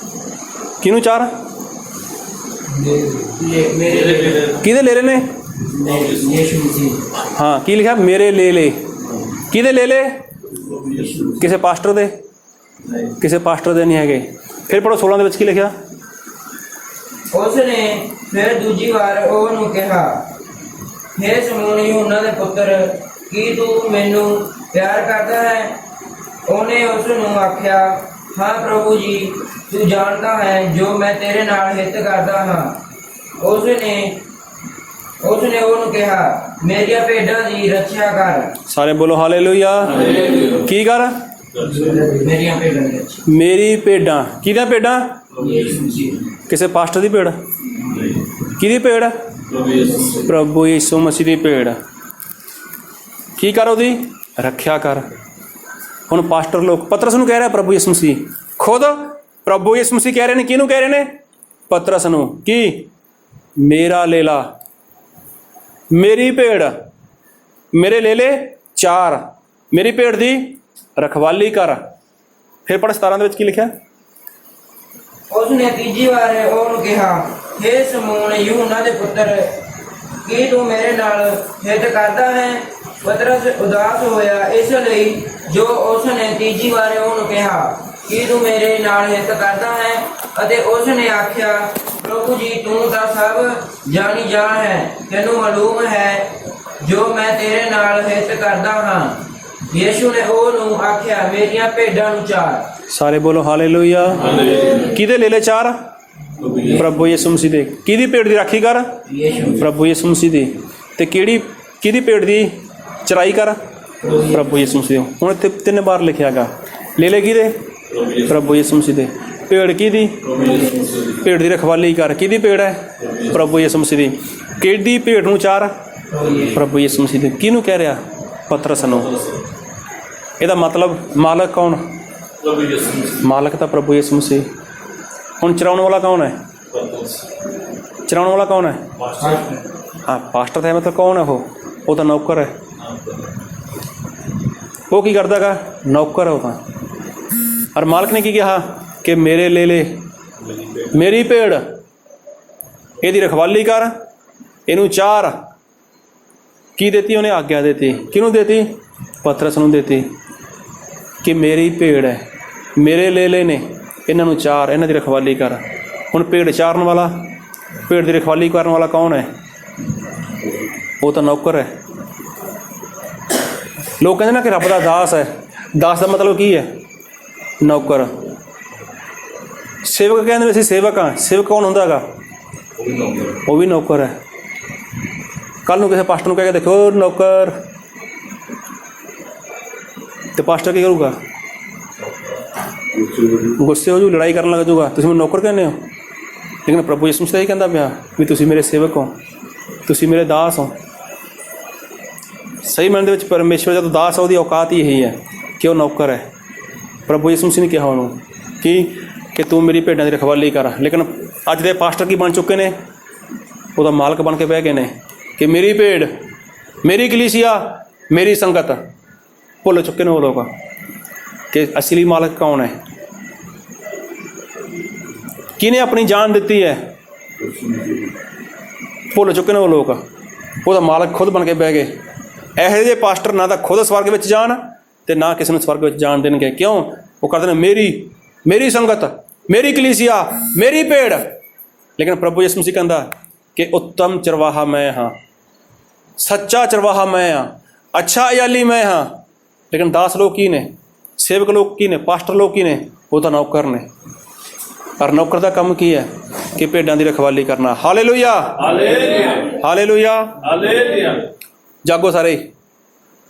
ਕਿਹਨੂੰ ਚਾਰ? ਮੇਰੇ ਕਿਹਦੇ ਲੈ ਰਹੇ ਨੇ? ਯੀਸ਼ੂ ਮਸੀਹ। ਹਾਂ, ਕੀ ਲਿਖਿਆ? ਮੇਰੇ ਲੈ ਲੈ। ਕਿਹਦੇ ਲੈ ਲੈ? ਕਿਸੇ ਪਾਸਟਰ ਦੇ? ਕਿਸੇ ਪਾਸਟਰ ਦੇ ਨਹੀਂ ਹੈਗੇ। ਫਿਰ ਪੜੋ 16 ਦੇ ਵਿੱਚ ਕੀ ਲਿਖਿਆ? ਉਸ ਨੇ ਫਿਰ ਦੂਜੀ ਵਾਰ ਉਹਨੂੰ ਕਿਹਾ, ਹੇ ਸਮੂਨ यूहन्ना ਦੇ ਪੁੱਤਰ, ਕੀ ਤੂੰ ਮੈਨੂੰ ਪਿਆਰ ਕਰਦਾ ਹੈ? ਉਹਨੇ ਉਸ ਨੂੰ ਆਖਿਆ, ਹਾਂ ਪ੍ਰਭੂ ਜੀ, ਤੂੰ ਜਾਣਦਾ ਹੈ ਜੋ ਮੈਂ ਤੇਰੇ ਨਾਲ ਹਿੱਤ ਕਰਦਾ ਹਾਂ। ਉਸਨੇ ਉਹਨੂੰ ਕਿਹਾ, ਮੇਰੀਆਂ ਭੇਡਾਂ ਦੀ ਰੱਖਿਆ ਕਰ। ਸਾਰੇ ਬੋਲੋ ਹਾਲੇਲੂਇਆ। ਕੀ ਕਰ? ਮੇਰੀਆਂ ਭੇਡਾਂ ਦੀ ਰੱਖਿਆ। ਮੇਰੀ ਭੇਡਾਂ। ਕਿਹਦੀਆਂ ਭੇਡਾਂ? ਯੀਸ਼ੂ ਮਸੀਹ। ਕਿਸੇ ਪਾਸਟਰ ਦੀ ਭੇਡ? ਕਿਹਦੀ ਭੇਡ? ਪ੍ਰਭੂ ਯਿਸੂ ਮਸੀਹ ਦੀ ਭੇਡ। ਕੀ ਕਰ? ਉਹਦੀ ਰੱਖਿਆ ਕਰ। ਹੁਣ ਪਾਸਟਰ ਲੋਕ ਪਤਰਸ ਨੂੰ ਕਹਿ ਰਿਹਾ ਪ੍ਰਭੂ ਯਿਸੂ ਮਸੀਹ, ਖੁਦ ਪ੍ਰਭੂ ਯਿਸੂ ਮਸੀਹ ਕਹਿ ਰਹੇ ਨੇ। ਕਿਹਨੂੰ ਕਹਿ ਰਹੇ ਨੇ? ਪਤਰਸ ਨੂੰ। ਕੀ? ਮੇਰਾ ਲੇਲਾ, ਮੇਰੀ ਭੇਡ, ਮੇਰੇ ਲੇਲੇ ਚਾਰ, ਮੇਰੀ ਭੇਡ ਦੀ ਰਖਵਾਲੀ ਕਰ। ਫਿਰ ਪੜ 17 ਦੇ ਵਿੱਚ ਕੀ ਲਿਖਿਆ? ਉਸਨੇ ਤੀਜੀ ਵਾਰ ਉਹਨੂੰ ਕਿਹਾ, ਹੇ ਸਮੂਨ यूहन्ना ਦੇ ਪੁੱਤਰ, ਕੀ ਤੂੰ ਮੇਰੇ ਨਾਲ ਹਿੱਤ ਕਰਦਾ ਹੈ? ਪਤਰਸ ਉਦਾਸ ਹੋਇਆ ਇਸ ਲਈ ਜੋ ਉਸਨੇ ਤੀਜੀ ਵਾਰ ਉਹਨੂੰ ਕਿਹਾ, ਕੀ ਤੂੰ ਮੇਰੇ ਨਾਲ ਹਿੱਤ ਕਰਦਾ ਹੈ? ਅਤੇ ਉਸਨੇ ਆਖਿਆ, ਪ੍ਰਭੂ ਜੀ, ਤੂੰ ਤਾਂ ਸਭ ਜਾਣੀ ਜਾਣ ਹੈ, ਤੈਨੂੰ ਮਾਲੂਮ ਹੈ ਜੋ ਮੈਂ ਤੇਰੇ ਨਾਲ ਹਿੱਤ ਕਰਦਾ ਹਾਂ। ਯੀਸ਼ੂ ਨੇ ਉਹਨੂੰ ਆਖਿਆ, ਮੇਰੀਆਂ ਭੇਡਾਂ ਨੂੰ ਚਾਰ। ਸਾਰੇ ਬੋਲੋ ਹਾਲੇਲੂਇਆ। ਕਿਹਦੇ ਲੈ ਲੈ ਚਾਰ? ਪ੍ਰਭੂ ਯਿਸੂ ਮਸੀਹ ਦੇ। ਕਿਹਦੀ ਭੇਡ ਦੀ ਰਾਖੀ ਕਰ? ਯੀਸ਼ੂ। ਪ੍ਰਭੂ ਯਿਸੂ ਮਸੀਹ ਦੀ। ਤੇ ਕਿਹਦੀ ਭੇਡ ਦੀ ਚਰਾਈ ਕਰ? ਪ੍ਰਭੂ ਯਿਸੂ ਮਸੀਹ ਦੀ। ਹੁਣ ਇੱਥੇ 3 ਵਾਰ ਲਿਖਿਆ ਗਾ। ਲੈ ਲੈ ਕਿਹਦੇ? ਪ੍ਰਭੂ ਯਿਸੂ ਮਸੀਹ ਦੇ। ਭੇਡ ਕਿਹਦੀ? ਭੇਡ ਦੀ ਰਖਵਾਲੀ ਕਰ। ਕਿਹਦੀ ਭੇਡ ਹੈ? ਪ੍ਰਭੂ ਯਿਸੂ ਮਸੀਹ ਦੀ। ਕਿਹਦੀ ਭੇਡ ਨੂੰ ਚਾਰ? ਪ੍ਰਭੂ ਯਿਸੂ ਮਸੀਹ ਦੀ। ਕਿਹਨੂੰ ਕਹਿ ਰਿਹਾ? ਪਤਰਸ ਨੂੰ। ਇਹਦਾ ਮਤਲਬ ਮਾਲਕ ਕੌਣ? ਮਾਲਕ ਤਾਂ ਪ੍ਰਭੂ ਯਿਸੂ ਮਸੀਹ। ਹੁਣ ਚਰਾਉਣ ਵਾਲਾ ਕੌਣ ਹੈ? ਚਰਾਉਣ ਵਾਲਾ ਕੌਣ ਹੈ? ਹਾਂ, ਪਾਸਟਰ ਤਾਂ ਮਤਲਬ ਕੌਣ ਹੈ? ਉਹ ਤਾਂ ਨੌਕਰ ਹੈ। ਉਹ ਕੀ ਕਰਦਾ ਗਾ? ਨੌਕਰ ਹੈ ਉਹ ਤਾਂ। ਔਰ ਮਾਲਕ ਨੇ ਕੀ ਕਿਹਾ ਕਿ ਮੇਰੇ ਲੈ ਲੈ, ਮੇਰੀ ਭੇਡ, ਇਹਦੀ ਰਖਵਾਲੀ ਕਰ, ਇਹਨੂੰ ਚਾਰ। ਕੀ ਦੇਤੀ ਉਹਨੇ? ਆਗਿਆ ਦੇਤੀ। ਕਿਹਨੂੰ ਦੇਤੀ? ਪਤਰਸ ਨੂੰ ਦੇਤੀ ਕਿ ਮੇਰੀ ਭੇਡ ਹੈ, ਮੇਰੇ ਲੈ ਲੈ ਨੇ, ਇਹਨਾਂ ਨੂੰ ਚਾਰ, ਇਹਨਾਂ ਦੀ ਰਖਵਾਲੀ ਕਰ। ਹੁਣ ਭੇਡ ਚਾਰਨ ਵਾਲਾ, ਭੇਡ ਦੀ ਰਖਵਾਲੀ ਕਰਨ ਵਾਲਾ ਕੌਣ ਹੈ? ਉਹ ਤਾਂ ਨੌਕਰ ਹੈ। ਲੋਕ ਕਹਿੰਦੇ ਨਾ ਕਿ ਰੱਬ ਦਾ ਦਾਸ ਹੈ। ਦਾਸ ਦਾ ਮਤਲਬ ਕੀ ਹੈ? ਨੌਕਰ। ਸੇਵਕ ਕਹਿੰਦੇ ਅਸੀਂ ਸੇਵਕ ਹਾਂ। ਸੇਵਕ ਕੌਣ ਹੁੰਦਾ ਹੈਗਾ? ਉਹ ਵੀ ਨੌਕਰ ਹੈ। ਕੱਲ੍ਹ ਨੂੰ ਕਿਸੇ ਪਾਸਟਰ ਨੂੰ ਕਹਿ ਕੇ ਦੇਖੋ ਨੌਕਰ, ਤੇ ਪਾਸਟਰ ਕੀ ਕਰੂਗਾ? ਗੁੱਸੇ ਹੋ ਜੂ, ਲੜਾਈ ਕਰਨ ਲੱਗ ਜੂਗਾ, ਤੁਸੀਂ ਮੈਨੂੰ ਨੌਕਰ ਕਹਿੰਦੇ ਹੋ। ਲੇਕਿਨ ਪ੍ਰਭੂ ਯਿਸੂ ਮਸੀਹ ਕਹਿੰਦਾ ਪਿਆ ਵੀ ਤੁਸੀਂ ਮੇਰੇ ਸੇਵਕ ਹੋ, ਤੁਸੀਂ ਮੇਰੇ ਦਾਸ ਹੋ। ਸਹੀ ਮਨ ਦੇ ਵਿੱਚ ਪਰਮੇਸ਼ਵਰ ਜਦੋਂ ਦਾਸ ਹੈ, ਉਹਦੀ ਔਕਾਤ ਹੀ ਇਹੀ ਹੈ ਕਿ ਉਹ ਨੌਕਰ ਹੈ। ਪ੍ਰਭੂ ਯਿਸੂ ਮਸੀਹ ਨੇ ਕਿਹਾ ਉਹਨੂੰ ਕਿ ਤੂੰ ਮੇਰੀ ਭੇਡਾਂ ਦੀ ਰਖਵਾਲੀ ਕਰ। ਲੇਕਿਨ ਅੱਜ ਦੇ ਪਾਸਟਰ ਕੀ ਬਣ ਚੁੱਕੇ ਨੇ? ਉਹਦਾ ਮਾਲਕ ਬਣ ਕੇ ਬਹਿ ਗਏ ਨੇ ਕਿ ਮੇਰੀ ਭੇਡ, ਮੇਰੀ ਕਲੀਸਿਆ, ਮੇਰੀ ਸੰਗਤ। ਭੁੱਲ ਚੁੱਕੇ ਨੇ ਉਹ ਲੋਕ ਕਿ ਅਸਲੀ ਮਾਲਕ ਕੌਣ ਹੈ, ਕਿਹਨੇ ਆਪਣੀ ਜਾਨ ਦਿੱਤੀ ਹੈ। ਭੁੱਲ ਚੁੱਕੇ ਨੇ ਉਹ ਲੋਕ। ਉਹਦਾ ਮਾਲਕ ਖੁਦ ਬਣ ਕੇ ਬਹਿ ਗਏ। ਇਹੋ ਜਿਹੇ ਪਾਸਟਰ ਨਾ ਤਾਂ ਖੁਦ ਸਵਰਗ ਵਿੱਚ ਜਾਣ ਤੇ ਨਾ ਕਿਸੇ ਨੂੰ ਸਵਰਗ ਵਿੱਚ ਜਾਣ ਦੇਣਗੇ। ਕਿਉਂ? ਉਹ ਕਰਦੇ ਨੇ ਮੇਰੀ ਸੰਗਤ, ਮੇਰੀ ਕਲੀਸਿਆ, ਮੇਰੀ ਭੇਡ। ਲੇਕਿਨ ਪ੍ਰਭੂ ਯਿਸੂ ਮਸੀਹ ਕਹਿੰਦਾ ਕਿ ਉੱਤਮ ਚਰਵਾਹਾ ਮੈਂ ਹਾਂ। सच्चा चरवाहा मैं हाँ, अच्छा अयाली मैं हाँ। लेकिन दास लोग की ने, सेवक लोग की ने, पास्टर लोग की ने, वो तो नौकर ने। पर नौकर का काम की है कि भेडां की रखवाली करना। हालेलुया, हालेलुया, जागो सारे।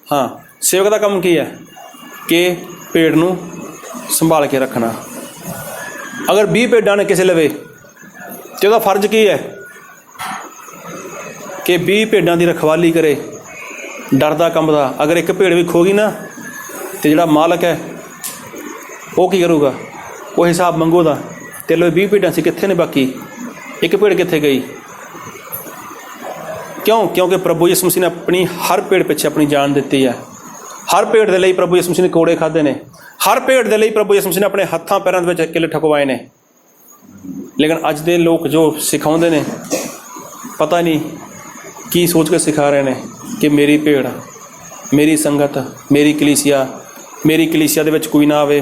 हाँ, सेवक का काम की है कि भेड़ नूं संभाल के रखना। अगर 20 भेडां ने किसी लवे तो उसका फर्ज की है कि 20 भेडां की रखवाली करे, डरदा कंबदा। अगर एक भेड़ भी खो गई ना तो जिहड़ा मालक है वो की करूगा, वो हिसाब मंगूगा। तेरे 20 भेडां सी कित्थे ने, बाकी एक भेड़ कित्थे गई? क्यों? क्योंकि प्रभु यीशु मसीह ने अपनी हर भेड़ पिछे अपनी जान दी है। हर भेड़ के लिए प्रभु यीशु मसीह ने कोड़े खाधे ने। हर भेड़ के लिए प्रभु यीशु मसीह ने अपने हत्थों पैरों में किले ठकवाए ने। लेकिन अज दे लोग जो सिखाते हैं, पता नहीं की सोच के सिखा रहे हैं कि मेरी भेड़, मेरी संगत, मेरी कलीसिया दे विच कोई ना आवे,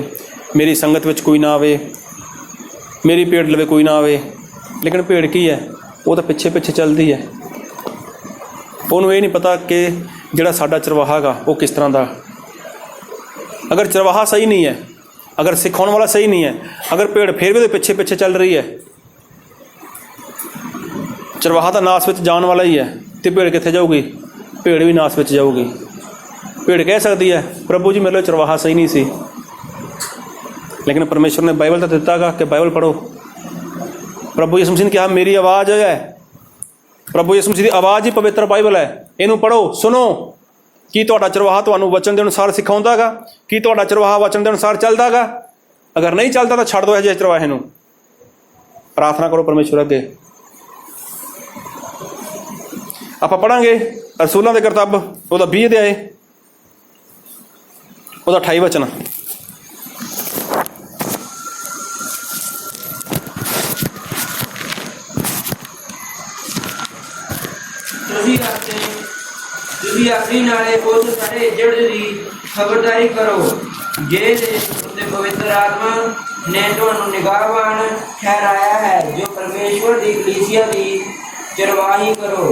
मेरी संगत विच कोई ना आवे, मेरी भेड़ लवे कोई ना आवे। लेकिन भेड़ की है, वो तो पिछे पिछे चलती है। उन्होंने ये नहीं पता कि जिहड़ा साडा चरवाहा गा वो किस तरह का। अगर चरवाहा सही नहीं है, अगर सिखाने वाला सही नहीं है, अगर भेड़ फिर भी पिछे पिछे चल रही है, चरवाहा तो नाश में जाने वाला ही है, तो भेड़ कित्थे जाऊगी? भेड़ भी नाश में जाऊगी। भेड़ कह सकती है प्रभु जी मेरे चरवाहा सही नहीं सी। लेकिन परमेश्वर ने बाइबल तो दिता गा कि बाइबल पढ़ो। प्रभु यीशु मसीह ने कहा मेरी आवाज़ है, प्रभु यीशु मसीह की आवाज़ ही पवित्र बाइबल है। इनू पढ़ो, सुनो। की तुहाडा चरवाहा तुहानू वचन के अनुसार सिखाउंदा गा? की तुहाडा चरवाहा वचन के अनुसार चलदा गा? अगर नहीं चलता तो छड्ड दो इहो जिहे चरवाहे नू। प्रार्थना करो परमेश्वर अगे। आप पढ़ांगे रसूलों के किताब ਉਹਦਾ 20 अध्याय ਉਹਦਾ 28 वचन। ਤੁਸੀਂ ਆਪਣੀ ਨਾਲੇ ਉਸ ਸਾਰੇ ਇੱਜੜ ਦੀ ਖਬਰਦਾਰੀ ਕਰੋ ਜਿਹਦੇ ਉੱਤੇ ਪਵਿੱਤਰ ਆਤਮਾ ਨੇ ਤੁਹਾਨੂੰ ਨਿਗਾਹਵਾਨ ਠਹਿਰਾਇਆ ਹੈ, ਜੋ ਪਰਮੇਸ਼ਵਰ ਦੀ ਕਲੀਸਿਆ ਦੀ ਚਰਵਾਹੀ ਕਰੋ,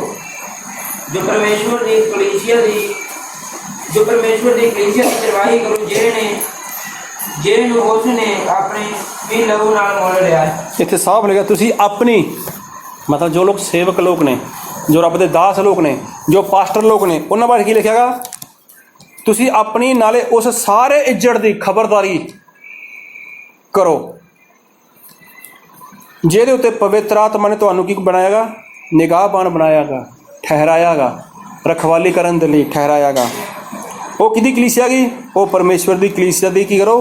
ਜੋ ਪਰਮੇਸ਼ਵਰ ਦੀ ਕਲੀਸਿਆ ਦੀ ਚਰਵਾਹੀ ਕਰੋ, ਜਿਹਨੂੰ ਉਸ ਨੇ ਆਪਣੇ ਵੀ ਲਹੂ ਨਾਲ ਮੁੱਲ ਲਿਆ ਹੈ। ਇੱਥੇ ਸਾਫ਼ ਲਿਖਿਆ ਤੁਸੀਂ ਆਪਣੀ, मतलब जो लोग सेवक लोग ने, जो रब दे दास लोग ने, जो पास्टर लोग ने, उन्होंने बारे की लिखा गा? तुसी अपनी नाले उस सारे इज्जड़ की खबरदारी करो ਜਿਹਦੇ ਉੱਤੇ पवित्र आत्मा ने ਤੁਹਾਨੂੰ ਕੀ ਬਣਾਇਆਗਾ? ਨਿਗਾਹਬਾਨ ਬਣਾਇਆਗਾ, ਠਹਿਰਾਇਆਗਾ, रखवाली ਕਰਨ ਦੇ ਲਈ ਠਹਿਰਾਇਆਗਾ। ਉਹ ਕਿਹਦੀ ਕਲੀਸਿਆ ਗਈ? ਉਹ ਪਰਮੇਸ਼ਵਰ ਦੀ ਕਲੀਸਿਆ ਦੀ ਕੀ ਕਰੋ?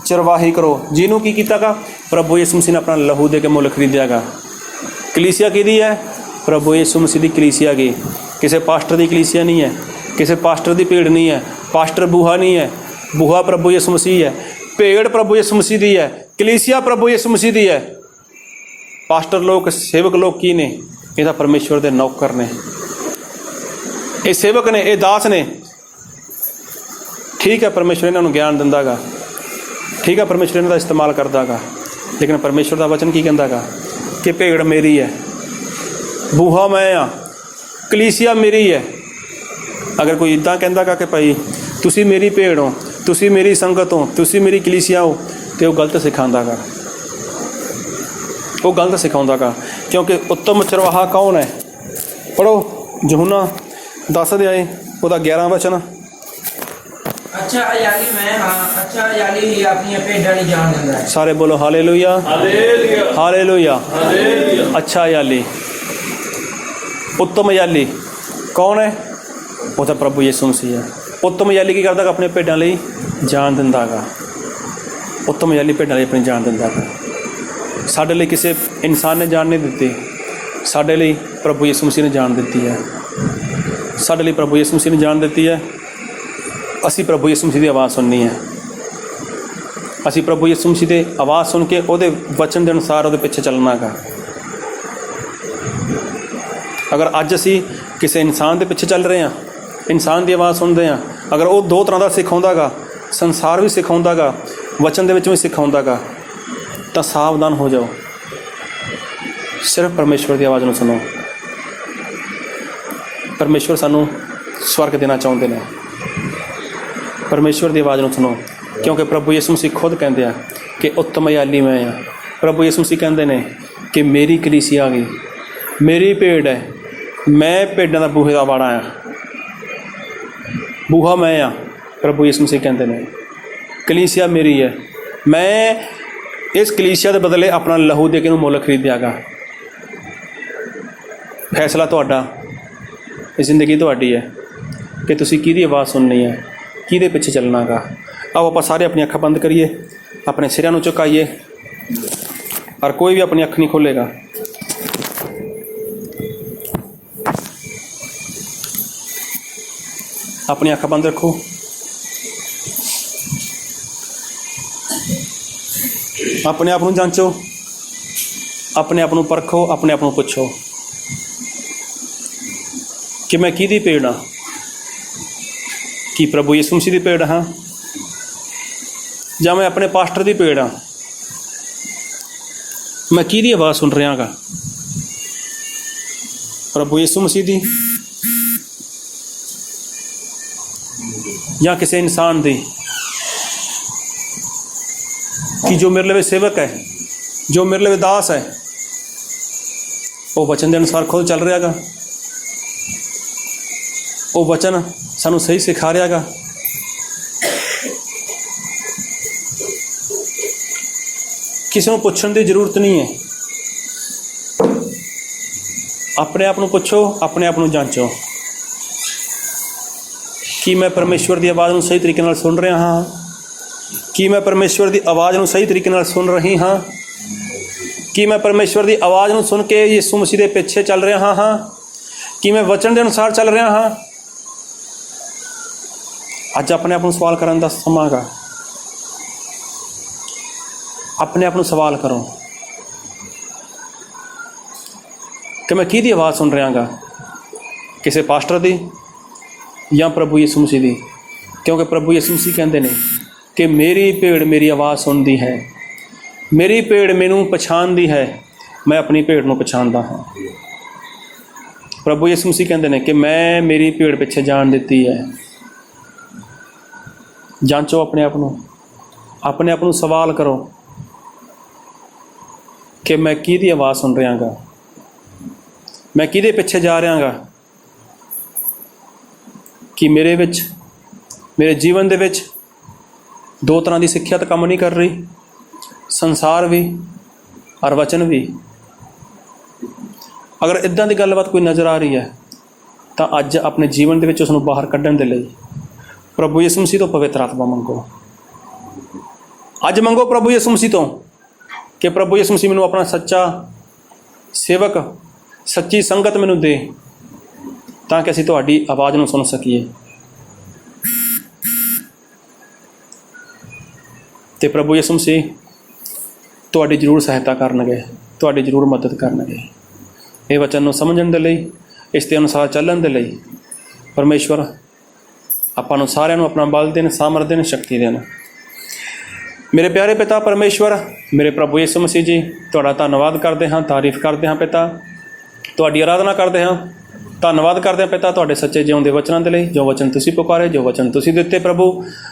ਚਰਵਾਹੀ ਕਰੋ। ਜਿਹਨੂੰ ਕੀ ਕੀਤਾਗਾ? ਪ੍ਰਭੂ ਯਿਸੂ ਮਸੀਹ ਨੇ ਆਪਣਾ ਲਹੂ ਦੇ ਕੇ ਮੁੱਲ ਖਰੀਦਿਆਗਾ। कलीसिया किहदी है? प्रभु यीशु मसीह की कलीसिया गई। किसी पास्टर की कलीसिया नहीं है, किसी पास्टर की भेड़ नहीं है, पास्टर बूहा नहीं है, बूहा प्रभु यीशु मसीह है, भेड़ प्रभु यीशु मसीह की है, कलीसिया प्रभु यीशु मसीह की है। पास्टर लोग, सेवक लोग की ने? ये तो परमेश्वर के नौकर ने, ये सेवक ने, ये दास ने। ठीक है, परमेश्वर इन्होंने ज्ञान दिंदा गा, ठीक है, परमेश्वर इन्हों का इस्तेमाल करता गा। लेकिन परमेश्वर का वचन की कहता गा कि भेड़ मेरी है, बूहा मैं हाँ, कलीसिया मेरी है। अगर कोई इदा कहता कि भाई तुसी मेरी भेड़ हो, तुसी मेरी संगत हो, तुसी मेरी कलीसिया हो, तो वह गलत सिखाता गा, वो गलत सिखाता गा। क्योंकि उत्तम चरवाहा कौन है? पढ़ो यूहन्ना 10 अध्याय ਉਹਦਾ 11 वचन। अच्छा अयाली मैं हाँ, अच्छा अयाली ही अपनी भेड़ां दी जान दिंदा है। सारे बोलो हालेलुया, हालेलुया। अच्छा अयाली, उत्तम अयाली कौन है? वो तो प्रभु यीशु मसीह है। उत्तम अयाली की करता? अपने भेड़ां लई जान दिंदा गा। उत्तम अयाली भेड़ां लई अपनी जान दिंदा गा। साडे लई किसी इंसान ने जान नहीं दी, साडे लई प्रभु यीशु मसीह ने जान दी है। साडे लई प्रभु यीशु मसीह ने जान दी है। असी प्रभु यीशु मसीह की आवाज़ सुननी है। असी प्रभु यीशु मसीह की आवाज़ सुन के ਉਹਦੇ वचन के अनुसार ਉਹਦੇ ਪਿੱਛੇ ਚੱਲਣਾ ਗਾ। अगर अज असी किसी इंसान के पिछे चल रहे हैं, इंसान की आवाज़ सुनते हैं, अगर वो 2 तरह का सिखाउंदा गा, संसार भी सिखाउंदा गा, वचन के भी सिखाउंदा गा, तो सावधान हो जाओ। सिर्फ परमेश्वर की आवाज़ में सुनो। ਪਰਮੇਸ਼ਵਰ ਸਾਨੂੰ ਸਵਰਗ ਦੇਣਾ ਚਾਹੁੰਦੇ ਨੇ। ਪਰਮੇਸ਼ਵਰ ਦੀ ਆਵਾਜ਼ ਨੂੰ ਸੁਣੋ, ਕਿਉਂਕਿ ਪ੍ਰਭੂ ਯਿਸੂ ਮਸੀਹ ਖੁਦ ਕਹਿੰਦੇ ਆ ਕਿ ਉੱਤਮ ਅਯਾਲੀ ਮੈਂ ਆ। ਪ੍ਰਭੂ ਯਿਸੂ ਮਸੀਹ ਕਹਿੰਦੇ ਨੇ ਕਿ ਮੇਰੀ ਕਲੀਸਿਆ ਆ ਗਈ, ਮੇਰੀ ਭੇਡ ਹੈ, ਮੈਂ ਭੇਡਾਂ ਦਾ ਬੂਹੇ ਦਾ ਵਾੜਾ ਆ, ਬੂਹਾ ਮੈਂ ਆ। ਪ੍ਰਭੂ ਯਿਸੂ ਮਸੀਹ ਕਹਿੰਦੇ ਨੇ ਕਲੀਸਿਆ ਮੇਰੀ ਹੈ, ਮੈਂ ਇਸ ਕਲੀਸਿਆ ਦੇ ਬਦਲੇ ਆਪਣਾ ਲਹੂ ਦੇ ਕੇ ਇਹਨੂੰ ਮੁੱਲ ਖਰੀਦਿਆਗਾ। ਫੈਸਲਾ ਤੁਹਾਡਾ, ਇਹ ਜ਼ਿੰਦਗੀ ਤੁਹਾਡੀ ਹੈ ਕਿ ਤੁਸੀਂ ਕਿਹਦੀ ਆਵਾਜ਼ ਸੁਣਨੀ ਹੈ, ਕਿਹਦੇ ਪਿੱਛੇ ਚੱਲਣਾ ਗਾ। ਆਓ ਆਪਾਂ ਸਾਰੇ ਆਪਣੀ ਅੱਖਾਂ ਬੰਦ ਕਰੀਏ, ਆਪਣੇ ਸਿਰਾਂ ਨੂੰ ਝੁਕਾਈਏ, ਔਰ ਕੋਈ ਵੀ ਆਪਣੀ ਅੱਖ ਨਹੀਂ ਖੋਲ੍ਹੇਗਾ। अपनी अख बंद रखो। अपने आप को जांचो, अपने आप को परखो, अपने आप को पुछो कि मैं किहदी भेड़ हाँ। कि प्रभु यीशु मसीह दी भेड़ हाँ, जां मैं अपने पास्टर दी भेड़ हाँ। मैं किहदी आवाज़ सुन रहा गा, प्रभु यीशु मसीह दी या किसी इंसान दी। कि जो मेरे लिए सेवक है, जो मेरे लिए दास है, वो वचन के अनुसार खुद चल रहा गा, वो वचन सानू सही सिखा रहा गा। किसी को पूछने की जरूरत नहीं है। अपने आप को पुछो, अपने आप को जांचो कि मैं परमेश्वर की आवाज़ को सही तरीके नाल सुन रहा हाँ, कि मैं परमेश्वर की आवाज़ को सही तरीके नाल सुन रही हाँ, कि मैं परमेश्वर की आवाज़ को सुन के यीशु मसीह के पीछे चल रहा हाँ, कि मैं वचन के अनुसार चल रहा हाँ। अज अपने आप को सवाल करने का समा गा। अपने आप को सवाल करो कि मैं किहदी आवाज़ सुन रहा गा, किसी पास्टर की या प्रभु यीशु मसीह दी। क्योंकि प्रभु यीशु मसीह कहते हैं कि मेरी भेड़ मेरी आवाज़ सुनती है, मेरी भेड़ मैनू पछाणदी है, मैं अपनी भेड़ को पछाणदा हाँ। प्रभु यीशु मसीह कहते हैं कि मैं मेरी भेड़ पिछे जान दी है। जांचो अपने आप को सवाल करो कि मैं किहदी आवाज़ सुन रहा गा, मैं किहदे पिछे जा रहा गा। कि मेरे जीवन दे विच दो तरह की सिक्ख्या तो काम नहीं कर रही, संसार भी और वचन भी। अगर इदां दी गलबात कोई नज़र आ रही है तो अज अपने जीवन दे विच उसनूं बाहर कड्ढण दे लई प्रभु यीशु मसीह तो पवित्र आत्मा मंगो। अज मंगो प्रभु यीशु मसीह तो कि प्रभु यीशु मसीह मैनूं अपना सच्चा सेवक, सच्ची संगत मैनूं दे, ताकि असीं तुहाडी आवाज़ नूं सुन सकीए। ते प्रभु यीशु मसीह तुहाडी जरूर सहायता करनगे, तुहाडी जरूर मदद करनगे। ये वचन नूं समझण दे लई, इस दे अनुसार चलण दे लई परमेश्वर आपां नूं सारिआं नूं अपना बल देन, सामर्थ देन, शक्ति देन। मेरे प्यारे पिता परमेश्वर, मेरे प्रभु यीशु मसीह जी, तुहाडा धन्नवाद करते हाँ, तारीफ करते हाँ पिता, तुहाडी आराधना करते हाँ, धन्नवाद करते हैं पिता तुहाडे सच्चे जिउंदे वचनां दे लई, जो वचन तुसीं पुकारे, जो वचन तुसीं दिते प्रभु।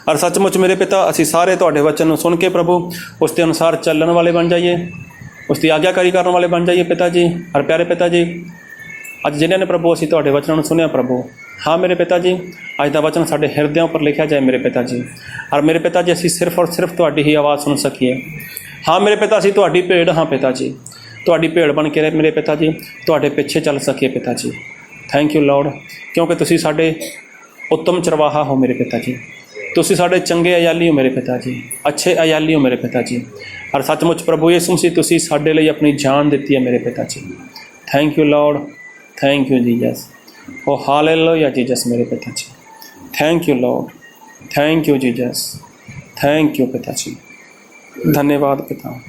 और सचमुच मेरे पिता असीं सारे तुहाडे वचन नूं सुन के प्रभु उस दे अनुसार चलण वाले बन जाइए, उसकी आग्याकारी करने वाले बन जाइए पिता जी। और प्यारे पिता जी, अज जिन्हां ने प्रभु असीं तुहाडे वचनां नूं सुनिया प्रभु, हाँ मेरे पिता जी, अज दा वचन साडे हिरदिਆਂ पर लिखिया जाए मेरे पिता जी। और मेरे पिता जी असीं सिर्फ और सिर्फ तुहाडी ही आवाज़ सुन सकीए। हाँ मेरे पिता असीं तुहाडी भेड़ हाँ पिता जी, तुहाडी भेड़ बन के मेरे पिता जी तुहाडे पिछे चल सकीए पिता जी। थैंक यू लॉर्ड, क्योंकि तुसीं साडे उत्तम चरवाहा हो मेरे पिता जी, तुसीं साडे चंगे अयाली हो मेरे पिता जी, अच्छे अयाली हो मेरे पिता जी। और सचमुच प्रभु यीशु मसीह तुसीं साडे लई अपनी जान दित्ती है मेरे पिता जी। Thank you Lord, thank you Jesus, oh hallelujah Jesus मेरे पिता जी। Thank you Lord, thank you Jesus, thank you पिता जी, धन्यवाद पिता।